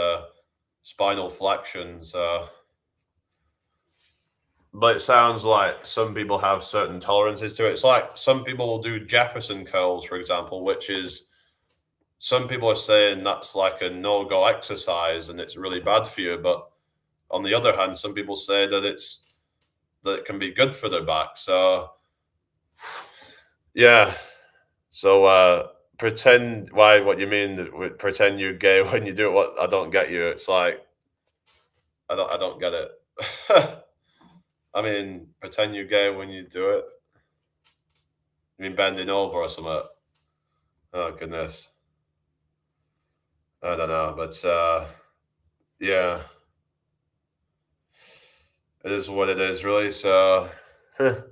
spinal flexion. So, but it sounds like some people have certain tolerances to it. It's like some people will do Jefferson curls, for example, which is some people are saying that's like a no-go exercise and it's really bad for you. But on the other hand, some people say that it can be good for their back. So yeah. So pretend why what you mean with pretend you're gay when you do it. What I don't get you. It's like I don't get it. I mean, pretend you're gay when you do it. You mean bending over or something? Oh goodness. I don't know, but yeah, it is what it is, really. So anyway,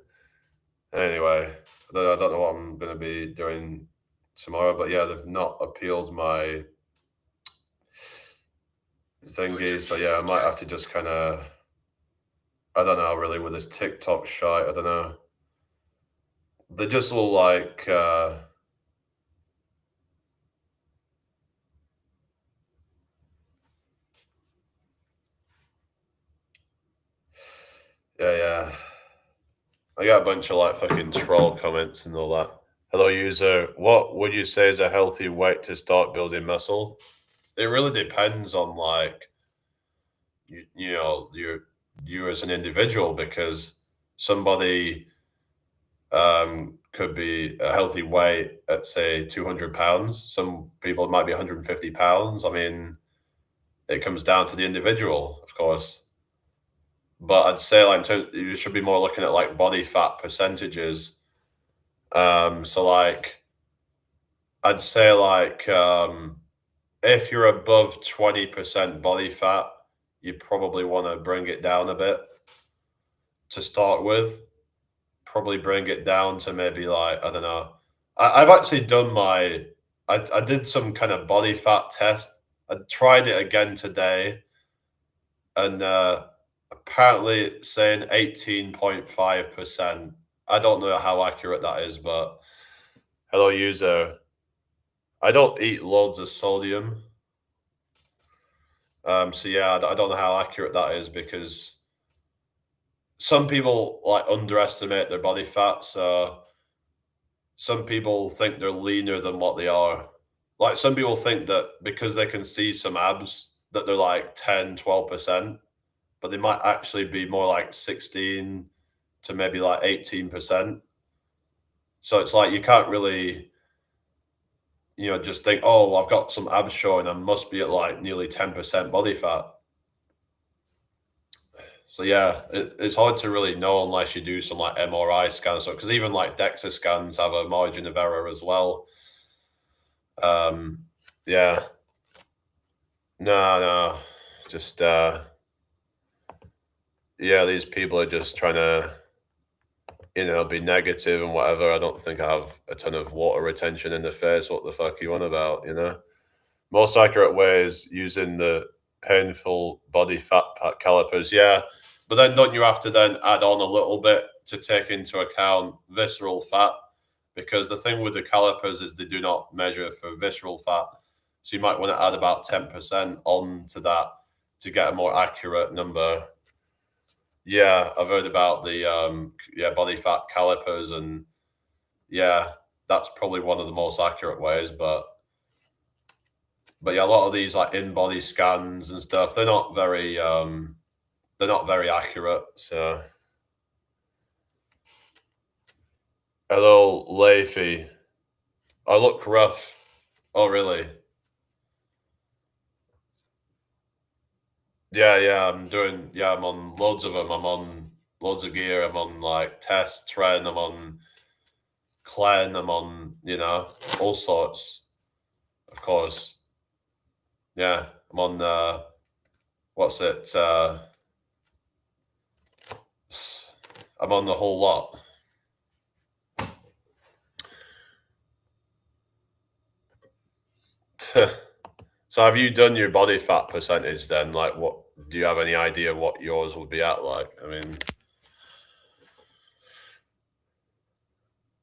I don't know what I'm gonna be doing tomorrow, but yeah, they've not appealed my thingy, so yeah, I might have to just kind of I don't know really with this TikTok shite. I don't know. They just all like yeah. I got a bunch of like fucking troll comments and all that. Hello, user. What would you say is a healthy weight to start building muscle? It really depends on like you know you as an individual because somebody could be a healthy weight at say 200 pounds. Some people might be 150 pounds. I mean, it comes down to the individual, of course. But I'd say like you should be more looking at like body fat percentages. So like I'd say like if you're above 20% body fat, you probably want to bring it down a bit to start with. Probably bring it down to maybe like, I don't know. I've actually done I did some kind of body fat test. I tried it again today and apparently it's saying 18.5%. I don't know how accurate that is, but hello, user. I don't eat loads of sodium. So yeah, I don't know how accurate that is because some people like underestimate their body fat. So some people think they're leaner than what they are. Like some people think that because they can see some abs that they're like 10, 12%, but they might actually be more like 16 to maybe like 18%. So it's like you can't really, just think, oh, well, I've got some abs showing, I must be at like nearly 10% body fat. So yeah, it's hard to really know unless you do some like MRI scans. So because even like DEXA scans have a margin of error as well. Yeah, no, just yeah, these people are just trying to be negative and whatever. I don't think I have a ton of water retention in the face. What the fuck are you on about? Most accurate way is using the painful body fat calipers. Yeah, but then don't you have to then add on a little bit to take into account visceral fat? Because the thing with the calipers is they do not measure for visceral fat. So you might want to add about 10% on to that to get a more accurate number. Yeah, I've heard about the body fat calipers, and yeah, that's probably one of the most accurate ways. But yeah, a lot of these like in-body scans and stuff, they're not very accurate. So hello, Leafy. I look rough. Oh, really? Yeah. I'm on loads of them. I'm on loads of gear. I'm on like Test, Tren. I'm on Clen. I'm on, all sorts. Of course. Yeah. I'm on, what's it? I'm on the whole lot. So have you done your body fat percentage then? Like, what do you have any idea what yours would be at? Like, I mean,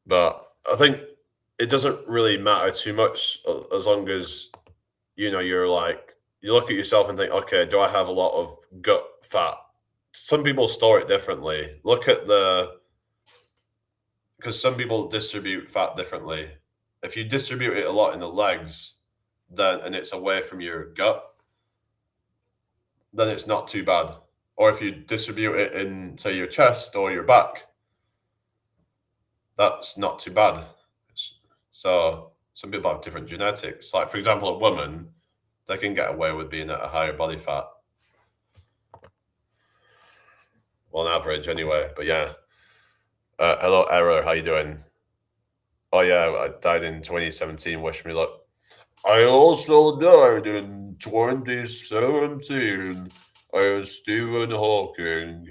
but I think it doesn't really matter too much as long as you're like you look at yourself and think, okay, do I have a lot of gut fat? Some people store it differently. Look at because some people distribute fat differently. If you distribute it a lot in the legs, then and it's away from your gut, then it's not too bad. Or if you distribute it in, say, your chest or your back, that's not too bad. So some people have different genetics. Like, for example, a woman, they can get away with being at a higher body fat. Well, on average, anyway. But yeah. Hello, Error. How you doing? Oh, yeah, I died in 2017. Wish me luck. I also died in 2017. I was Stephen Hawking.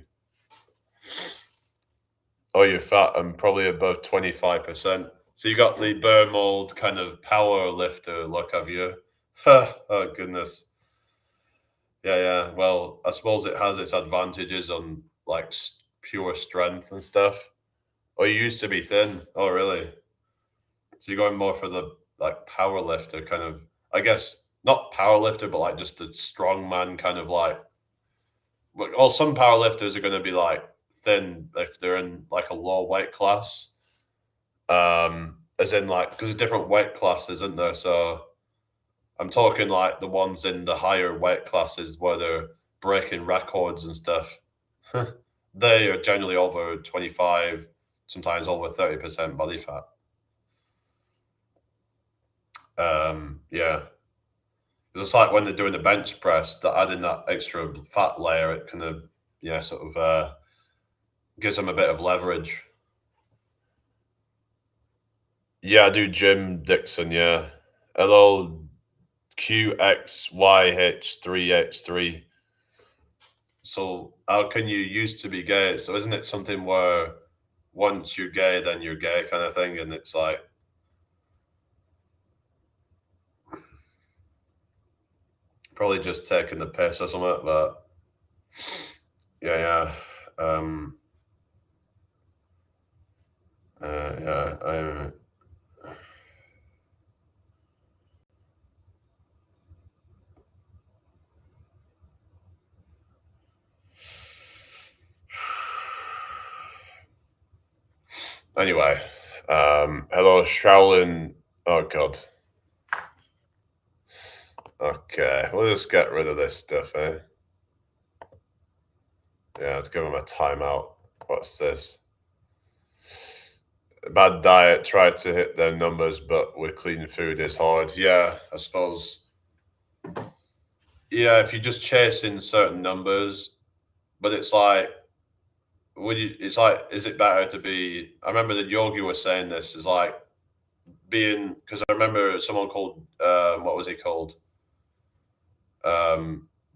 Oh, you're fat and probably above 25%. So you got the burn mold kind of power lifter look, have you? Oh, goodness. Yeah. Well, I suppose it has its advantages on like pure strength and stuff. Oh, you used to be thin. Oh, really? So you're going more for the like power lifter kind of, I guess, not power lifter, but like just the strong man kind of like. Well, some power lifters are going to be like thin if they're in like a low weight class. As in like because there's different weight classes, isn't there? So I'm talking like the ones in the higher weight classes where they're breaking records and stuff. They are generally over 25, sometimes over 30% body fat. Yeah. It's like when they're doing the bench press, that adding that extra fat layer, it kind of, sort of gives them a bit of leverage. Yeah, I do Jim Dixon, yeah. Hello, QXYH3X3. So how can you used to be gay? So isn't it something where once you're gay, then you're gay kind of thing? And it's like probably just taking the piss or something, but yeah. Yeah, anyway, hello, Shaolin. Oh God. Okay, we'll just get rid of this stuff, eh? Yeah, let's give them a timeout. What's this? Bad diet. Try to hit their numbers, but with clean food is hard. Yeah, I suppose. Yeah, if you're just chasing certain numbers, but it's like, would you? It's like, is it better to be? I remember that Yogi was saying this is like being because I remember someone called what was he called?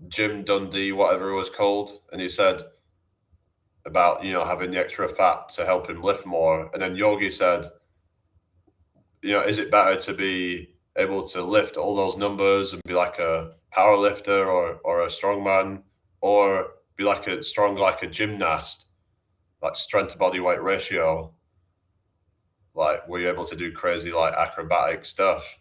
Jim Dundee, whatever it was called, and he said about having the extra fat to help him lift more, and then Yogi said, is it better to be able to lift all those numbers and be like a power lifter or a strongman, or be like a gymnast, like strength to body weight ratio, like were you able to do crazy like acrobatic stuff?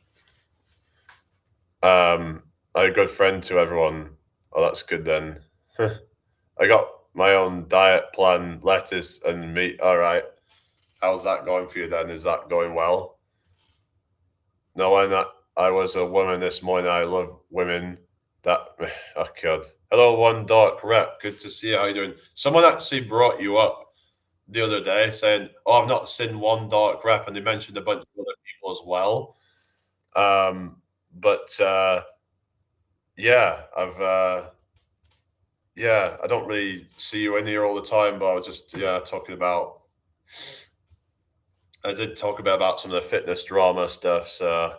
A good friend to everyone. Oh, that's good then. I got my own diet plan, lettuce and meat. All right. How's that going for you then? Is that going well? No, I was a woman this morning. I love women. That oh god. Hello, one dark rep. Good to see you. How you doing? Someone actually brought you up the other day saying, "Oh, I've not seen one dark rep," and they mentioned a bunch of other people as well. But yeah, I don't really see you in here all the time, but I was just talking about. I did talk about some of the fitness drama stuff, so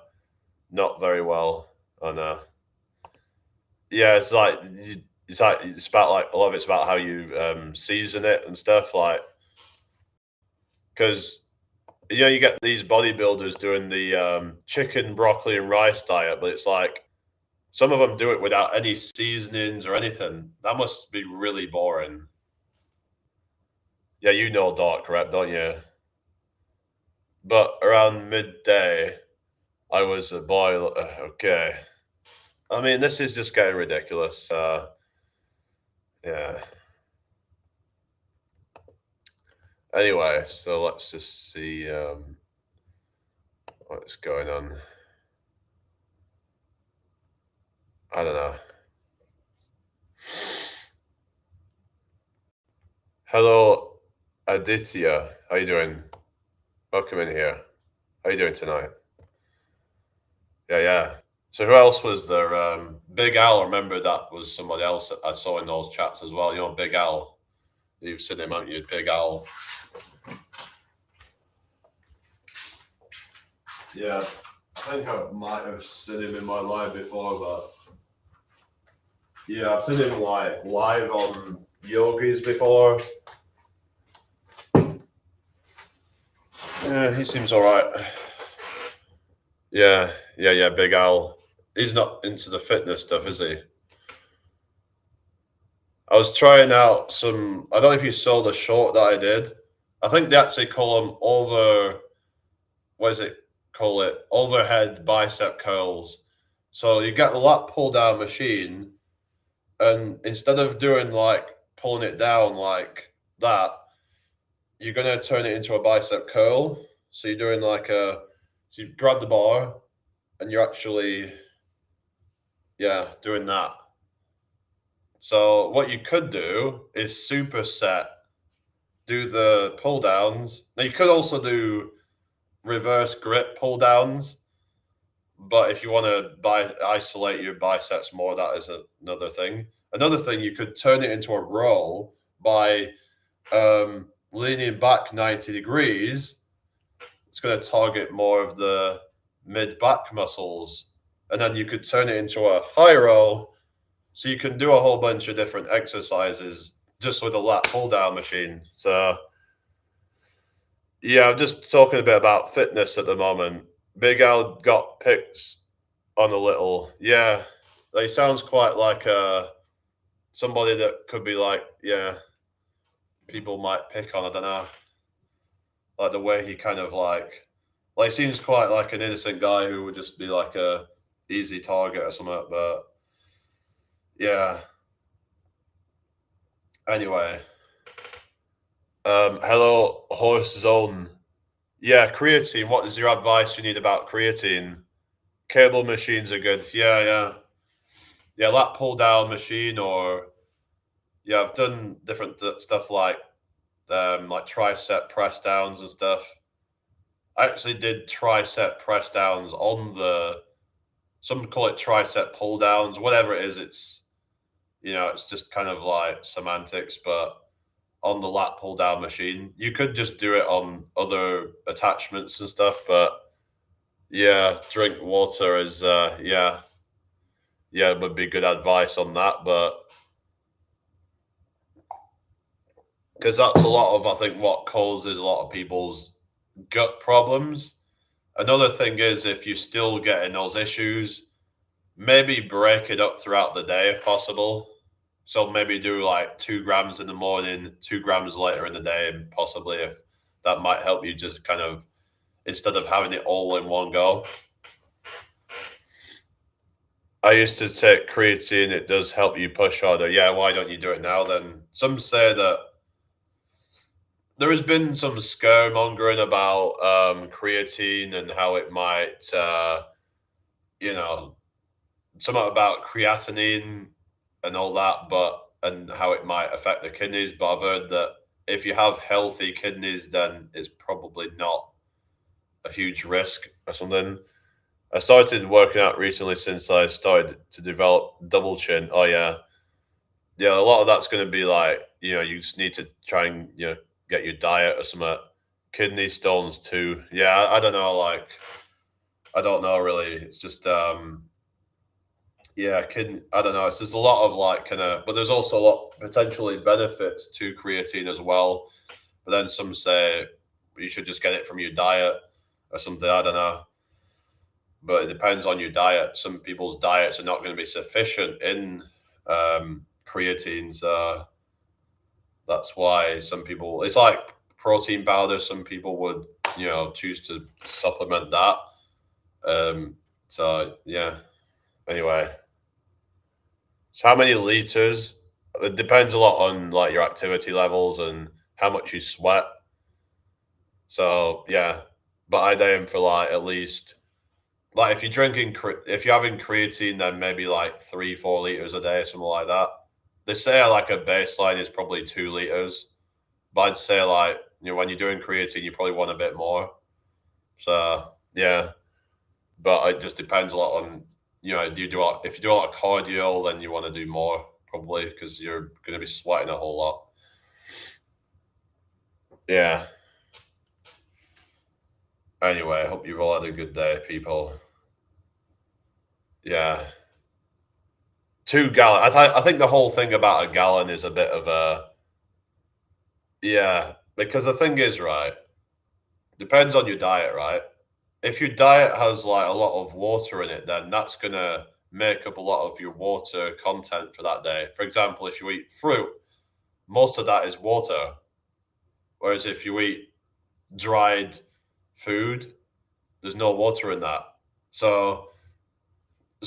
not very well. And yeah, it's about like a lot of it's about how you season it and stuff, like because you get these bodybuilders doing the chicken, broccoli, and rice diet, but it's like some of them do it without any seasonings or anything. That must be really boring. Yeah, you know dark rep, don't you? But around midday, I was a boy. Okay, I mean this is just getting ridiculous. Yeah. Anyway, so let's just see what's going on. I don't know. Hello, Aditya. How you doing? Welcome in here. How you doing tonight? Yeah, yeah. So who else was there? Big Al. Remember that was somebody else that I saw in those chats as well. Big Al. You've seen him, haven't you? Big Al. Yeah, I think I might have seen him in my live before, but yeah, I've seen him like live on Yogis before. Yeah, he seems all right. Yeah, yeah, Big Al. He's not into the fitness stuff, is he? I was trying out some. I don't know if you saw the short that I did. I think they actually call them over. What is it? Call it overhead bicep curls. So you get the lat pull down machine, and instead of doing like pulling it down like that, you're gonna turn it into a bicep curl. So you're doing like a. So you grab the bar, and you're actually, yeah, doing that. So what you could do is superset, do the pull downs. Now you could also do reverse grip pull downs, but if you want to isolate your biceps more, that is another thing. Another thing, you could turn it into a row by leaning back 90 degrees. It's going to target more of the mid back muscles, and then you could turn it into a high row. So you can do a whole bunch of different exercises just with a lat pull down machine. So yeah, I'm just talking a bit about fitness at the moment. Big Al got picked on a little. Yeah, he sounds quite like somebody that could be like, yeah, people might pick on. I don't know, like the way he kind of like seems quite like an innocent guy who would just be like a easy target or something. But yeah. Anyway, hello, horse zone. Yeah, creatine. What is your advice you need about creatine? Cable machines are good. Yeah, yeah. Yeah, lat pull down machine, or yeah, I've done different stuff like tricep press downs and stuff. I actually did tricep press downs on the some call it tricep pull downs, whatever it is, it's just kind of like semantics, but on the lat pull down machine. You could just do it on other attachments and stuff, but yeah, drink water is yeah, would be good advice on that. But because that's a lot of, I think, what causes a lot of people's gut problems. Another thing is if you're still getting those issues, maybe break it up throughout the day if possible. So maybe do like 2 grams in the morning, 2 grams later in the day, and possibly if that might help you just kind of instead of having it all in one go. I used to take creatine, it does help you push harder. Yeah, why don't you do it now then? Some say that there has been some scaremongering about creatine and how it might, you know, something about creatinine and all that, but and how it might affect the kidneys. But I've heard that if you have healthy kidneys, then it's probably not a huge risk or something. I started working out recently since I started to develop double chin. Oh yeah, yeah. A lot of that's going to be like you just need to try and get your diet or something. Kidney stones too. Yeah, I don't know. Like I don't know really. It's just yeah, kidney. I don't know. It's just a lot of like kind of, but there's also a lot potentially benefits to creatine as well. But then some say you should just get it from your diet or something. I don't know. But it depends on your diet. Some people's diets are not going to be sufficient in creatine. So that's why some people, it's like protein powder. Some people would, choose to supplement that. So yeah. Anyway, so how many liters? It depends a lot on like your activity levels and how much you sweat. So yeah, but I'd aim for like at least like if you're if you're having creatine, then maybe like 3-4 liters a day, something like that. They say like a baseline is probably 2 liters, but I'd say like when you're doing creatine, you probably want a bit more. So yeah, but it just depends a lot on do you do if you do a lot of cardio, then you want to do more probably because you're going to be sweating a whole lot. Yeah. Anyway, I hope you've all had a good day, people. Yeah. 2 gallon. I think the whole thing about a gallon is a bit of a yeah, because the thing is, right, depends on your diet, right? If your diet has like a lot of water in it, then that's gonna make up a lot of your water content for that day. For example, if you eat fruit, most of that is water. Whereas if you eat dried food, there's no water in that. So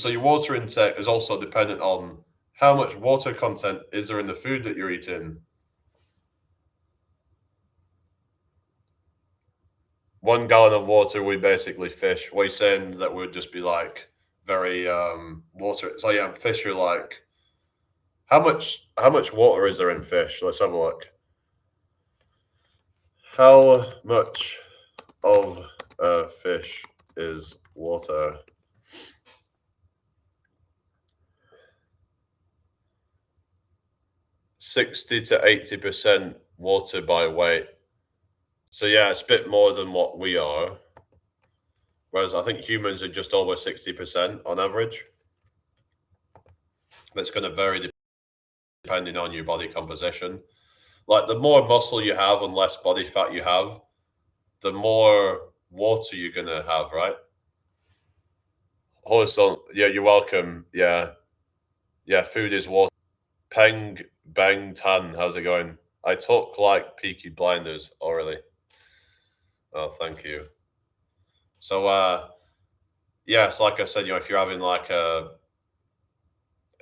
your water intake is also dependent on how much water content is there in the food that you're eating. 1 gallon of water we basically fish. What are you saying that would just be like very water? So yeah, fish are like how much water is there in fish? Let's have a look. How much of a fish is water? 60 to 80% water by weight. So yeah, it's a bit more than what we are. Whereas I think humans are just over 60% on average. That's going to vary depending on your body composition. Like the more muscle you have and less body fat you have, the more water you're going to have, right? Holiston, yeah, you're welcome. Yeah. Yeah, food is water. Peng Bang Tan, how's it going? I talk like Peaky Blinders, orally. Oh, thank you. So, yeah, so like I said, if you're having like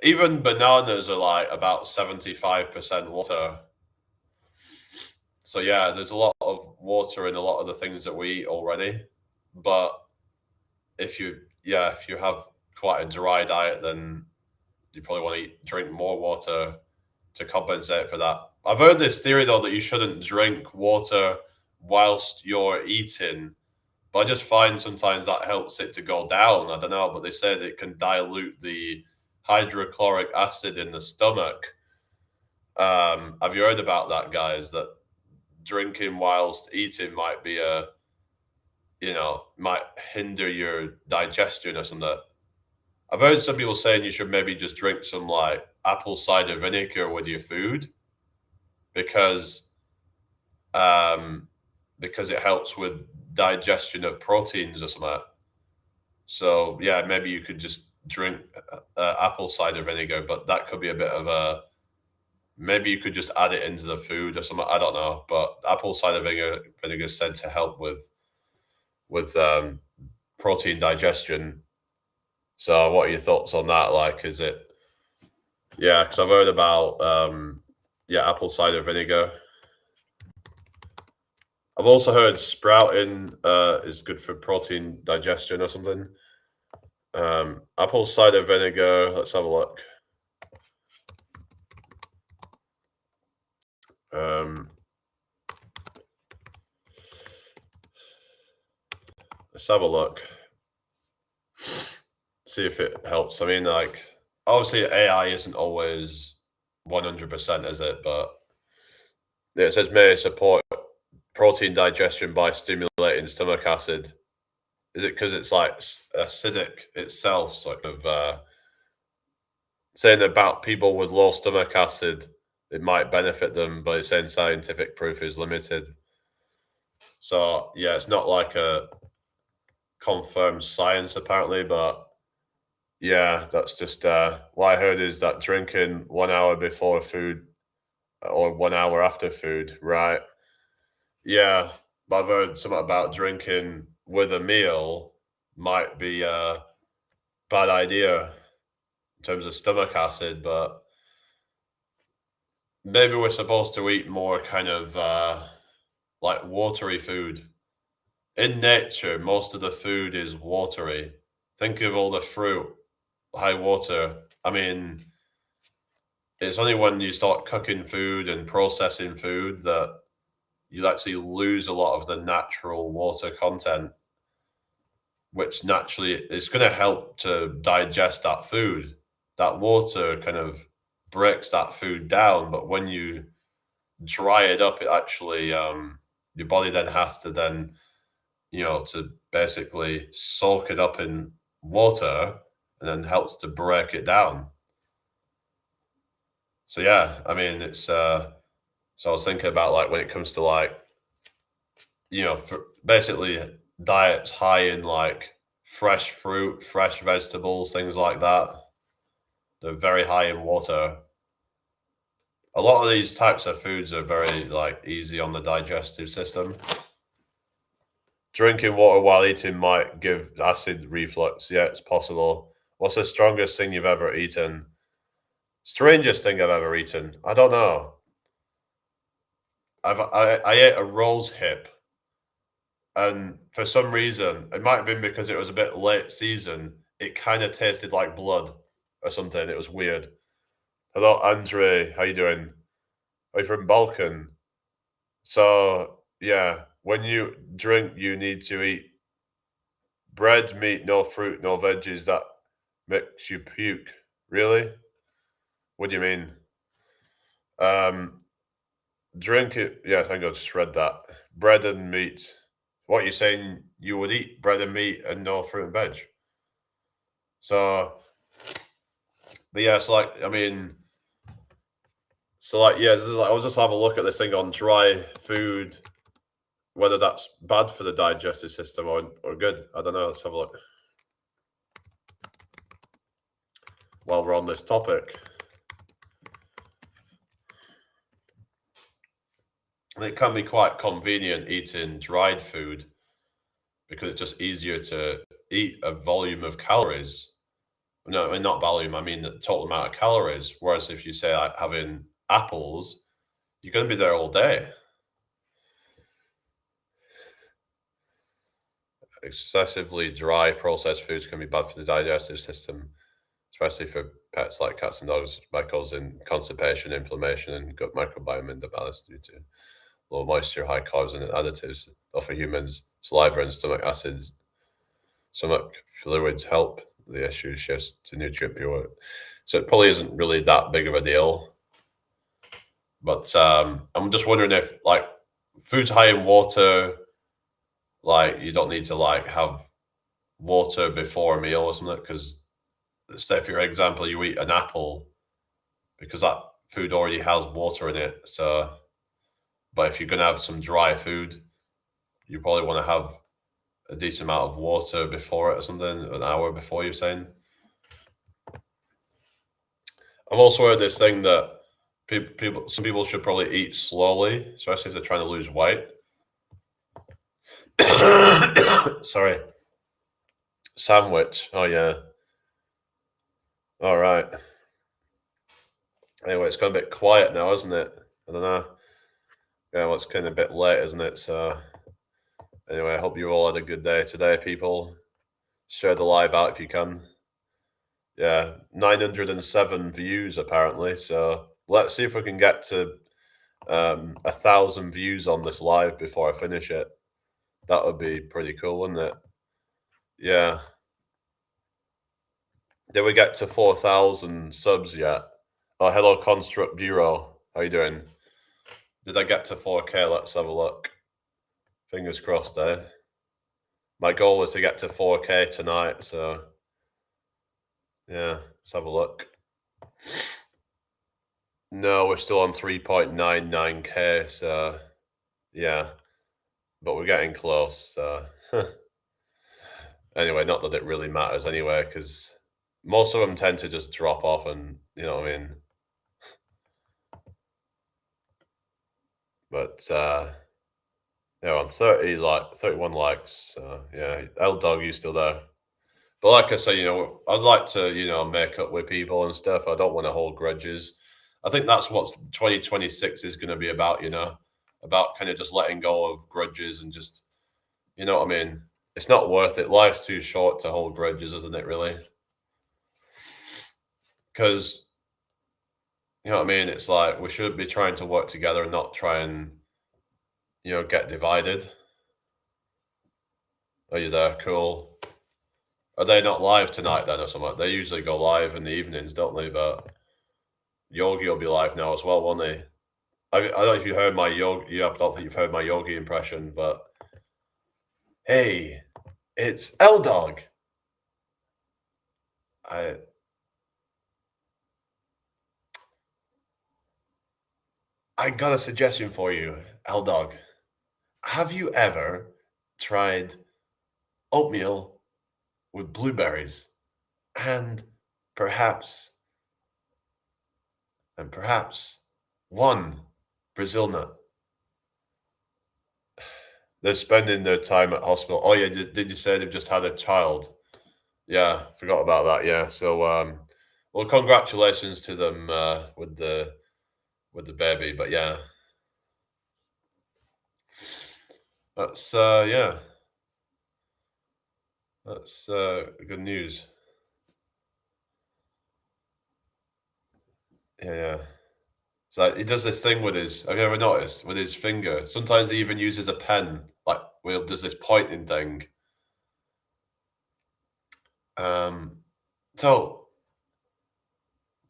even bananas are like about 75% water. So yeah, there's a lot of water in a lot of the things that we eat already. But if you have quite a dry diet, then you probably want to drink more water to compensate for that. I've heard this theory though that you shouldn't drink water whilst you're eating, but I just find sometimes that helps it to go down. I don't know, but they said it can dilute the hydrochloric acid in the stomach. Have you heard about that, guys? That drinking whilst eating might be might hinder your digestion or something. I've heard some people saying you should maybe just drink some like apple cider vinegar with your food because um, because it helps with digestion of proteins or something. So yeah, maybe you could just drink apple cider vinegar, but that could be a bit of a maybe you could just add it into the food or something. I don't know, but apple cider vinegar is said to help with protein digestion. So what are your thoughts on that? Like, is it yeah? Because I've heard about yeah apple cider vinegar. I've also heard sprouting is good for protein digestion or something. Apple cider vinegar. Let's have a look. Um, let's have a look. See if it helps. I mean, like, obviously AI isn't always 100%, is it? But yeah, it says may support protein digestion by stimulating stomach acid. Is it because it's like acidic itself, sort of saying about people with low stomach acid, it might benefit them, but it's saying scientific proof is limited. So yeah, it's not like a confirmed science apparently, but yeah, that's just what I heard is that drinking 1 hour before food or 1 hour after food, right? Yeah, but I've heard something about drinking with a meal might be a bad idea in terms of stomach acid, but maybe we're supposed to eat more kind of like watery food. In nature, most of the food is watery. Think of all the fruit, high water. I mean, it's only when you start cooking food and processing food that you actually lose a lot of the natural water content, which naturally is going to help to digest that food. That water kind of breaks that food down, but when you dry it up, it actually your body then has to then to basically soak it up in water and then helps to break it down. So yeah, I mean it's so I was thinking about like when it comes to like for basically diets high in like fresh fruit, fresh vegetables, things like that. They're very high in water. A lot of these types of foods are very like easy on the digestive system. Drinking water while eating might give acid reflux. Yeah, it's possible. What's the strongest thing you've ever eaten? Strangest thing I've ever eaten? I don't know. I ate a rose hip, and for some reason, it might have been because it was a bit late season. It kind of tasted like blood or something. It was weird. Hello, Andre. How you doing? Are you from Balkan? So yeah, when you drink, you need to eat bread, meat, no fruit, no veggies. That makes you puke. Really? What do you mean? Um, drink it. Yeah, I think I just read that. Bread and meat. What you saying? You would eat bread and meat and no fruit and veg. So, but yeah, it's like I mean, so like yeah, this is like, I'll just have a look at this thing on dry food, whether that's bad for the digestive system or good. I don't know. Let's have a look while we're on this topic. And it can be quite convenient eating dried food because it's just easier to eat a volume of calories. No, I mean not volume. I mean the total amount of calories. Whereas if you say like having apples, you're going to be there all day. Excessively dry processed foods can be bad for the digestive system, especially for pets like cats and dogs by causing constipation, inflammation, and gut microbiome imbalance due to low moisture, high carbs, and additives. Or for humans, saliva and stomach acids, stomach fluids help the issue shifts to nutrient pure. So it probably isn't really that big of a deal. But I'm just wondering if like food's high in water, like you don't need to like have water before a meal or something. Because say for your example, you eat an apple because that food already has water in it. So, But if you're gonna have some dry food, you probably want to have a decent amount of water before it or something, an hour before you're saying. I've also heard this thing that some people should probably eat slowly, especially if they're trying to lose weight. Sorry, sandwich. Oh yeah. All right. Anyway, it's gone a bit quiet now, isn't it? I don't know. Yeah, well, it's kind of a bit late, isn't it? So anyway, I hope you all had a good day today, people. Share the live out if you can. Yeah, 907 views apparently. So let's see if we can get to 1,000 views on this live before I finish it. That would be pretty cool, wouldn't it? Yeah. Did we get to 4,000 subs yet? Oh, hello, Construct Bureau. How you doing? Did I get to 4K? Let's have a look. Fingers crossed, eh? My goal was to get to 4K tonight, so yeah, let's have a look. No, we're still on 3.99K, so yeah, but we're getting close. So anyway, not that it really matters anyway, because most of them tend to just drop off, and you know what I mean. But yeah, on 31 likes. So yeah, L Dog, you still there? But like I say, I'd like to, make up with people and stuff. I don't want to hold grudges. I think that's what 2026 is going to be about, about kind of just letting go of grudges and just, you know what I mean? It's not worth it. Life's too short to hold grudges, isn't it, really? Because, you know what I mean? It's like we should be trying to work together and not try and, get divided. Are you there? Cool. Are they not live tonight then or something? They usually go live in the evenings, don't they? But Yogi will be live now as well, won't he? I don't know if you heard my Yogi. Yeah, I don't think you've heard my Yogi impression, but hey, it's L Dog. I got a suggestion for you, L Dog. Have you ever tried oatmeal with blueberries and perhaps perhaps one Brazil nut? They're spending their time at hospital. Oh yeah, did you say they've just had a child? Yeah, forgot about that. Yeah, so well, congratulations to them with the baby. But yeah, that's yeah, that's good news. Yeah, yeah. So he does this thing with his. Have you ever noticed with his finger? Sometimes he even uses a pen, like where he does this pointing thing. Um, so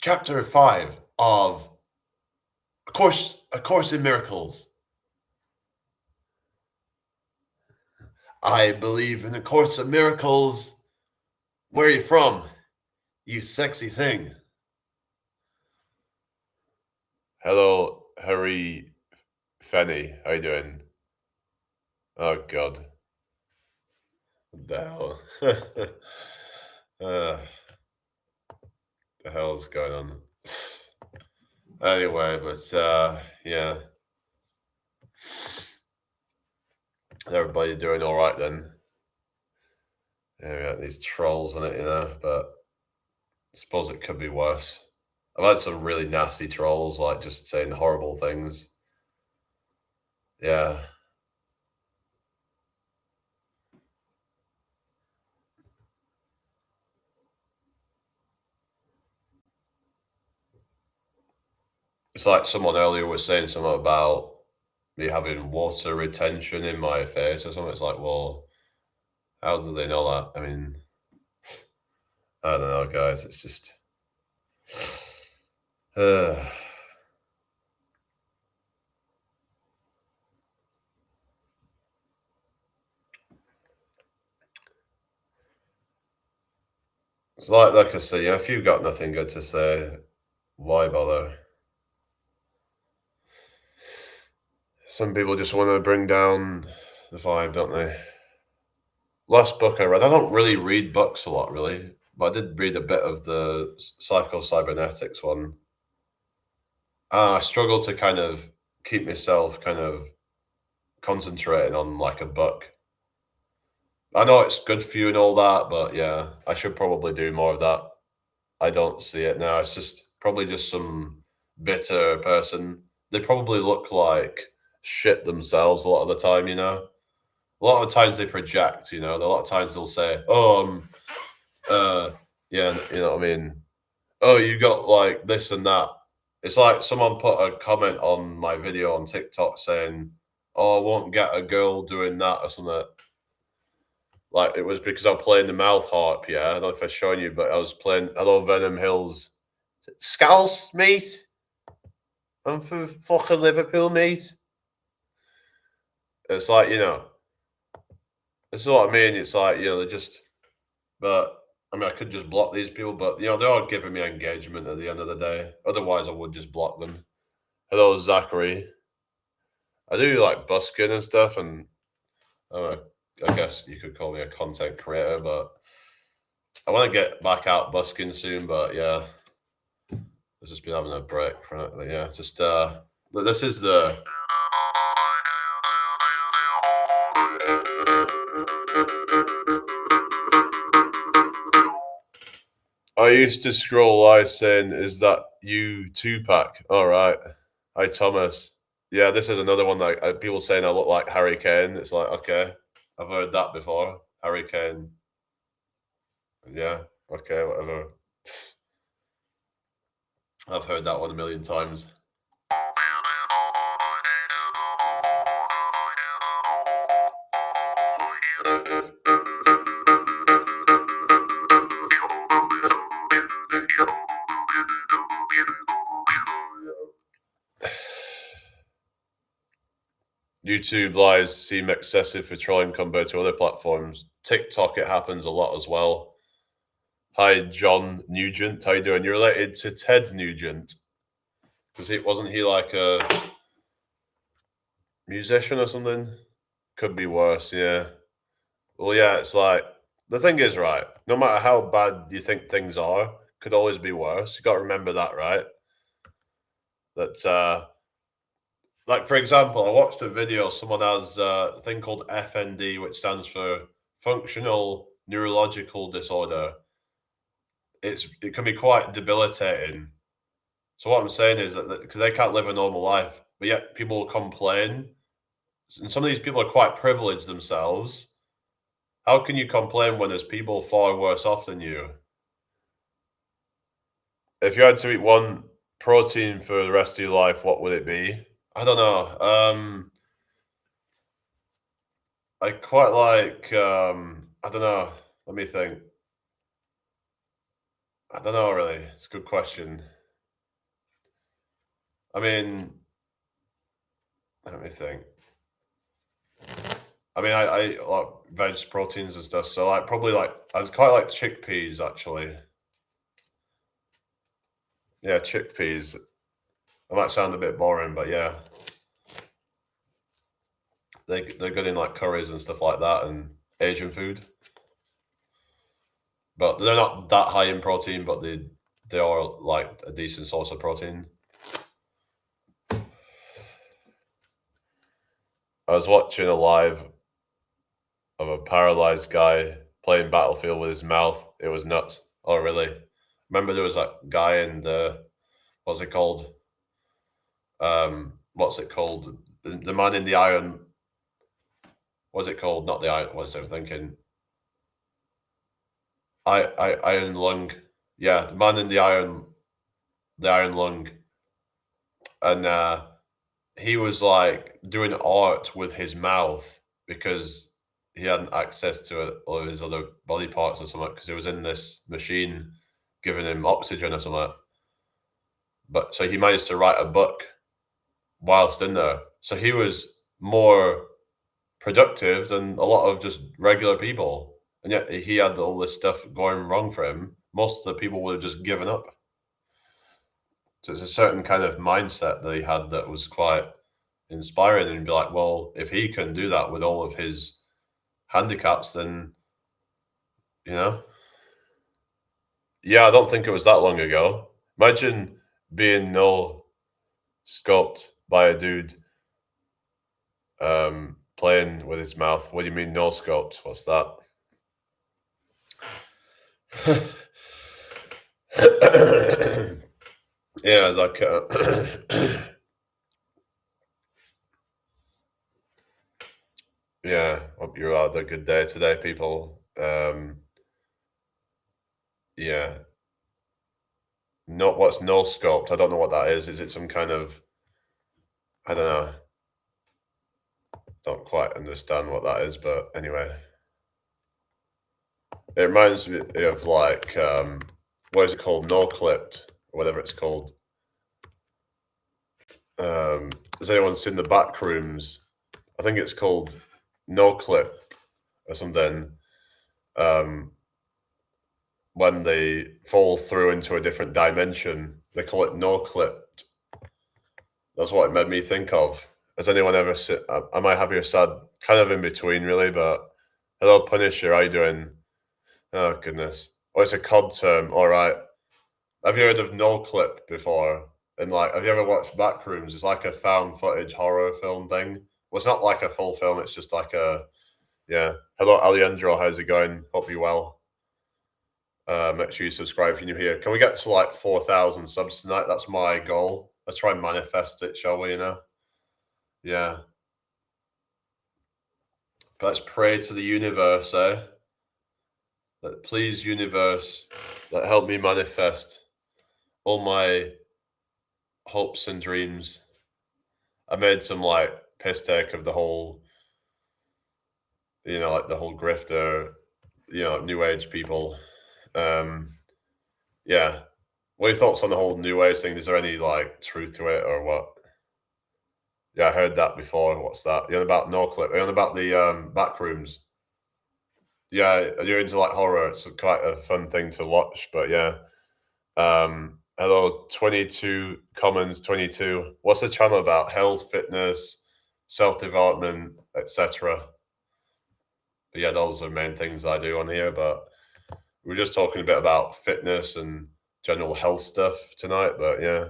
chapter 5 of A Course in Miracles. I believe in A Course in Miracles. Where are you from, you sexy thing? Hello, Harry Fenny. How you doing? Oh God, what the hell? uh, the hell's going on? Anyway, but yeah, everybody doing all right then. Yeah, we got these trolls in it, but I suppose it could be worse. I've had some really nasty trolls, like just saying horrible things. Yeah. It's like someone earlier was saying something about me having water retention in my face or something. It's like, well, how do they know that? I mean, I don't know, guys. It's just, uh, it's like I say, if you've got nothing good to say, why bother? Some people just want to bring down the vibe, don't they? Last book I read, I don't really read books a lot, really, but I did read a bit of the psycho-cybernetics one. I struggle to kind of keep myself kind of concentrating on like a book. I know it's good for you and all that, but yeah, I should probably do more of that. I don't see it now. It's just probably just some bitter person. They probably look like shit themselves a lot of the time, you know? A lot of times they project, you know? A lot of times they'll say, oh, uh, yeah, you know what I mean? Oh, you got like this and that. It's like someone put a comment on my video on TikTok saying, oh, I won't get a girl doing that or something. Like it was because I'm playing the mouth harp, yeah. I don't know if I've shown you, but I was playing Hello Venom Hills. Skulls, mate. I'm for fucking Liverpool, mate. It's like, you know, this is what I mean. It's like, you know, they're just, but I mean, I could just block these people, but, you know, they are giving me engagement at the end of the day. Otherwise, I would just block them. Hello, Zachary. I do like busking and stuff, and uh, I guess you could call me a content creator, but I want to get back out busking soon, but yeah, I've just been having a break from it. But yeah, just, this is the, I used to scroll live saying, "Is that you, Tupac?" All right. Hi, Thomas. Yeah, this is another one that people saying I look like Harry Kane. It's like, okay, I've heard that before. Harry Kane. Yeah, okay, whatever. I've heard that one a million times. YouTube lives seem excessive for trolling compared to other platforms. TikTok, it happens a lot as well. Hi, John Nugent. How you doing? You're related to Ted Nugent. Wasn't he like a musician or something? Could be worse, yeah. Well, yeah, it's like the thing is, right, no matter how bad you think things are, could always be worse. You gotta remember that, right? That like for example, I watched a video, someone has a thing called FND, which stands for functional neurological disorder. It can be quite debilitating. So what I'm saying is that because they can't live a normal life, but yet people complain, and some of these people are quite privileged themselves. How can you complain when there's people far worse off than you? If you had to eat one protein for the rest of your life, what would it be? I don't know. I quite like. I don't know. Let me think. I don't know. Really, it's a good question. I mean, let me think. I mean, I like veg proteins and stuff. So like probably like I quite like chickpeas actually. Yeah, chickpeas. That might sound a bit boring, but yeah, they're good in like curries and stuff like that and Asian food. But they're not that high in protein, but they are like a decent source of protein. I was watching a live of a paralyzed guy playing Battlefield with his mouth. It was nuts. Oh, really? Remember there was that guy in the what's it called? What's it called? The man in the iron. What's it called? Not the iron. What's I thinking? Iron lung. Yeah, the man in the iron lung, and he was like doing art with his mouth because he hadn't access to all of his other body parts or something because he was in this machine giving him oxygen or something. But so he managed to write a book whilst in there. So he was more productive than a lot of just regular people. And yet he had all this stuff going wrong for him. Most of the people would have just given up. So it's a certain kind of mindset that he had that was quite inspiring and be like, well, if he can do that with all of his handicaps, then you know, yeah, I don't think it was that long ago. Imagine being no scoped by a dude playing with his mouth. What do you mean no scoped? What's that? Yeah, like yeah. Hope you had a good day today, people. Yeah. Not what's no scoped. I don't know what that is. Is it some kind of I don't know. Don't quite understand what that is, but anyway. It reminds me of like what is it called? No clipped, or whatever it's called. Has anyone seen the back rooms? I think it's called No Clip or something. Um, when they fall through into a different dimension, they call it No Clipped. That's what it made me think of. Has anyone ever seen? Am I happy or sad? Kind of in between, really. But hello, Punisher. How you doing? Oh goodness. Oh, it's a COD term. All right. Have you heard of No Clip before? And like, have you ever watched Backrooms? It's like a found footage horror film thing. Well, it's not like a full film. It's just like a yeah. Hello, Alejandro. How's it going? Hope you're well. Make sure you subscribe if you're new here. Can we get to like 4,000 subs tonight? That's my goal. Let's try and manifest it, shall we? You know? Yeah. Let's pray to the universe, eh? That please, universe, that help me manifest all my hopes and dreams. I made some like piss take of the whole, like the whole grifter, new age people. Yeah. What are your thoughts on the whole new age thing? Is there any like truth to it or what? Yeah, I heard that before. What's that? You're on about no clip. You're on about the back rooms. Yeah, you're into like horror. It's quite a fun thing to watch, but yeah. Hello, 22 Commons 22. What's the channel about? Health, fitness, self-development, etc. But yeah, those are the main things I do on here. But we are just talking a bit about fitness and general health stuff tonight. But yeah.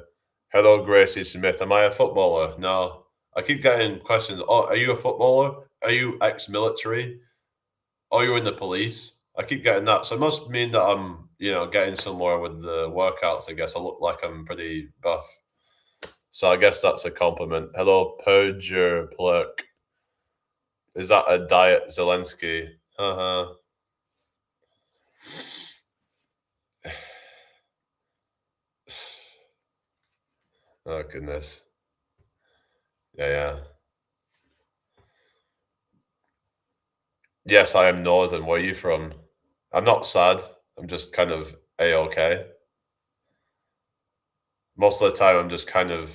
Hello, Gracie Smith. Am I a footballer? No. I keep getting questions. Oh, are you a footballer? Are you ex-military? Are you in the police? I keep getting that. So it must mean that I'm, getting somewhere with the workouts. I guess I look like I'm pretty buff. So I guess that's a compliment. Hello, Purger Plurk. Is that a diet Zelensky? Uh-huh. Oh, goodness. Yeah. Yes, I am Northern. Where are you from? I'm not sad. I'm just kind of A-okay. Most of the time, I'm just kind of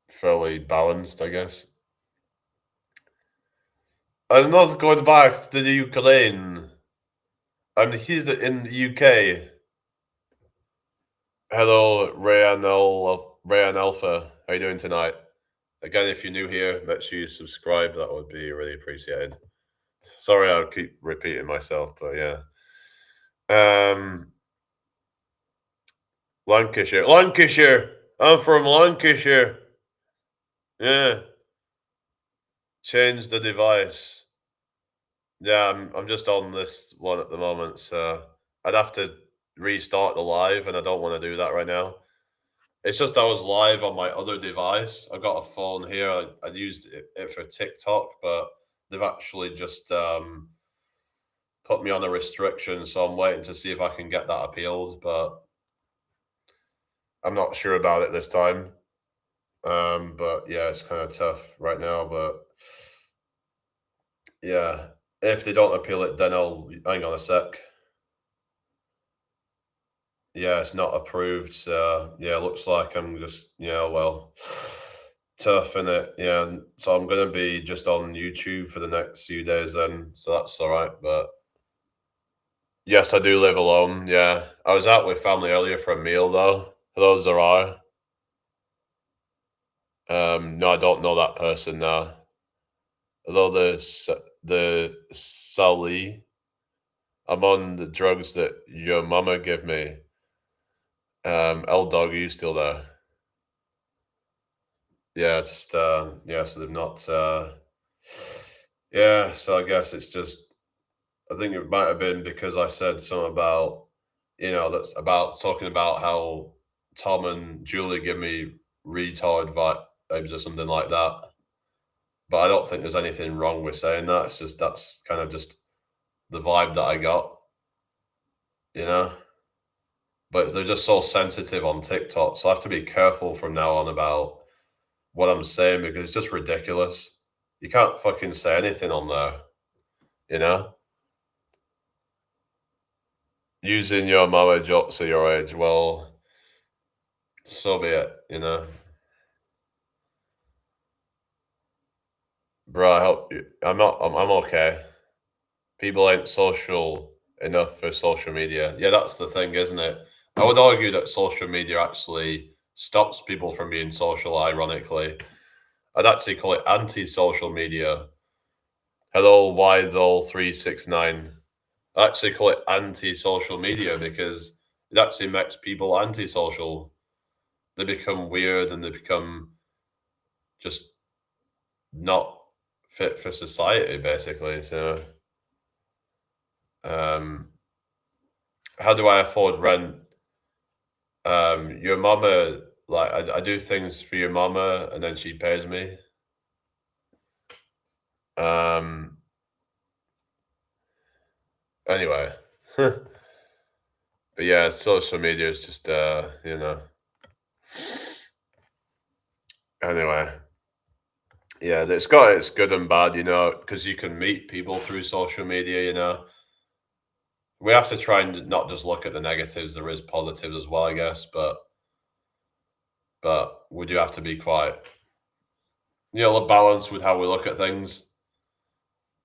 fairly balanced, I guess. I'm not going back to the Ukraine. I'm here in the UK. Hello, Rayan Alpha. How you doing tonight? Again, if you're new here, make sure you subscribe. That would be really appreciated. Sorry, I'll keep repeating myself, but yeah. Lancashire. Lancashire! I'm from Lancashire. Yeah. Change the device. Yeah, I'm just on this one at the moment, so I'd have to restart the live, and I don't want to do that right now. It's just I was live on my other device. I got a phone here. I used it for TikTok, but they've actually just put me on a restriction, so I'm waiting to see if I can get that appealed, but I'm not sure about it this time. But yeah, it's kind of tough right now, but yeah, if they don't appeal it, then I'll hang on a sec. Yeah, it's not approved. So yeah, looks like I'm just well, tough in it. Yeah, so I'm gonna be just on YouTube for the next few days then. So that's all right. But yes, I do live alone. Yeah, I was out with family earlier for a meal though. Hello, Zara. No, I don't know that person now. Although the Sally, I'm on the drugs that your mama gave me. L Dog, are you still there? Yeah, just yeah, so they've not yeah, so I guess it's just I think it might have been because I said something about that's about talking about how Tom and Julie give me retard vibes or something like that. But I don't think there's anything wrong with saying that. It's just that's kind of just the vibe that I got, you know? But they're just so sensitive on TikTok. So I have to be careful from now on about what I'm saying because it's just ridiculous. You can't fucking say anything on there, you know? Using your mama jokes at your age, well, so be it, you know? Bro, I help you. I'm okay. People ain't social enough for social media. Yeah, that's the thing, isn't it? I would argue that social media actually stops people from being social, ironically. I'd actually call it anti-social media. Hello, Whythole369. I actually call it anti-social media because it actually makes people anti-social. They become weird and they become just not fit for society, basically. So, um, how do I afford rent? Your mama, like, I do things for your mama and then she pays me. Um, anyway, but yeah, social media is just, anyway, yeah, it's got its good and bad, because you can meet people through social media. We have to try and not just look at the negatives. There is positives as well, I guess, but we do have to be quite, balanced with how we look at things.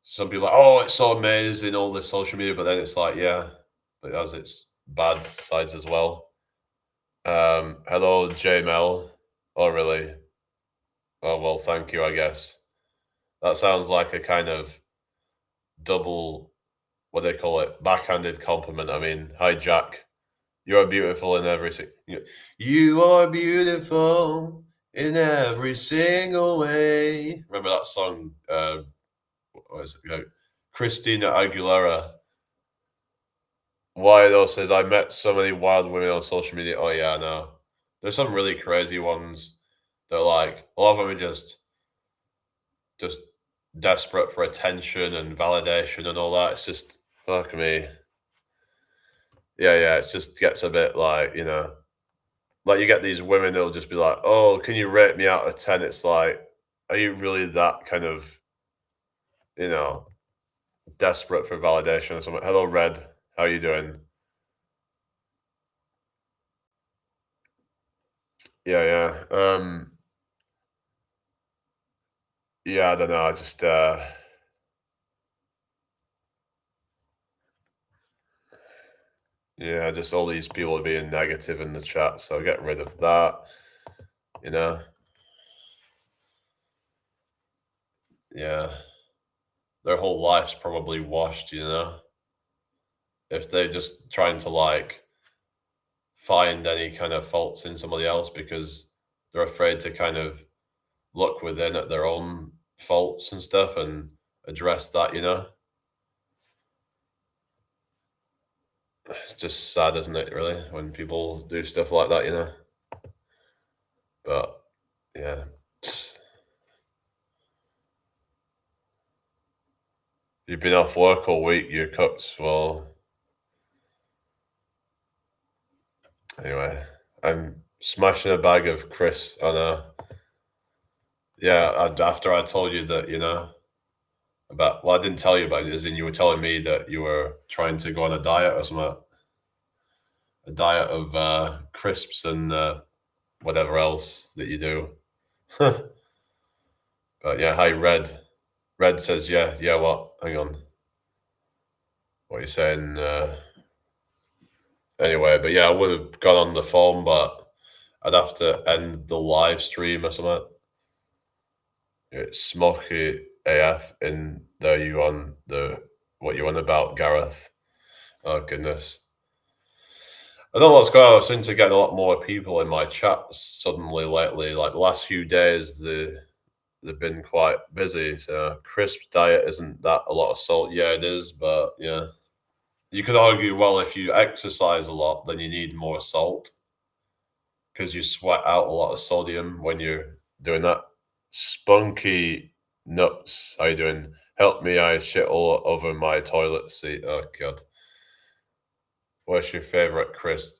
Some people are like, oh, it's so amazing, all this social media, but then it's like, yeah, but it has its bad sides as well. Hello, JML. Oh, really? Oh, well, thank you, I guess. That sounds like a kind of double, what they call it, backhanded compliment. I mean, hi, Jack. You are beautiful in every you are beautiful in every single way. Remember that song? What is it? Christina Aguilera. Why though says I met so many wild women on social media. Oh yeah, I know. There's some really crazy ones that like a lot of them are just desperate for attention and validation and all that. It's just fuck me. Yeah, it just gets a bit like you get these women that'll just be like, "Oh, can you rate me out of 10?" It's like, are you really that kind of, you know, desperate for validation or something? Hello, Red. How you doing? Yeah. Yeah, I don't know. I just yeah, just all these people being negative in the chat, so get rid of that, you know? Yeah. Their whole life's probably washed. If they're just trying to like find any kind of faults in somebody else because they're afraid to kind of look within at their own faults and stuff and address that. It's just sad, isn't it, really, when people do stuff like that? But yeah. You've been off work all week, you cooked. Well, anyway, I'm smashing a bag of crisps on a. Yeah, after I told you that, about, well, I didn't tell you about it, as in you were telling me that you were trying to go on a diet or something, a diet of crisps and whatever else that you do. But yeah, hi, Red. Red says, yeah, what? Hang on. What are you saying? Anyway, but yeah, I would have gone on the phone, but I'd have to end the live stream or something. It's smoky AF in there. You on the what you on about, Gareth? Oh goodness. I don't know what's going on. I seem to get a lot more people in my chat suddenly lately. Like the last few days, they've been quite busy. So crisp diet isn't that a lot of salt? Yeah, it is, but yeah, you could argue, well, if you exercise a lot, then you need more salt because you sweat out a lot of sodium when you're doing that. Spunky nuts, how you doing? Help me, I shit all over my toilet seat. Oh god, what's your favorite crisp?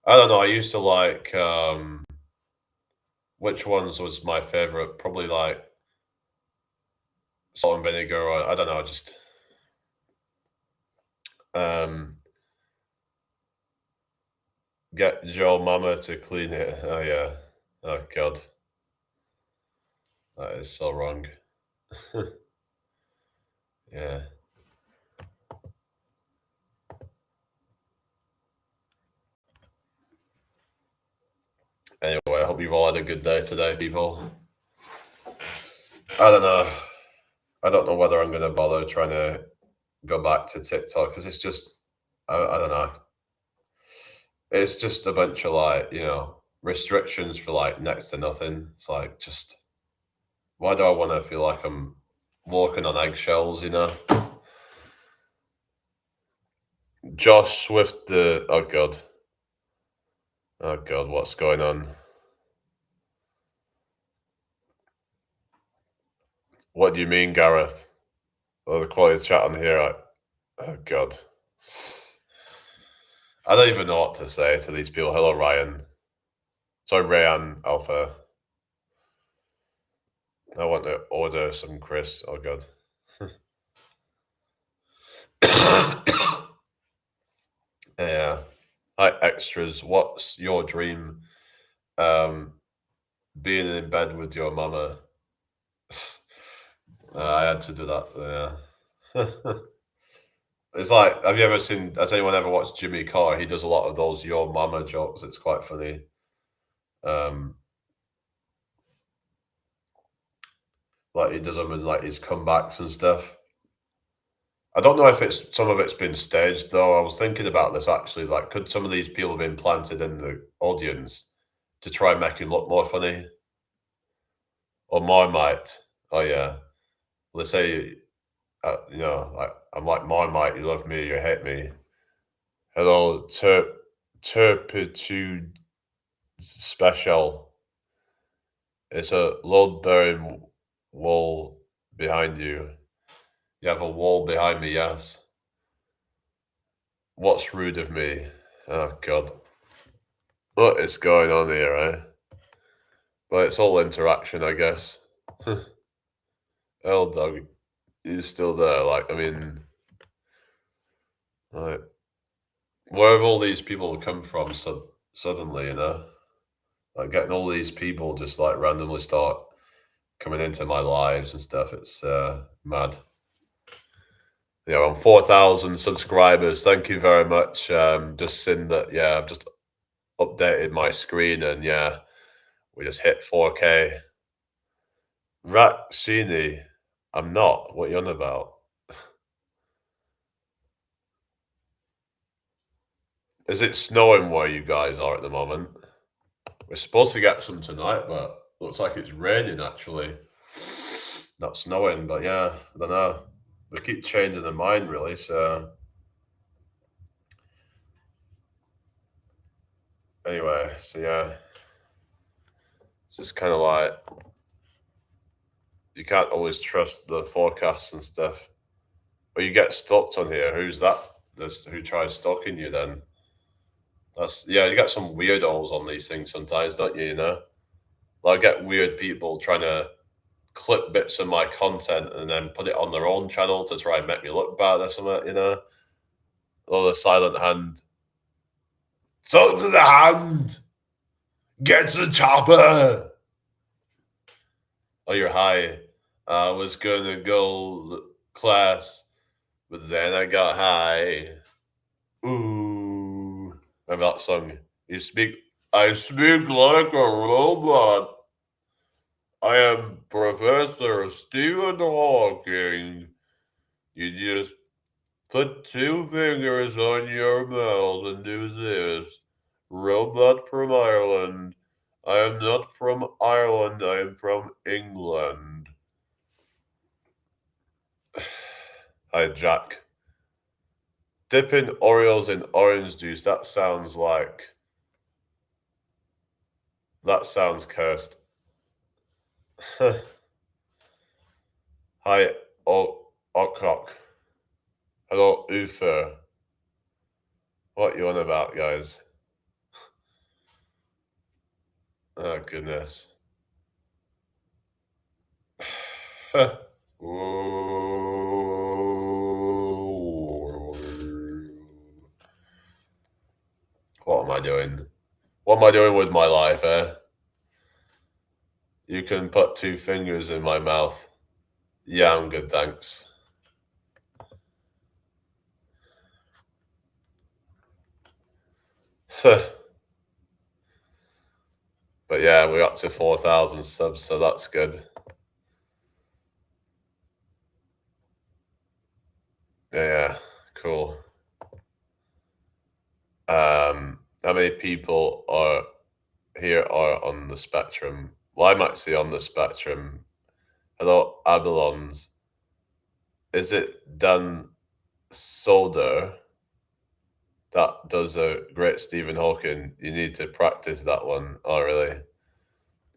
I don't know. I used to like which ones was my favorite? Probably like salt and vinegar, or I don't know, just um get Joe Mama to clean it. Oh yeah. Oh god, that is so wrong. Yeah. Anyway, I hope you've all had a good day today, people. I don't know. I don't know whether I'm gonna bother trying to go back to TikTok because it's just I don't know. It's just a bunch of like, restrictions for like next to nothing. It's like just why do I want to feel like I'm walking on eggshells, Josh Swift, oh god. Oh god, what's going on? What do you mean, Gareth? Oh, the quality of chat on here, oh god. I don't even know what to say to these people. Hello, Ryan. Sorry, Rayan Alpha. I want to order some Chris. Oh god. Yeah. Hi, extras. What's your dream? Um, being in bed with your mama. I had to do that. Yeah. It's like, have you ever seen? Has anyone ever watched Jimmy Carr? He does a lot of those "your mama" jokes. It's quite funny. Um, like he does them in like his comebacks and stuff. I don't know if it's some of it's been staged though. I was thinking about this actually. Like, could some of these people have been planted in the audience to try and make him look more funny? Or Marmite? Oh yeah. Let's say, like I'm like Marmite. You love me, you hate me. Hello, turpitude special. It's a load-bearing wall behind you. You have a wall behind me, yes. What's rude of me? Oh god. What is going on here, eh? Well, it's all interaction, I guess. Hell, dog, you still there? Like, I mean, like, where have all these people come from suddenly, Like, getting all these people just, like, randomly start coming into my lives and stuff. It's mad. On 4,000 subscribers. Thank you very much. Just seen that, yeah, I've just updated my screen and, yeah, we just hit 4K. Raksini, I'm not. What are you on about? Is it snowing where you guys are at the moment? We're supposed to get some tonight, but looks like it's raining actually. Not snowing, but yeah, I don't know. They keep changing their mind really, so anyway, so yeah. It's just kinda like you can't always trust the forecasts and stuff. But you get stalked on here. Who's that? Who tries stalking you then? That's yeah, you get some weirdos on these things sometimes, don't you, Like, I get weird people trying to clip bits of my content and then put it on their own channel to try and make me look bad or something. Oh, the silent hand. Talk to the hand! Get the chopper! Oh, you're high. I was gonna go class, but then I got high. Ooh. Remember that song? I speak like a robot. I am Professor Stephen Hawking. You just put two fingers on your mouth and do this. Robot from Ireland. I am not from Ireland, I am from England. Hi, Jack. Dipping Oreos in orange juice. That sounds cursed. Hi, Okok. Hello, Uther. What you on about, guys? Oh, goodness. What am I doing? What am I doing with my life, eh? You can put two fingers in my mouth. Yeah, I'm good, thanks. But yeah, we're up to 4,000 subs, so that's good. Yeah, cool. How many people are here are on the spectrum? Well, I'm actually on the spectrum. Hello, Abalons. Is it Dan Solder that does a great Stephen Hawking? You need to practice that one. Oh, really?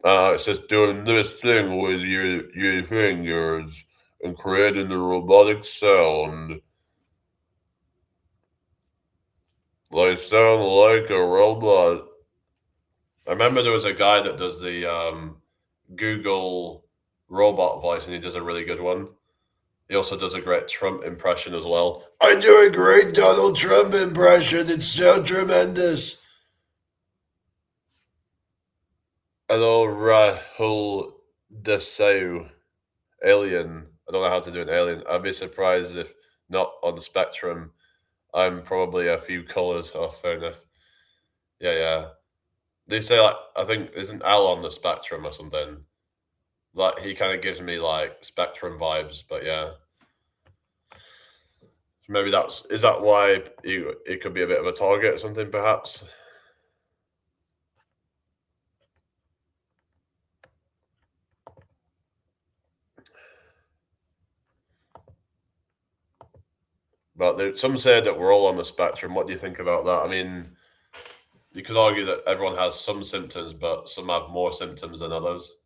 It's just doing this thing with your fingers and creating the robotic sound. They sound like a robot. I remember there was a guy that does the Google robot voice, and he does a really good one. He also does a great Trump impression as well. I do a great Donald Trump impression. It's so tremendous. Hello, Rahul Desau. Alien. I don't know how to do an alien. I'd be surprised if not on the spectrum. I'm probably a few colors off. Fair enough. Yeah, yeah. They say like I think isn't Al on the spectrum or something. Like he kind of gives me like spectrum vibes, but yeah. Maybe is that why it could be a bit of a target or something, perhaps. But some say that we're all on the spectrum. What do you think about that? I mean, you could argue that everyone has some symptoms, but some have more symptoms than others.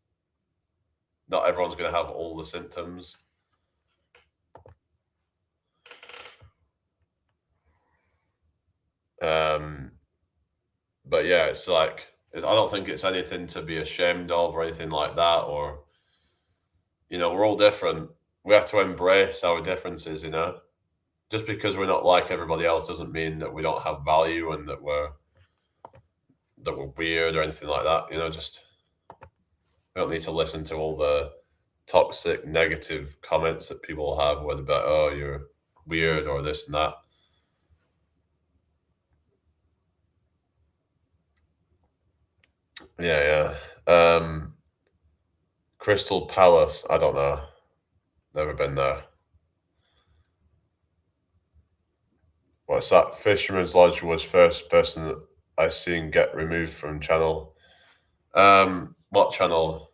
Not everyone's going to have all the symptoms. Um, but yeah, it's like I don't think it's anything to be ashamed of or anything like that. Or we're all different. We have to embrace our differences. Just because we're not like everybody else doesn't mean that we don't have value and that we're weird or anything like that. Just we don't need to listen to all the toxic, negative comments that people have, whether about oh you're weird or this and that. Yeah, yeah. Crystal Palace. I don't know. Never been there. What's that? Fisherman's Lodge was first person that I seen get removed from channel. What channel?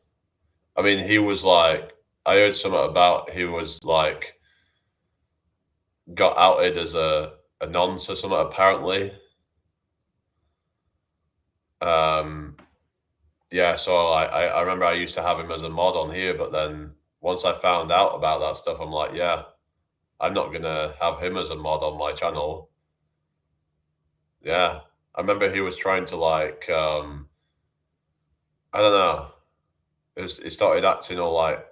I mean, he was like, I heard something about he was like got outed as a nonce or something apparently. Um, yeah, so I remember I used to have him as a mod on here, but then once I found out about that stuff, I'm like, yeah, I'm not gonna have him as a mod on my channel. Yeah, I remember he was trying to like, I don't know, he started acting all like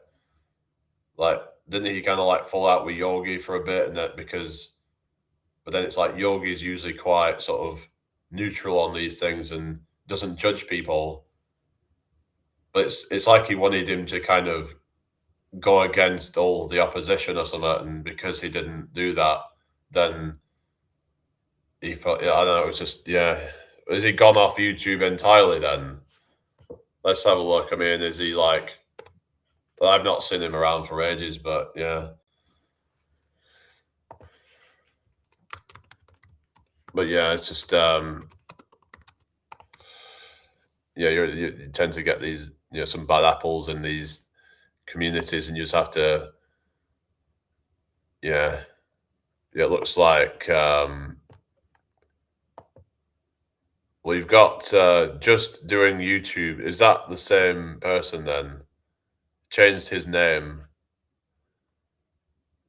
didn't he kind of like fall out with Yogi for a bit, and that but then it's like Yogi's usually quite sort of neutral on these things and doesn't judge people. But it's like he wanted him to kind of go against all the opposition or something, and because he didn't do that, then he felt yeah, I don't know, it was just yeah. Has he gone off YouTube entirely then? Let's have a look. I mean, is he like I've not seen him around for ages, but yeah. But yeah, it's just yeah, you tend to get these, some bad apples in these communities, and you just have to, yeah, yeah. It looks like well, you've got just doing YouTube. Is that the same person then? Changed his name.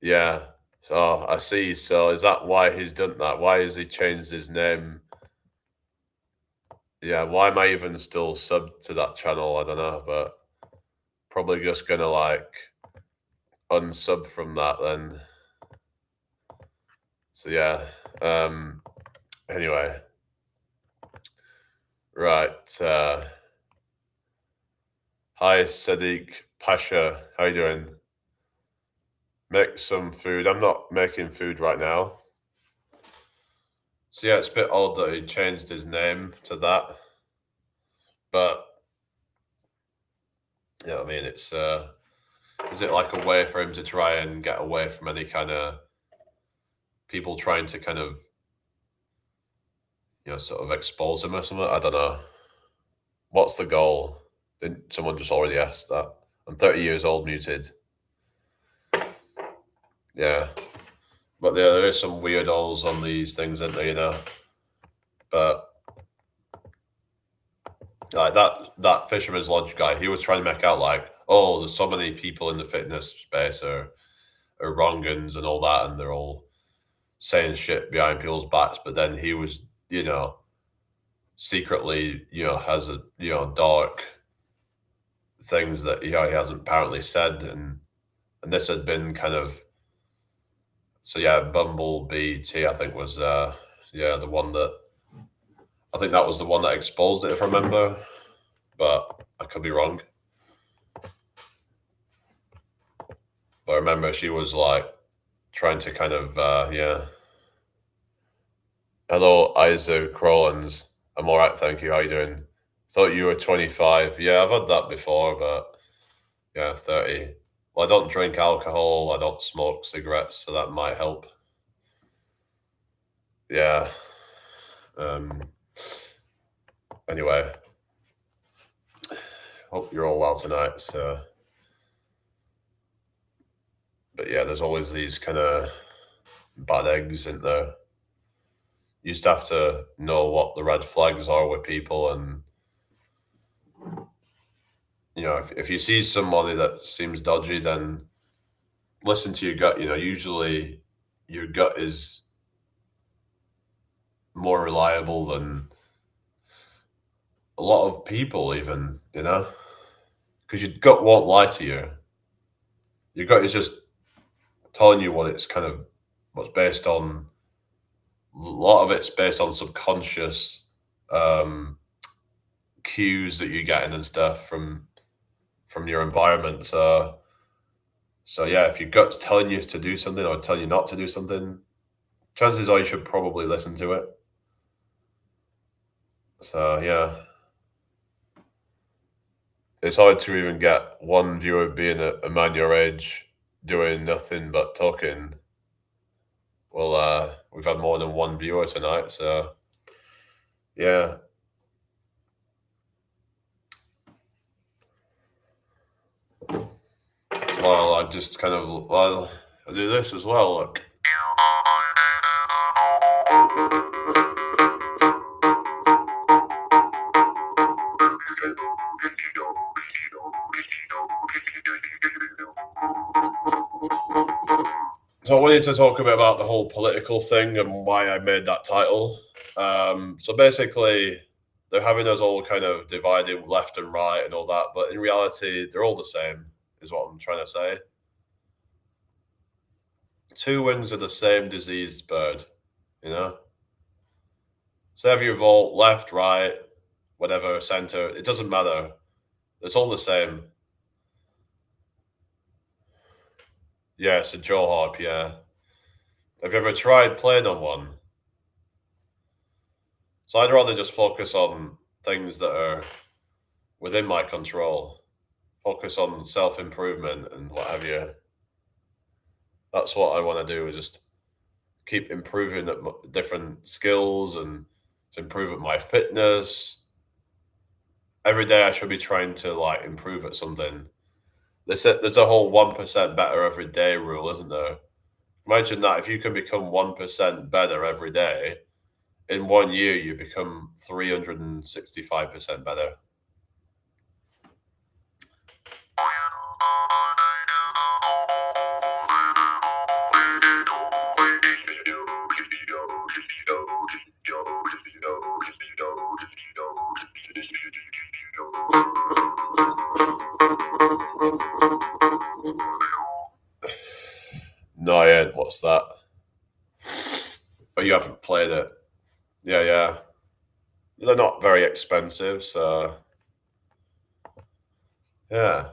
Yeah. So I see. So is that why he's done that? Why has he changed his name? Yeah. Why am I even still sub to that channel? I don't know, but probably just gonna like unsub from that then. So yeah. Anyway. Right. Hi Sadiq Pasha. How you doing? Make some food. I'm not making food right now. So yeah, it's a bit odd that he changed his name to that. But yeah, I mean, it's is it like a way for him to try and get away from any kind of people trying to kind of sort of expose him or something? I don't know. What's the goal? Didn't someone just already ask that? I'm 30 years old, muted. Yeah, but there is some weirdos on these things, isn't there? But like that Fisherman's Lodge guy, he was trying to make out like, oh, there's so many people in the fitness space are wrongans and all that, and they're all saying shit behind people's backs. But then he was, secretly, has a dark things that he hasn't apparently said, and this had been kind of so yeah. Bumblebee T, I think was the one that I think that was the one that exposed it, if I remember, but I could be wrong. But I remember she was like trying to kind of yeah. Hello, Isaac Crollins. I'm all right, thank you. How you doing? Thought you were 25. Yeah, I've had that before, but yeah, 30. Well, I don't drink alcohol. I don't smoke cigarettes, so that might help. Yeah. Um. Anyway, hope you're all well tonight. So, but yeah, there's always these kind of bad eggs in there. You just have to know what the red flags are with people, and if you see somebody that seems dodgy, then listen to your gut. Usually your gut is more reliable than a lot of people, even, because your gut won't lie to you. Your gut is just telling you what it's kind of what's based on. A lot of it's based on subconscious cues that you're getting and stuff from your environment. So yeah, if your gut's telling you to do something or telling you not to do something, chances are you should probably listen to it. So yeah, it's hard to even get one viewer being a man your age doing nothing but talking. Well, we've had more than one viewer tonight, so yeah. Well, I just kind of I do this as well. Look. So I wanted to talk a bit about the whole political thing and why I made that title. So basically, they're having us all kind of divided left and right and all that, but in reality, they're all the same, is what I'm trying to say. Two wings of the same diseased bird, you know? So if you vote left, right, whatever, center, it doesn't matter. It's all the same. Yeah, it's a jaw harp, yeah. Have you ever tried playing on one? So I'd rather just focus on things that are within my control. focus on self-improvement and what have you. That's what I want to do, is just keep improving at different skills and to improve at my fitness. Every day I should be trying to like improve at something. They said there's a whole 1% better every day rule, isn't there? Imagine that if you can become 1% better every day, in 1 year you become 365% better. No, yeah, what's that? Oh, you haven't played it. Yeah, yeah. They're not very expensive, so yeah.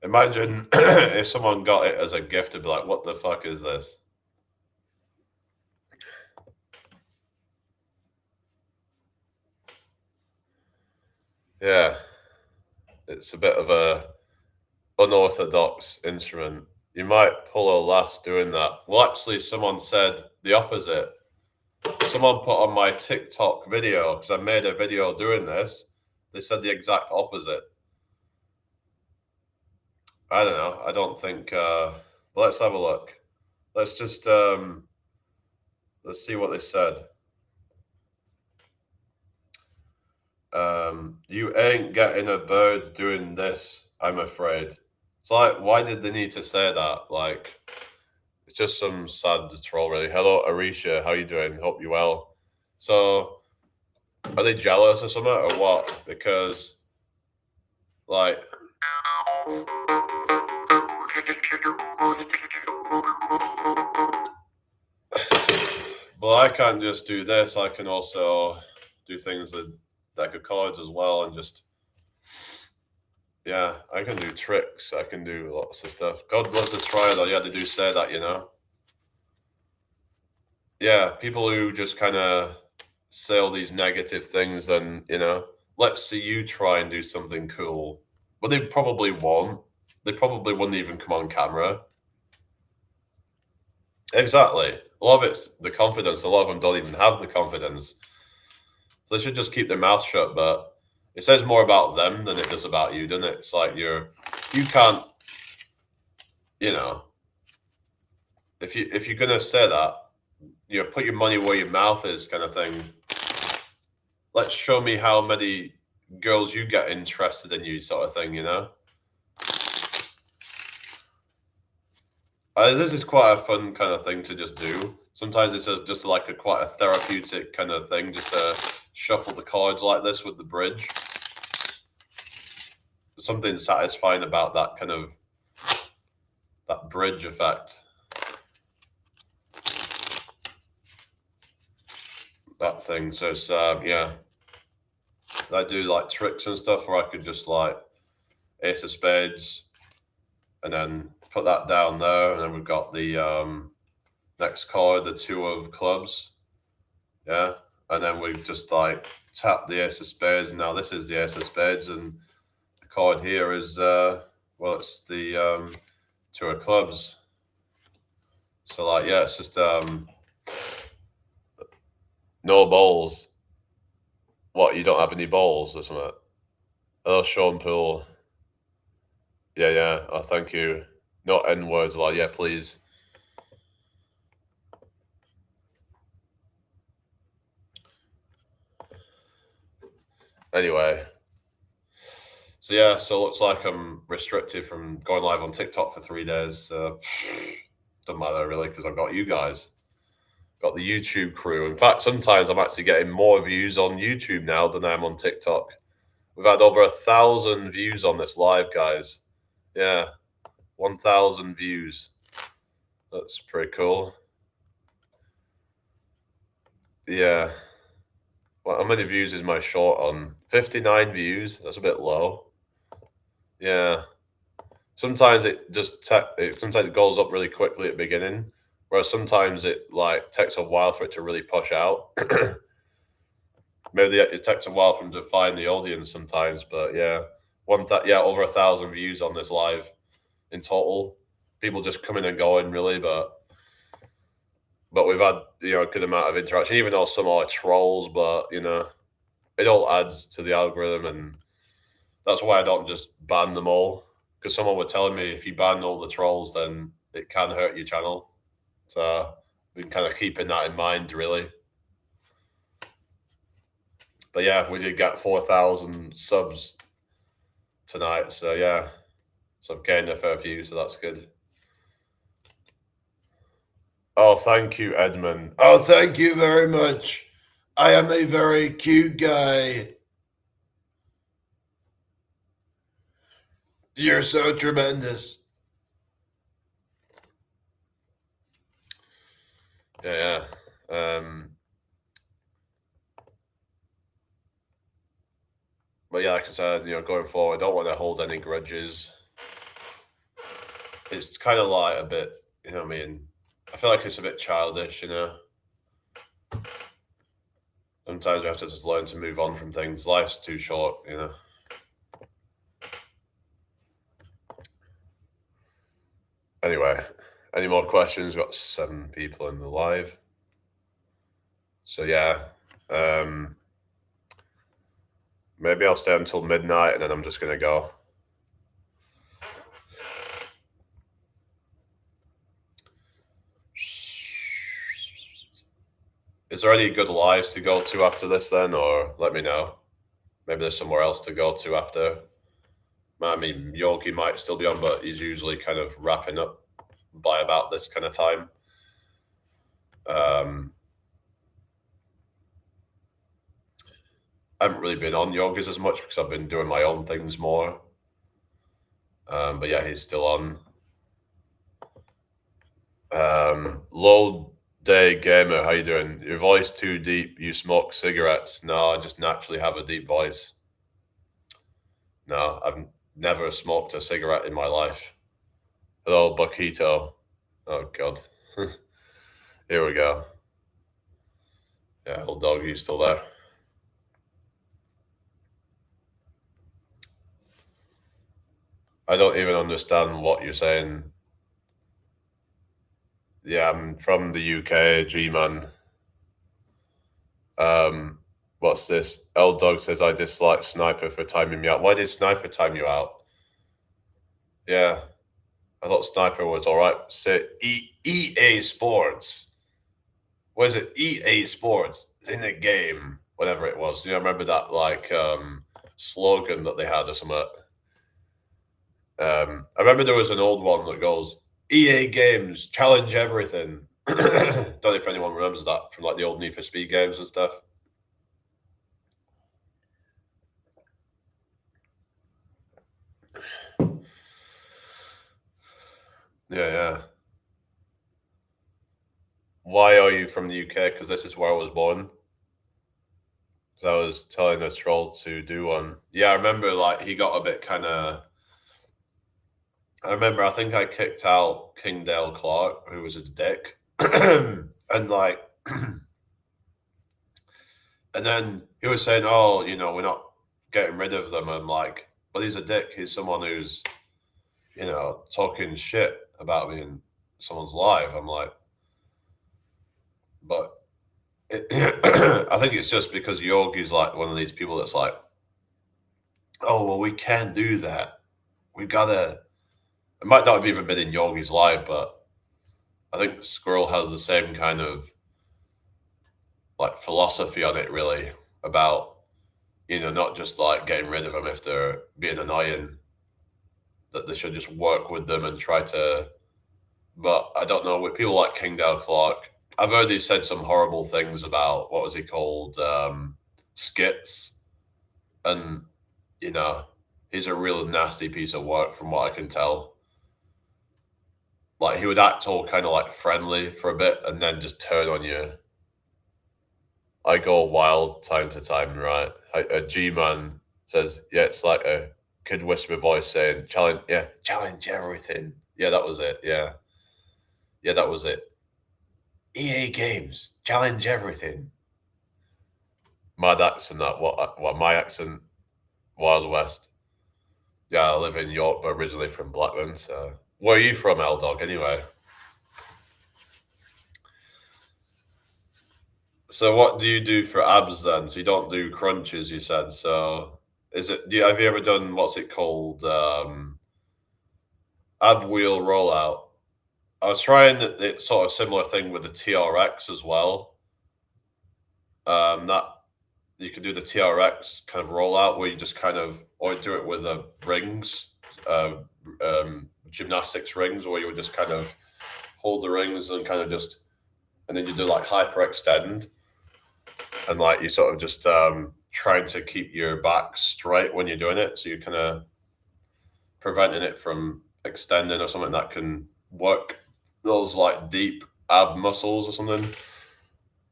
Imagine if someone got it as a gift to be like, what the fuck is this? Yeah. It's a bit of a unorthodox instrument. You might pull a lass doing that. Well, actually, someone said the opposite. Someone put on my TikTok video, because I made a video doing this. They said the exact opposite. I don't know. I don't think. But let's have a look. Let's just let's see what they said. You ain't getting a bird doing this, I'm afraid. It's like, why did they need to say that? Like, it's just some sad troll, really. Hello, Arisha. How you doing? Hope you well. So, are they jealous or something, or what? Because, like, well, I can't just do this. I can also do things with deck of cards as well, and just yeah, I can do tricks. I can do lots of stuff. God loves a try, though. Yeah, they do say that, you know. Yeah, people who just kind of say all these negative things, and let's see you try and do something cool. But they probably won't. They probably wouldn't even come on camera. Exactly. A lot of it's the confidence. A lot of them don't even have the confidence. So they should just keep their mouth shut. But it says more about them than it does about you, doesn't it? It's like you can't, you know, if you're gonna say that, put your money where your mouth is, kind of thing. Let's show me how many girls you get interested in you, sort of thing. This is quite a fun kind of thing to just do. Sometimes it's just like quite a therapeutic kind of thing, just to shuffle the cards like this with the bridge. There's something satisfying about that kind of that bridge effect. That thing. So it's yeah. I do like tricks and stuff where I could just like ace of spades and then put that down there, and then we've got the next card, the two of clubs. Yeah. And then we just like tap the ace of spades, and now this is the ace of spades, and the card here is it's the two of clubs. So like yeah, it's just no balls. What, you don't have any balls or something? Hello, Sean Poole. Yeah, yeah. Oh, thank you. No N words a lot. Yeah, please. Anyway. So yeah, so it looks like I'm restricted from going live on TikTok for 3 days. Doesn't matter really, because I've got you guys. Got the YouTube crew. In fact, sometimes I'm actually getting more views on YouTube now than I am on TikTok. We've had over 1,000 views on this live, guys. Yeah, 1,000 views. That's pretty cool. Yeah. Well, how many views is my short on? 59 views. That's a bit low. Yeah. Sometimes it just sometimes it goes up really quickly at the beginning, whereas sometimes it like takes a while for it to really push out. Maybe it takes a while for them to find the audience sometimes, but yeah. over 1,000 views on this live in total. People just coming and going, really, but we've had a good amount of interaction, even though some are trolls. But it all adds to the algorithm, and that's why I don't just ban them all. Because someone was telling me if you ban all the trolls, then it can hurt your channel. So we've been kind of keeping that in mind, really. But yeah, we did get 4,000 subs tonight. So yeah, so I've gained a fair few, so that's good. Oh, thank you, Edmund. Oh, thank you very much. I am a very cute guy. You're so tremendous. Yeah. But yeah, like I said, going forward, I don't want to hold any grudges. It's kind of like a bit, what I mean? I feel like it's a bit childish, Sometimes we have to just learn to move on from things. Life's too short. Anyway, any more questions? We've got 7 people in the live. So yeah, maybe I'll stay until midnight and then I'm just gonna go. Is there any good lives to go to after this then, or let me know? Maybe there's somewhere else to go to after. I mean, Yogi might still be on, but he's usually kind of wrapping up by about this kind of time. I haven't really been on Yogi's as much because I've been doing my own things more. But yeah, he's still on. Low Day Gamer, how you doing? Your voice too deep. You smoke cigarettes? No, I just naturally have a deep voice. No, I've never smoked a cigarette in my life. Hello, Buckito. Oh God. Here we go. Yeah, old doggy's still there. I don't even understand what you're saying. Yeah, I'm from the UK, G-man. What's this? L Dog says I dislike Sniper for timing me out. Why did Sniper time you out? Yeah, I thought Sniper was all right. Say EA Sports. What is it? EA Sports in the game, whatever it was. I remember that slogan that they had or something. I remember there was an old one that goes EA Games challenge everything. Don't know if anyone remembers that from like the old Need for Speed games and stuff. Yeah. Why are you from the UK? Because this is where I was born. Because I was telling a troll to do one. Yeah, I remember like he got a bit kind of. I remember I think I kicked out Kingdale Clark, who was a dick, and like, and then he was saying, "Oh, we're not getting rid of them." I'm like, "But he's a dick. He's someone who's, talking shit about me in someone's life." I'm like, but I think it's just because Yogi's like one of these people that's like, "Oh, well, we can't do that. We gotta." It might not have even been in Yogi's life, but I think Squirrel has the same kind of like philosophy on it, really, about not just like getting rid of them if they're being annoying, that they should just work with them and try to. But I don't know, with people like Kingdale Clark, I've heard he said some horrible things about what was he called, skits, and he's a real nasty piece of work from what I can tell. Like he would act all kind of like friendly for a bit and then just turn on you. I go wild time to time, right? A G-man says, yeah, it's like a kid whisper voice saying, challenge everything. Yeah, that was it. Yeah, that was it. EA Games, challenge everything. Mad accent, that what my accent, Wild West. Yeah, I live in York, but originally from Blackburn. So, where are you from, L Dog? Anyway. So, what do you do for abs then? So, you don't do crunches, you said. So, is it? Have you ever done what's it called? Ab wheel rollout. I was trying the sort of similar thing with the TRX as well. That you could do the TRX kind of rollout where you just kind of or do it with the rings, uh, gymnastics rings, where you would just kind of hold the rings and kind of just and then you do like hyperextend and like you sort of just trying to keep your back straight when you're doing it, so you're kind of preventing it from extending or something that can work those like deep ab muscles or something.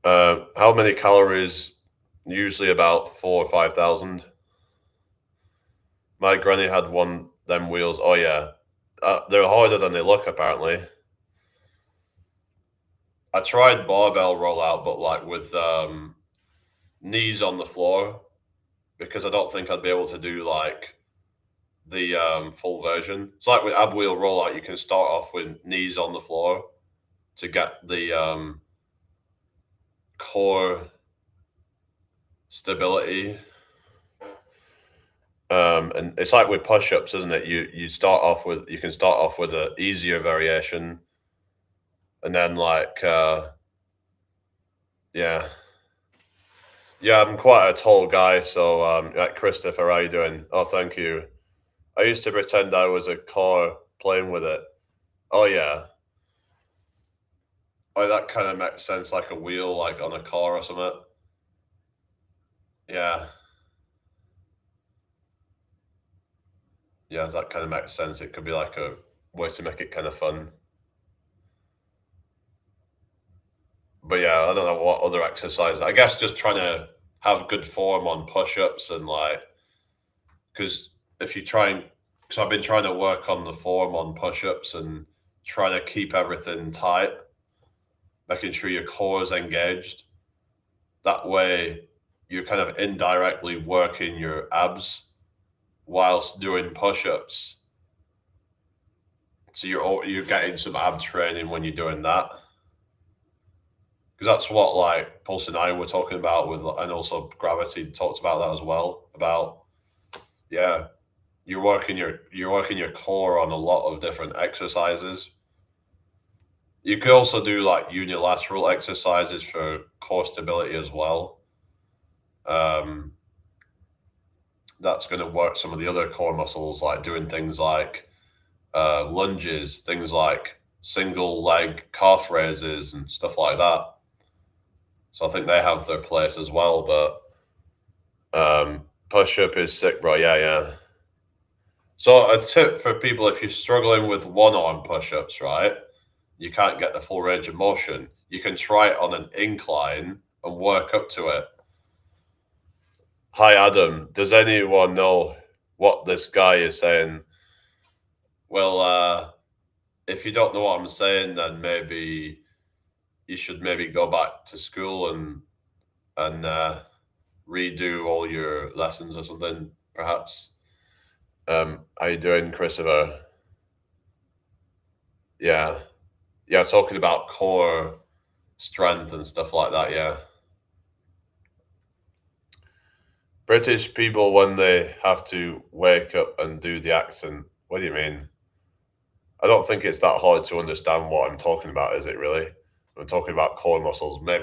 How many calories? Usually about 4 or 5,000. My granny had one them wheels. Oh yeah, they're harder than they look apparently. I tried barbell rollout, but like with knees on the floor because I don't think I'd be able to do like the full version. It's like with ab wheel rollout, you can start off with knees on the floor to get the core stability. And it's like with push-ups, isn't it? You can start off with an easier variation, and then yeah, yeah. I'm quite a tall guy, so like Christopher, how you doing? Oh, thank you. I used to pretend I was a car playing with it. Oh yeah, oh that kind of makes sense, like a wheel, like on a car or something. Yeah, yeah, that kind of makes sense. It could be like a way to make it kind of fun. But yeah, I don't know what other exercise. I guess just trying to have good form on push-ups and like because if you try and because I've been trying to work on the form on push-ups and trying to keep everything tight, making sure your core is engaged. That way, you're kind of indirectly working your abs whilst doing push-ups. So you're getting some ab training when you're doing that. Because that's what like Pulse and Iron were talking about with, and also Gravity talked about that as well. About yeah, you're working your core on a lot of different exercises. You could also do like unilateral exercises for core stability as well. Um, that's going to work some of the other core muscles, like doing things like lunges, things like single leg calf raises, and stuff like that. So I think they have their place as well. But push up is sick, bro. Yeah, yeah. So a tip for people if you're struggling with one arm push ups, right? You can't get the full range of motion. You can try it on an incline and work up to it. Hi, Adam. Does anyone know what this guy is saying? Well, if you don't know what I'm saying, then maybe you should maybe go back to school and redo all your lessons or something, perhaps. How you doing, Christopher? Yeah, yeah. Talking about core strength and stuff like that. Yeah, British people when they have to wake up and do the accent. What do you mean? I don't think it's that hard to understand what I'm talking about, is it really? I'm talking about core muscles. I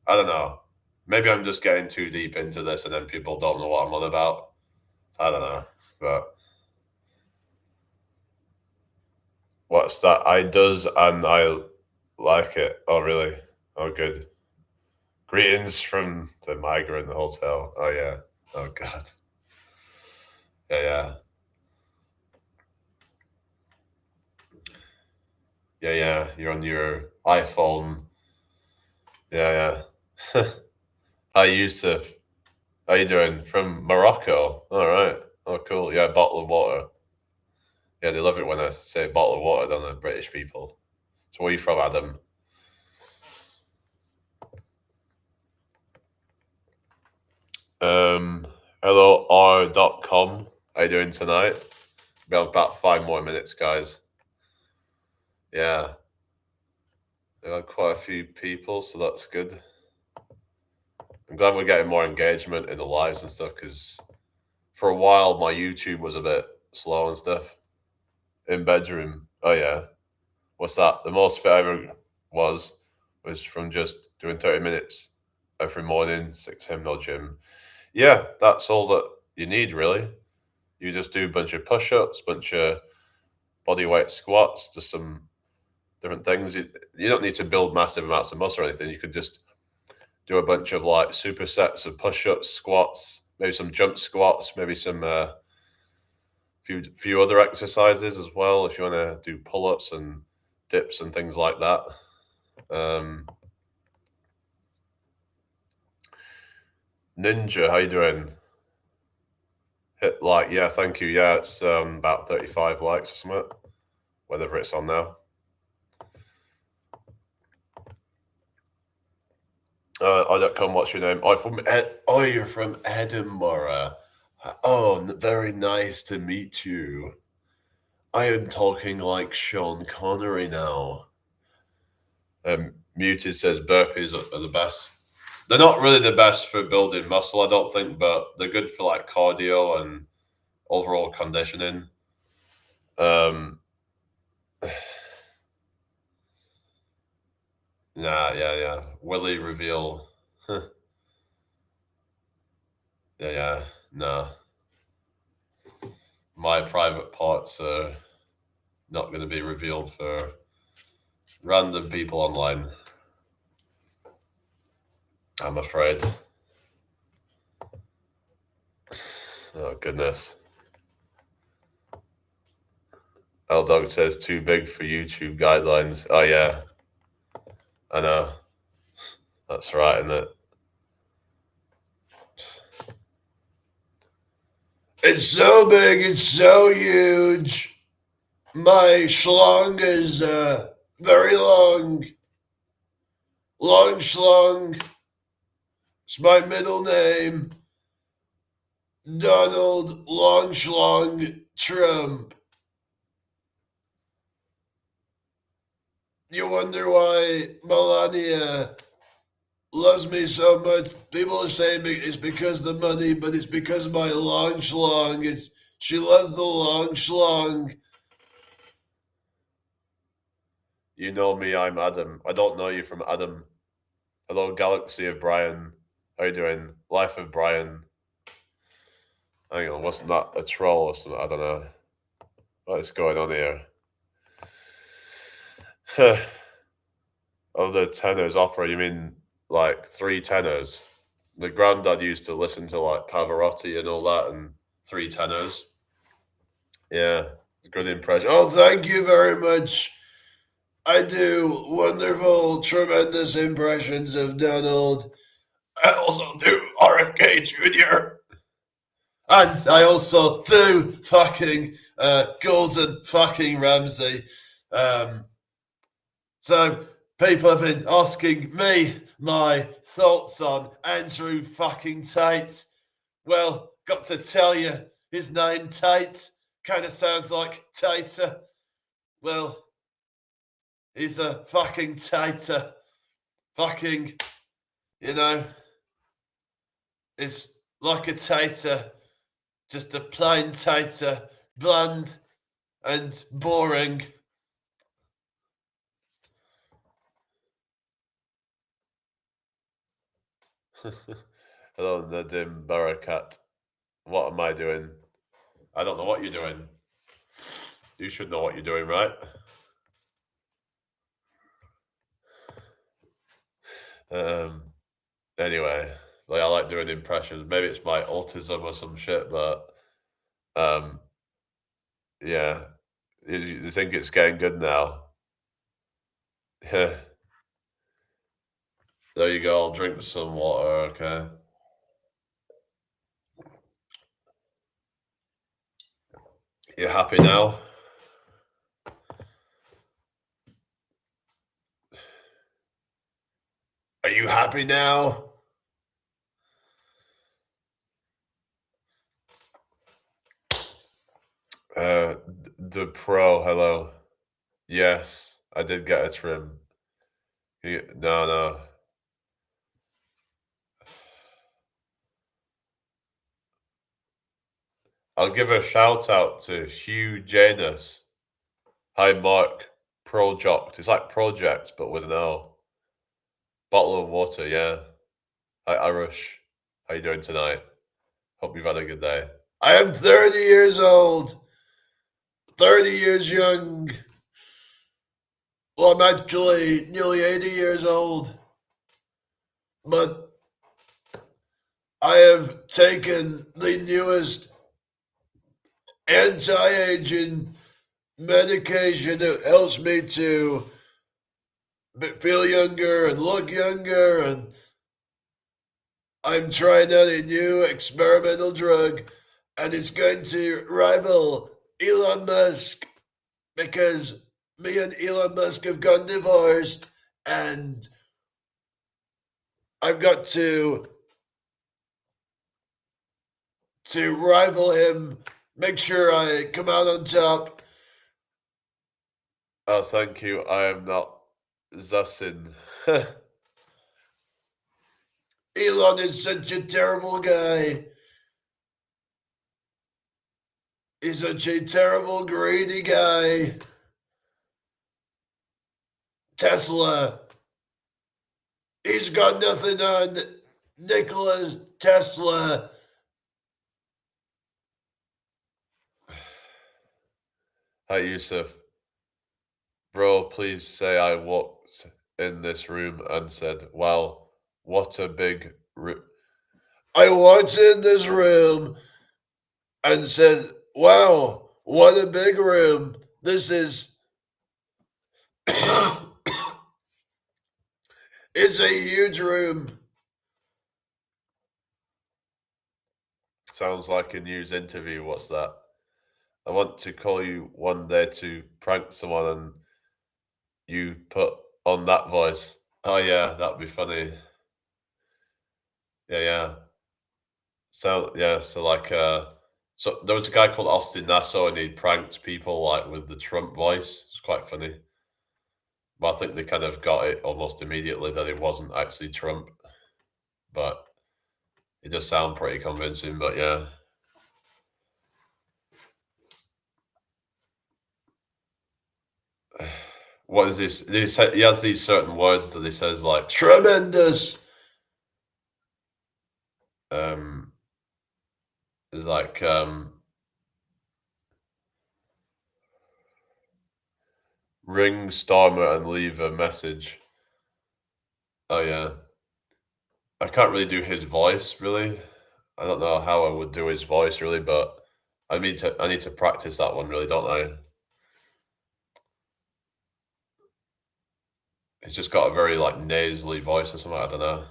don't know. Maybe I'm just getting too deep into this and then people don't know what I'm on about. I don't know. But what's that? I does and I like it. Oh, really? Oh, good. Greetings from the migrant hotel. Oh, yeah. Oh, God. Yeah, yeah. Yeah, yeah. You're on your iPhone. Yeah, yeah. Hi, Yusuf. How you doing? From Morocco. All right. Oh, cool. Yeah, bottle of water. Yeah, they love it when I say bottle of water, don't they, British people? So where are you from, Adam? Um, hello, r.com. How you doing tonight? We have about 5 more minutes, guys. Yeah, we have quite a few people, so that's good. I'm glad we're getting more engagement in the lives and stuff because for a while my YouTube was a bit slow and stuff. In bedroom, oh yeah, what's that? The most fit I ever was from just doing 30 minutes every morning, 6 a.m. no gym. Yeah, that's all that you need really. You just do a bunch of push-ups, bunch of body weight squats, just some different things. You don't need to build massive amounts of muscle or anything. You could just do a bunch of like supersets of push-ups, squats, maybe some jump squats, maybe some few other exercises as well if you want to do pull-ups and dips and things like that. Um, Ninja, how you doing? Hit like, yeah, thank you. Yeah, it's about 35 likes or something, whatever it's on now. I don't come. What's your name? Oh, you're from Edinburgh. Oh, very nice to meet you. I am talking like Sean Connery now. Muted says burpees are the best. They're not really the best for building muscle, I don't think, but they're good for like cardio and overall conditioning. Um, yeah. Willie reveal. Yeah. Nah. My private parts are not going to be revealed for random people online. I'm afraid. Oh, goodness. L Dog says too big for YouTube guidelines. Oh, yeah. I know. That's right, isn't it? It's so big, it's so huge. My schlong is very long. Long schlong. It's my middle name. Donald Long Schlong Trump. You wonder why Melania loves me so much. People are saying it's because of the money, but it's because of my long schlong. She loves the long schlong. You know me, I'm Adam. I don't know you from Adam. Hello, Galaxy of Brian. How you doing? Life of Brian. Hang on, wasn't that a troll or something? I don't know. What is going on here? Of the tenors opera, you mean like three tenors? The granddad used to listen to like Pavarotti and all that, and three tenors. Yeah, good impression. Oh, thank you very much. I do wonderful, tremendous impressions of Donald. I also do RFK Jr. And I also do fucking Gordon fucking Ramsay. Um, so people have been asking me my thoughts on Andrew fucking Tate. Well, got to tell you, his name Tate kind of sounds like Tater. Well, he's a fucking Tater. Fucking, you know, is like a tater, just a plain tater, bland and boring. Hello, Nadim Barakat. What am I doing? I don't know what you're doing. You should know what you're doing, right? Um. Anyway, like I like doing impressions. Maybe it's my autism or some shit, but um, yeah. You think it's getting good now? Yeah. There you go. I'll drink some water. Okay. You happy now? Are you happy now? The pro, hello. Yes, I did get a trim. No, no. I'll give a shout out to Hugh Janus. Hi, Mark. Project. It's like project, but with an O. Bottle of water, yeah. Hi, Arush. How you doing tonight? Hope you've had a good day. I am 30 years old. 30 years young. Well, I'm actually nearly 80 years old. But I have taken the newest anti-aging medication that helps me to feel younger and look younger, and I'm trying out a new experimental drug, and it's going to rival Elon Musk because me and Elon Musk have gotten divorced, and I've got to rival him, make sure I come out on top. Oh, thank you. I am not Zassin. Elon is such a terrible guy. He's such a terrible, greedy guy. Tesla. He's got nothing on Nikola Tesla. Hi, Yusuf. Bro, please say I walked in this room and said, wow, what a big room. I walked in this room and said, wow, what a big room. This is. It's a huge room. Sounds like a news interview. What's that? I want to call you one day to prank someone and you put on that voice. Oh yeah, that'd be funny. Yeah, yeah. So yeah, so like so there was a guy called Austin Nassau and he pranked people like with the Trump voice. It's quite funny. But I think they kind of got it almost immediately that it wasn't actually Trump. But it does sound pretty convincing, but yeah. What is this? He has these certain words that he says like tremendous. Um, is like ring Starmer and leave a message. Oh yeah, I can't really do his voice really. I don't know how I would do his voice really, but I need to practice that one really, don't I? He's just got a very like nasally voice or something. I don't know.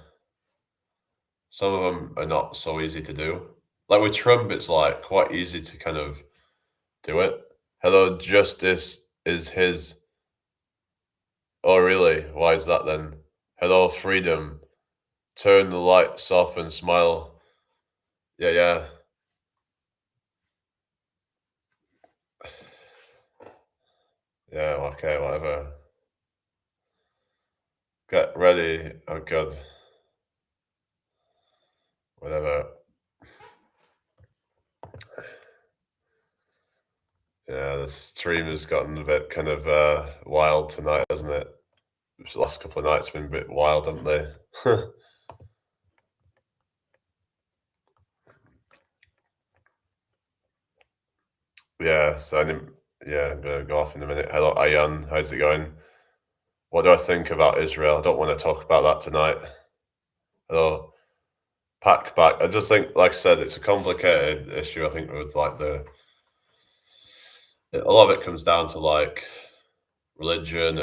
Some of them are not so easy to do. Like with Trump, it's like quite easy to kind of do it. Hello, justice is his. Oh, really? Why is that then? Hello, freedom. Turn the lights off and smile. Yeah, yeah. Yeah, okay, whatever. Get ready. Oh, God. Whatever. Yeah, the stream has gotten a bit kind of wild tonight, hasn't it? The last couple of nights have been a bit wild, haven't they? Yeah, so yeah, I'm gonna go off in a minute. Hello, Ayan. How's it going? What do I think about Israel? I don't want to talk about that tonight. Hello, pack back. I just think, like I said, it's a complicated issue. I think with like a lot of it comes down to like religion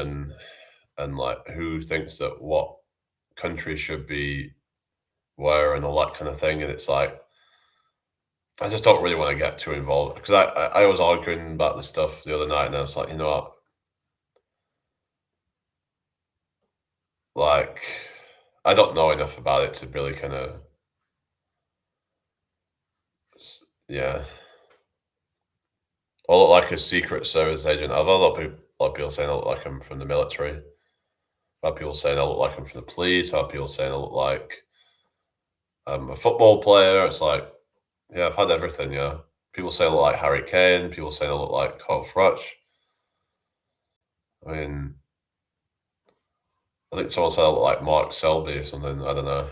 and like who thinks that what country should be where and all that kind of thing. And it's like I just don't really want to get too involved because I was arguing about this stuff the other night and I was like, you know what, like I don't know enough about it to really kind of yeah. I look like a Secret Service agent. I've had a lot of people saying I look like I'm from the military. A lot of people saying I look like I'm from the police. A lot of people saying I look like I'm a football player. It's like, yeah, I've had everything, yeah. People say I look like Harry Kane. People say I look like Hot Frutch. I mean, I think someone said I look like Mark Selby or something. I don't know.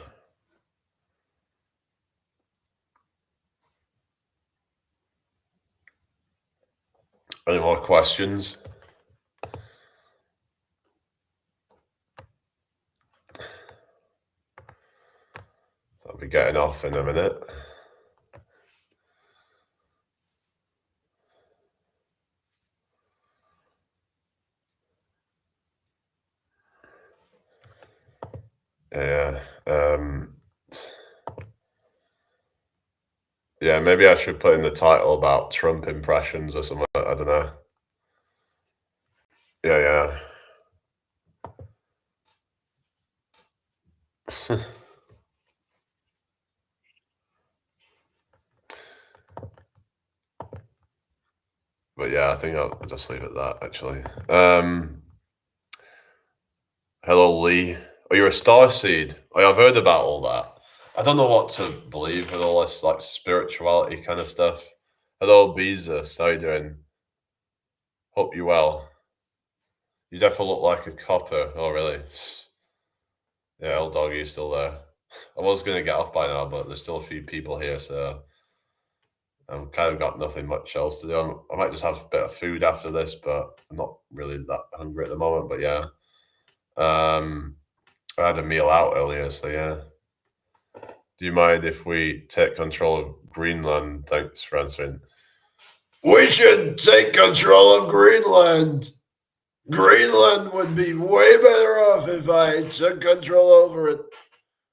Any more questions? I'll be getting off in a minute. Yeah. Yeah, maybe I should put in the title about Trump impressions or something. I don't know. Yeah, yeah. But yeah, I think I'll just leave it at that, actually. Hello, Lee. Oh, you're a star seed. Oh, yeah, I've heard about all that. I don't know what to believe with all this like spirituality kind of stuff. Hello, Beezus. How you doing? Hope you well. You definitely look like a copper. Oh, really? Yeah, old doggy is still there. I was gonna get off by now, but there's still a few people here, so I've kind of got nothing much else to do. I might just have a bit of food after this, but I'm not really that hungry at the moment. But yeah, I had a meal out earlier, so yeah. Do you mind if we take control of Greenland? Thanks for answering. We should take control of Greenland. Greenland would be way better off if I took control over it.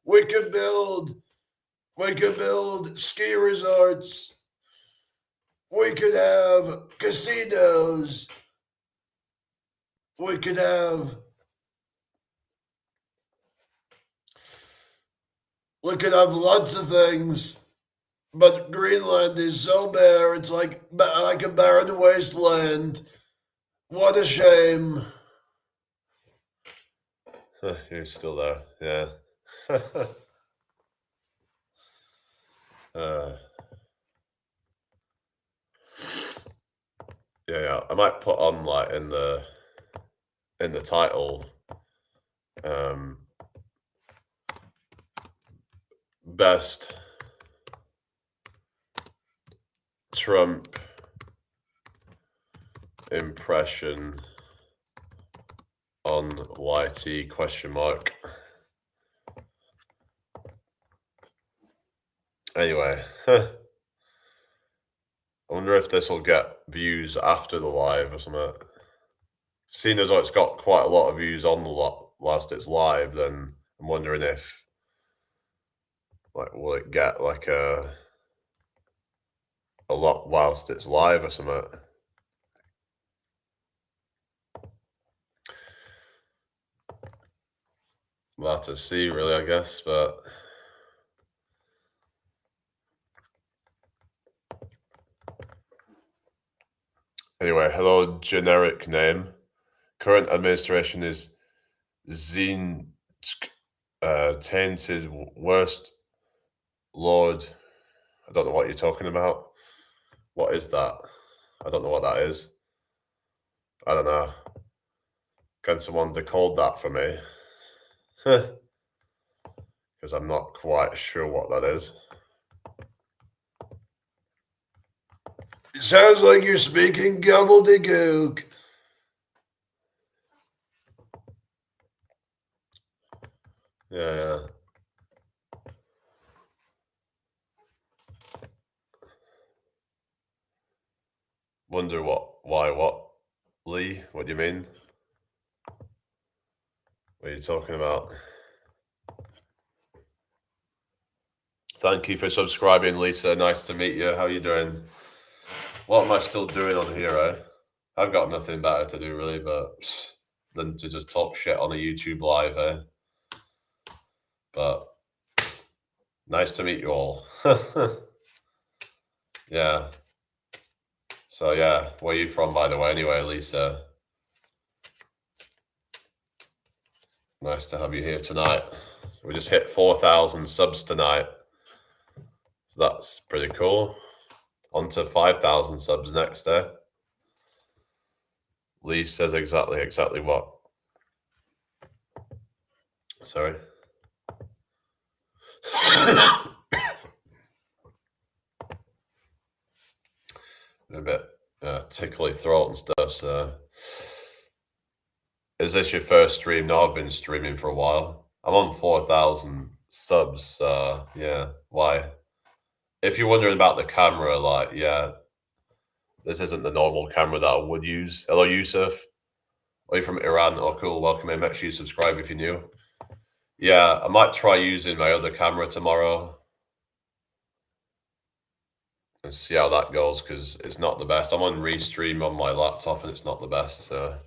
We could build ski resorts. We could have casinos. We could have lots of things. But Greenland is so bare, it's like a barren wasteland. What a shame. You're still there, yeah. uh, yeah, I might put on like in the title, best Trump impression on YT question mark. Anyway, I wonder if this will get views after the live or something. Seeing as though it's got quite a lot of views on the lot whilst it's live, then I'm wondering if like will it get like a lot whilst it's live or something. We'll have to see, really, I guess, but anyway, hello, generic name. Current administration is Zine tainted worst lord. I don't know what you're talking about. What is that? I don't know what that is. I don't know. Can someone decode that for me? Because I'm not quite sure what that is. It sounds like you're speaking gobbledygook. Yeah. Wonder why, Lee? What do you mean? What are you talking about? Thank you for subscribing, Lisa. Nice to meet you. How you doing? What am I still doing on here, eh? I've got nothing better to do, really, but than to just talk shit on a YouTube live, eh? But nice to meet you all. Yeah. So yeah, where are you from, by the way? Anyway, Lisa, nice to have you here tonight. We just hit 4,000 subs tonight, so that's pretty cool. On to 5,000 subs next day. Lee says exactly what? Sorry. A bit tickly throat and stuff. So, is this your first stream? No, I've been streaming for a while. I'm on 4,000 subs. Yeah, why? If you're wondering about the camera, like, yeah, this isn't the normal camera that I would use. Hello, Yusuf. Are you from Iran? Oh, cool. Welcome in. Make sure you subscribe if you're new. Yeah, I might try using my other camera tomorrow and see how that goes because it's not the best. I'm on Restream on my laptop and it's not the best. So,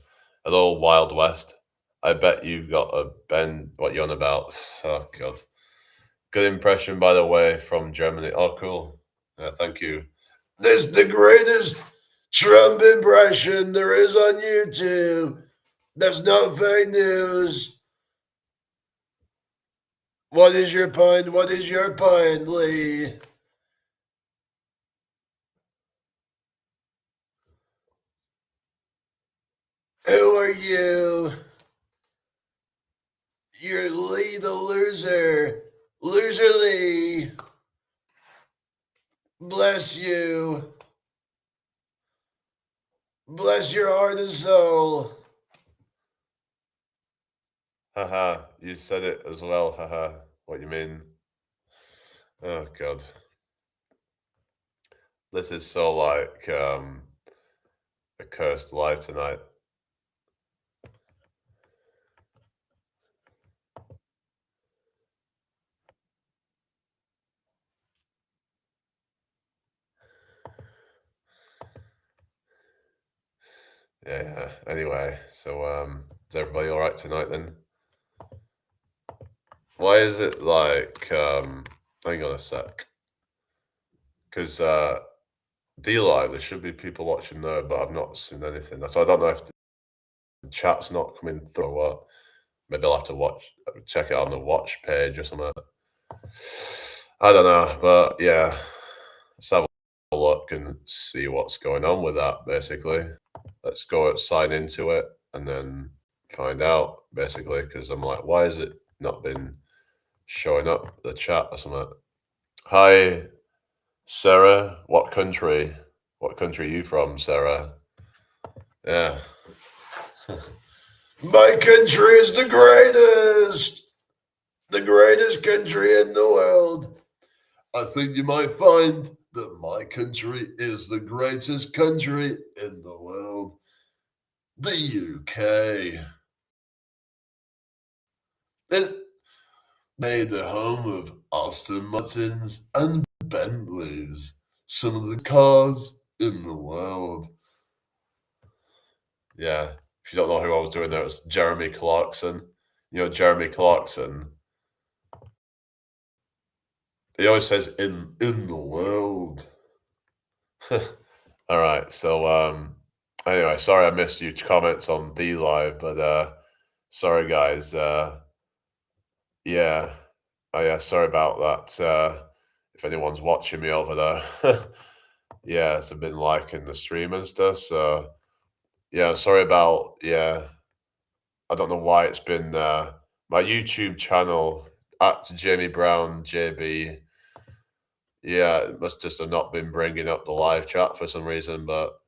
hello, Wild West. I bet you've got a Ben. What you on about? Oh God, good impression by the way from Germany. Oh, cool. Yeah, thank you. This is the greatest Trump impression there is on YouTube. That's not fake news. What is your point? What is your point, Lee? Who are you? You're Lee the loser. Loser Lee. Bless you. Bless your heart and soul. Haha, you said it as well. Haha, what you mean? Oh God. This is so like a cursed life tonight. Yeah. Anyway, so is everybody all right tonight then? Why is it like hang on a sec. Because D Live, there should be people watching there, but I've not seen anything. So I don't know if the chat's not coming through or what. Maybe I'll have to check it on the watch page or something. I don't know, but yeah, let's have a look and see what's going on with that. Basically, let's go sign into it and then find out. Basically, because I'm like, why has it not been showing up the chat or something? Hi, Sarah. What country? What country are you from, Sarah? Yeah. My country is the greatest country in the world. I think you might find that my country is the greatest country in the world. The UK. It made the home of Aston Martins and Bentleys, some of the cars in the world. Yeah, if you don't know who I was doing there, it's Jeremy Clarkson. You know Jeremy Clarkson. He always says in the world. All right. So anyway, sorry I missed your comments on D Live, but sorry guys. Yeah. Oh yeah, sorry about that. If anyone's watching me over there. Yeah, it's been liking the stream and stuff. So yeah, sorry about I don't know why it's been my YouTube channel at Jamie Brown JB. Yeah, it must just have not been bringing up the live chat for some reason, but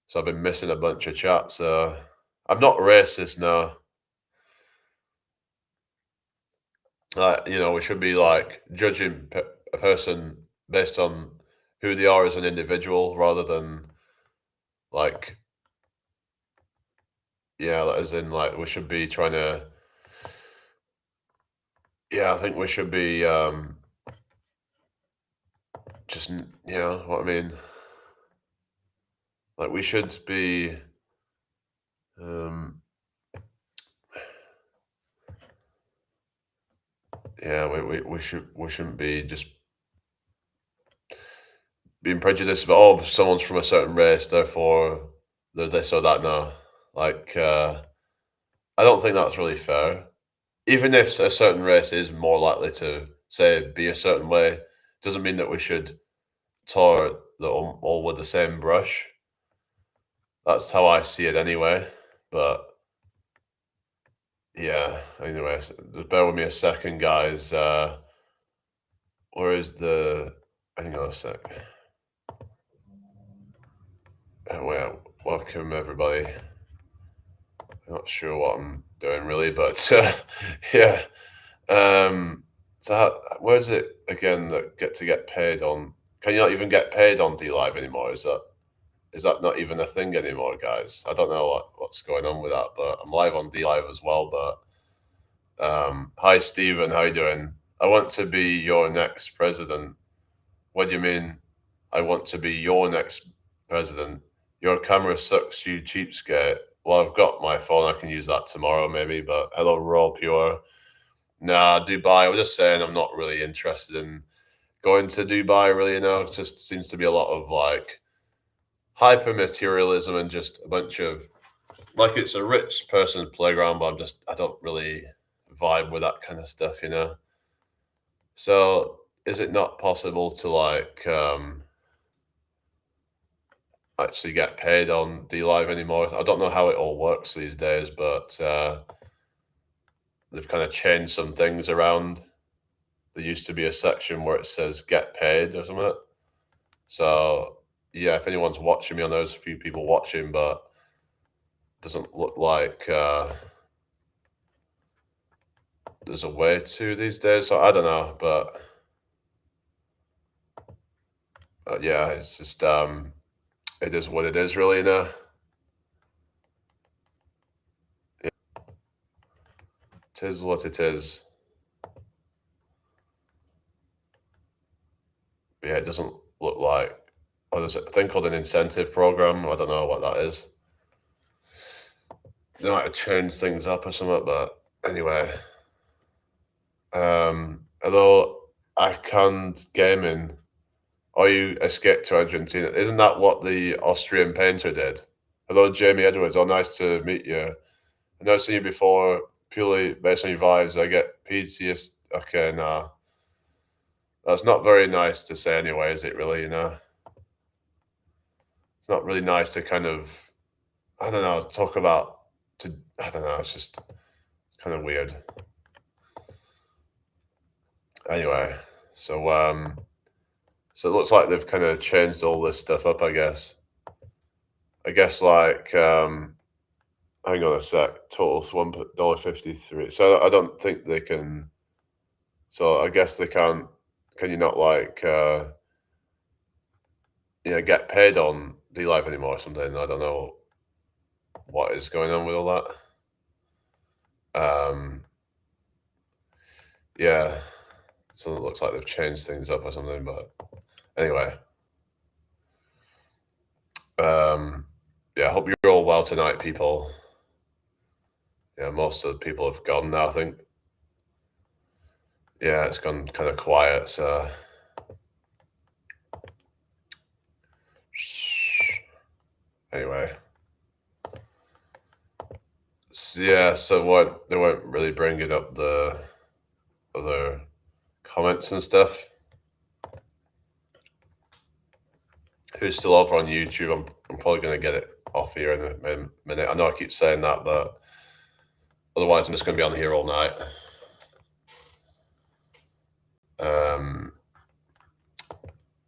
so I've been missing a bunch of chats. I'm not racist now. We should be like judging a person based on who they are as an individual rather than like, yeah, as in like we should be trying to, yeah, I think we should be just, you know what I mean? Like we should be, um, yeah, we shouldn't be just being prejudiced about, oh, someone's from a certain race, therefore they're this or that now. Like, I don't think that's really fair. Even if a certain race is more likely to, say, be a certain way, doesn't mean that we should tar the all with the same brush. That's how I see it anyway. But yeah, anyway, just bear with me a second, guys. Where is the? Hang on a sec. Well, welcome everybody. I'm not sure what I'm doing really, but yeah. So where is it again that get paid on? Can you not even get paid on D Live anymore? Is that not even a thing anymore, guys? I don't know what's going on with that, but I'm live on D Live as well. But hi Stephen, how you doing? I want to be your next president. What do you mean? I want to be your next president. Your camera sucks, you cheapskate. Well, I've got my phone. I can use that tomorrow, maybe. But hello, Raw Pure. Nah, Dubai. I was just saying I'm not really interested in going to Dubai. Really, now it just seems to be a lot of like hyper materialism and just a bunch of like it's a rich person's playground. But I don't really vibe with that kind of stuff, you know. So is it not possible to like actually get paid on D Live anymore? I don't know how it all works these days, but they've kind of changed some things around. There used to be a section where it says get paid or something. So yeah, if anyone's watching me, I know there's a few people watching, but it doesn't look like there's a way to these days. So I don't know, but yeah, it's just it is what it is, really. Now it is what it is. But yeah, it doesn't look like. Oh, there's a thing called an incentive program. I don't know what that is. They might have changed things up or something, but anyway. Hello, I can't gaming. Or you escaped to Argentina. Isn't that what the Austrian painter did? Hello, Jamie Edwards. Oh, nice to meet you. I've never seen you before. Purely based on your vibes, I get PTSD. Okay, nah. That's not very nice to say anyway, is it really, you know? It's not really nice to kind of, I don't know, talk about, I don't know, it's just kind of weird. Anyway, so it looks like they've kind of changed all this stuff up, I guess. I guess like hang on a sec. Total's $1.53. So I don't think they can. So I guess they can't. Can you not like get paid on D Live anymore or something? I don't know what is going on with all that. Yeah. So it looks like they've changed things up or something. But anyway, yeah. I hope you're all well tonight, people. Yeah, most of the people have gone now. I think. Yeah, it's gone kind of quiet. So anyway. Yeah, so what they weren't really bringing up the other comments and stuff. Who's still over on YouTube? I'm probably going to get it off here in a minute. I know I keep saying that, but otherwise I'm just going to be on here all night.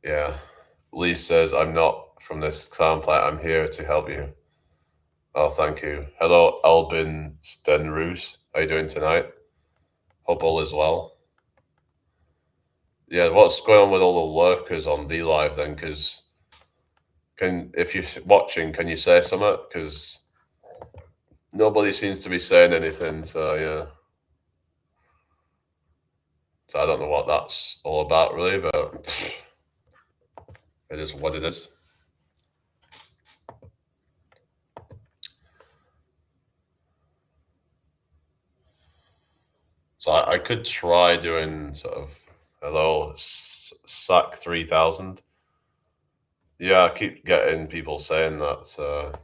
Yeah. Lee says, I'm not from this clown planet. I'm here to help you. Oh, thank you. Hello, Albin Stenroos. How you doing tonight? Hope all is well. Yeah, what's going on with all the lurkers on D Live then? Because if you're watching, can you say something? Because nobody seems to be saying anything. So yeah, so I don't know what that's all about really, but it is what it is. So I could try doing sort of hello SAC 3000. Yeah, I keep getting people saying that,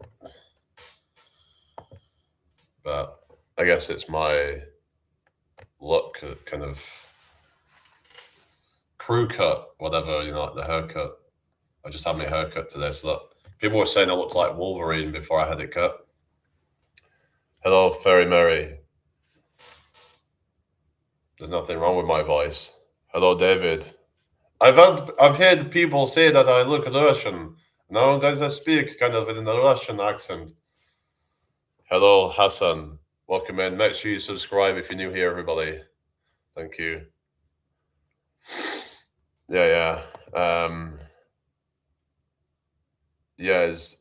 but I guess it's my look, kind of crew cut, whatever, like the haircut. I just had my haircut today, so that people were saying I looked like Wolverine before I had it cut. Hello, Fairy Mary. There's nothing wrong with my voice. Hello, David. I've heard people say that I look Russian. Now I'm going to speak kind of in a Russian accent. Hello, Hassan. Welcome in. Make sure you subscribe if you're new here, everybody. Thank you. Yeah, yeah. Yeah, is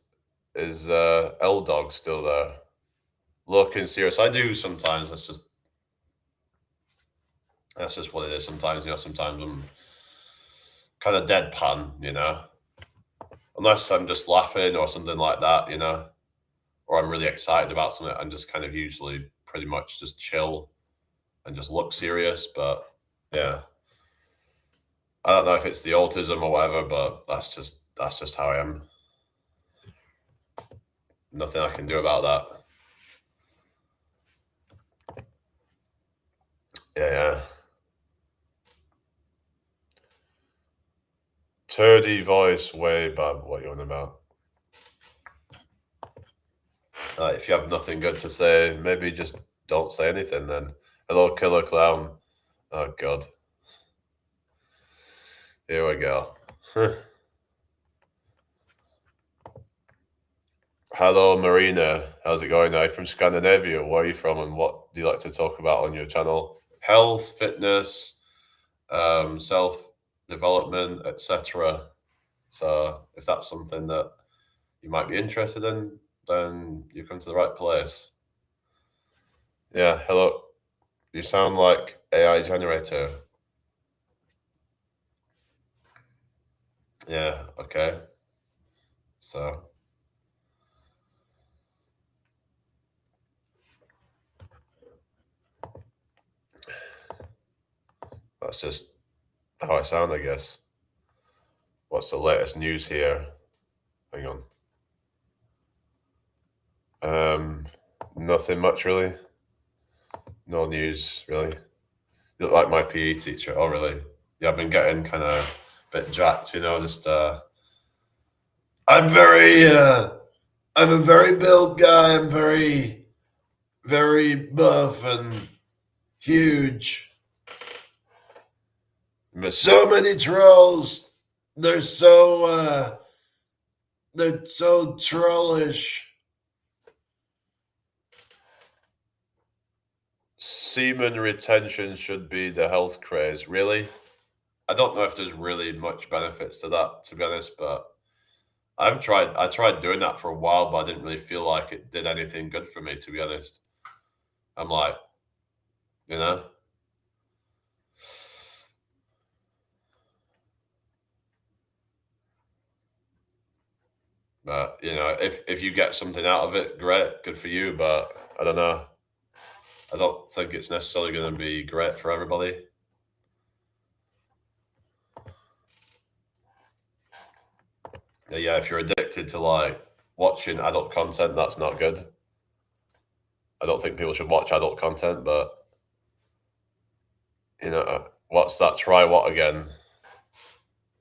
L Dog still there? Looking serious. I do sometimes. That's just what it is sometimes, sometimes I'm kind of deadpan. Unless I'm just laughing or something like that. Or I'm really excited about something, I'm just kind of usually pretty much just chill and just look serious. But yeah, I don't know if it's the autism or whatever, but that's just how I am. Nothing I can do about that. Yeah, yeah. Turdy voice, way bad. What you on about? If you have nothing good to say, maybe just don't say anything then. Hello, killer clown. Oh God, here we go. Hello, Marina. How's it going? Are you from Scandinavia? Where are you from, and what do you like to talk about on your channel? Health, fitness, self development, etc. So, if that's something that you might be interested in, then you come to the right place. Yeah. Hello. You sound like AI generator. Yeah. Okay. So that's just how I sound, I guess. What's the latest news here? Hang on. Um, Nothing much really. No news really. You look like my PE teacher. Oh, really? Yeah, I've been getting kind of a bit jacked, just I'm very I'm a very built guy. I'm very very buff and huge. So many trolls. They're so they're so trollish. Semen retention should be the health craze. Really? I don't know if there's really much benefits to that, to be honest, but I tried doing that for a while, but I didn't really feel like it did anything good for me, to be honest. I'm like, you know, but if you get something out of it, great, good for you. But I don't know. I don't think it's necessarily going to be great for everybody. Yeah, if you're addicted to like watching adult content, that's not good. I don't think people should watch adult content, but what's that? Try what again?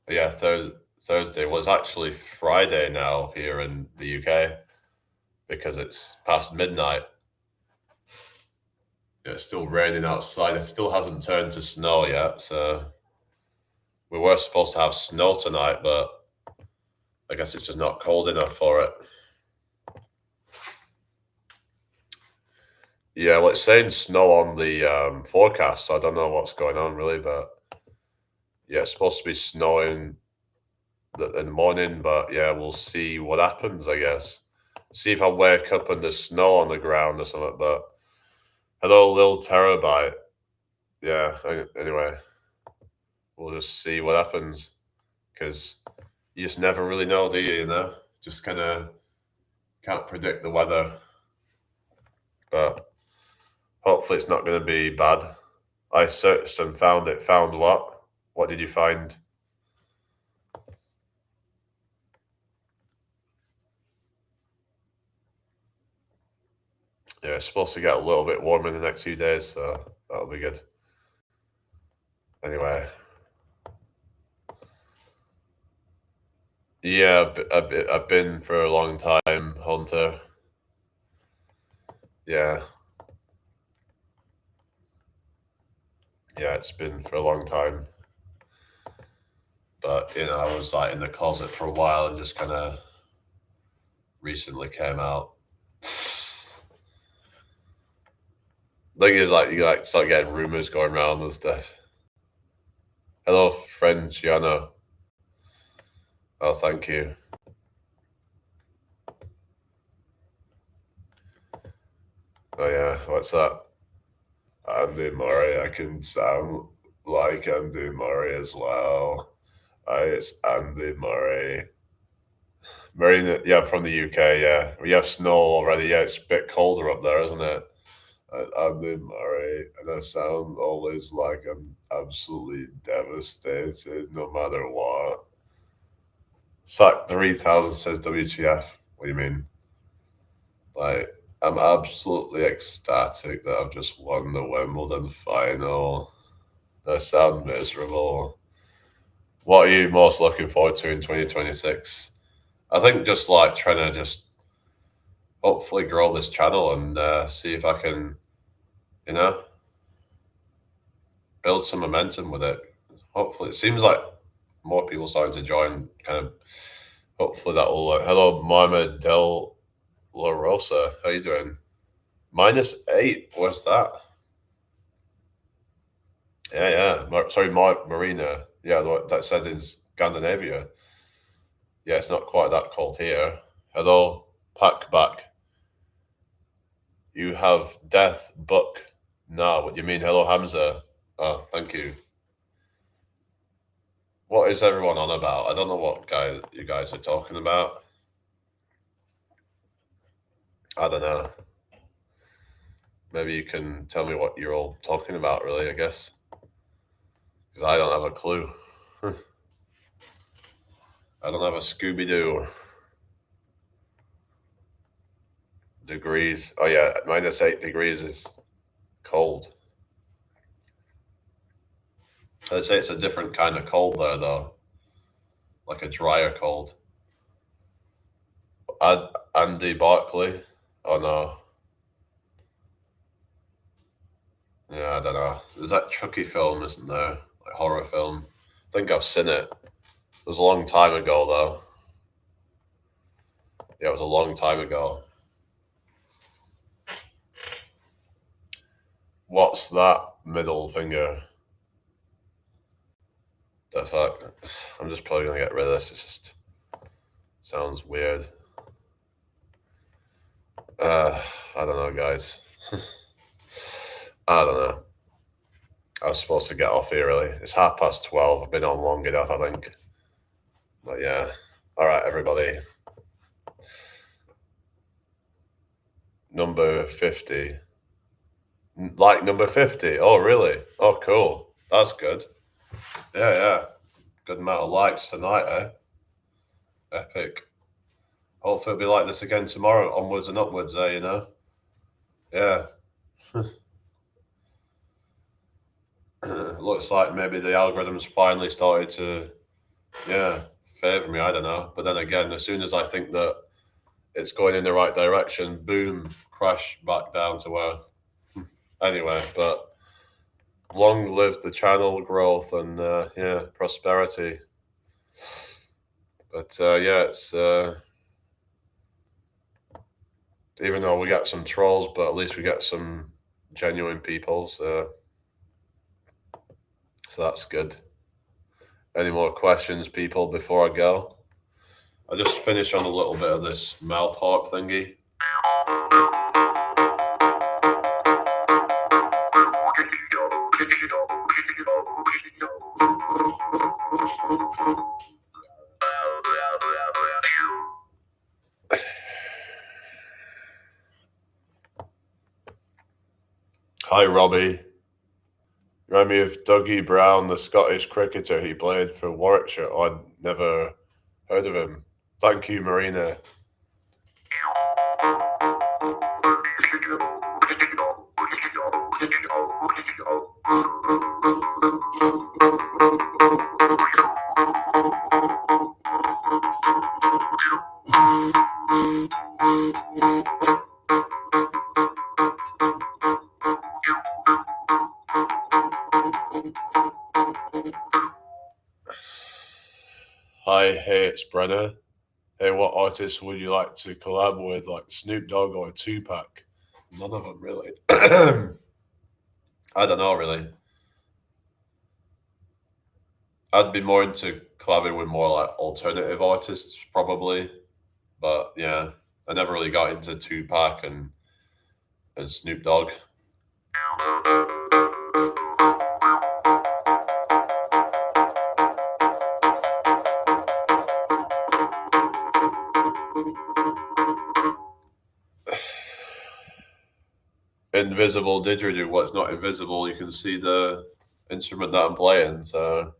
Yeah, Thursday. Well, it's actually Friday now here in the UK because it's past midnight. Yeah, it's still raining outside. It still hasn't turned to snow yet. So we were supposed to have snow tonight, but I guess it's just not cold enough for it. Yeah, well, it's saying snow on the forecast, so I don't know what's going on really, but yeah, it's supposed to be snowing in the morning, but yeah, we'll see what happens, I guess. See if I wake up and there's snow on the ground or something, but hello, little terabyte. Yeah, anyway, we'll just see what happens because you just never really know, do you? Just kind of can't predict the weather, but hopefully it's not going to be bad. I searched and found it. Found what? What did you find? Yeah, it's supposed to get a little bit warmer in the next few days, so that'll be good. Anyway, yeah, I've been for a long time, Hunter. Yeah, yeah, it's been for a long time. But I was like in the closet for a while and just kind of recently came out. Thing is, like you like start getting rumors going around and stuff. Hello, friend Gianna. Oh, thank you. Oh yeah, what's that? Andy Murray. I can sound like Andy Murray as well. Hi, it's Andy Murray. Marina, yeah, from the UK. Yeah, we have snow already. Yeah, it's a bit colder up there, isn't it? Andy Murray, and I sound always like I'm absolutely devastated, no matter what. Sack 3000 says WTF. What do you mean? Like, I'm absolutely ecstatic that I've just won the Wimbledon final. I sound miserable. What are you most looking forward to in 2026? I think just like trying to just hopefully grow this channel and see if I can, you know, build some momentum with it. Hopefully, it seems like more people starting to join. Kind of, hopefully that will. Hello, Mohamed Del La Rosa. How you doing? -8. What's that? Yeah, yeah. Sorry, Marina. Yeah, that said in Scandinavia. Yeah, it's not quite that cold here. Hello, Packback. You have death book. Nah, what do you mean? Hello, Hamza. Oh, thank you. What is everyone on about? I don't know what you guys are talking about. I don't know. Maybe you can tell me what you're all talking about, really, I guess. Because I don't have a clue. I don't have a Scooby Doo. Degrees. Oh, yeah, -8 degrees is cold. I'd say it's a different kind of cold there, though. Like a drier cold. Andy Barkley. Oh, no. Yeah, I don't know. There's that Chucky film, isn't there? Like horror film. I think I've seen it. It was a long time ago, though. Yeah, it was a long time ago. What's that middle finger? The fuck? I'm just probably gonna get rid of this. It just sounds weird. I don't know, guys. I don't know. I was supposed to get off here really. It's 12:30. I've been on long enough, I think. But yeah. All right, everybody. Number 50. Like number 50. Oh, really? Oh, cool. That's good. Yeah, yeah. Good amount of likes tonight, eh? Epic. Hopefully it'll be like this again tomorrow, onwards and upwards, eh? Yeah. Looks like maybe the algorithm's finally started to, yeah, favor me. I don't know. But then again, as soon as I think that it's going in the right direction, boom, crash back down to earth. Anyway, but long live the channel growth and yeah, prosperity. But yeah, it's even though we got some trolls, but at least we got some genuine people. So that's good. Any more questions, people, before I go? I just finished on a little bit of this mouth harp thingy. Hi, Robbie. Remind me of Dougie Brown, the Scottish cricketer. He played for Warwickshire. Oh, I'd never heard of him. Thank you, Marina. Hi, hey, it's Brenner. Hey, what artists would you like to collab with, like Snoop Dogg or Tupac? None of them, really. I don't know, really. I'd be more into collabing with more like alternative artists, probably. But yeah, I never really got into Tupac and Snoop Dogg. Invisible didgeridoo. What's not invisible? You can see the instrument that I'm playing. So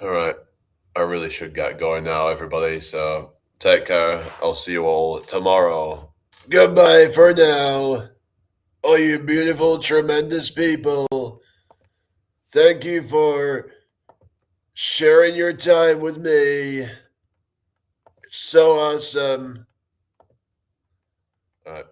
all right, I really should get going now, everybody. So take care. I'll see you all tomorrow. Goodbye for now. All you beautiful, tremendous people. Thank you for sharing your time with me. It's so awesome. All right.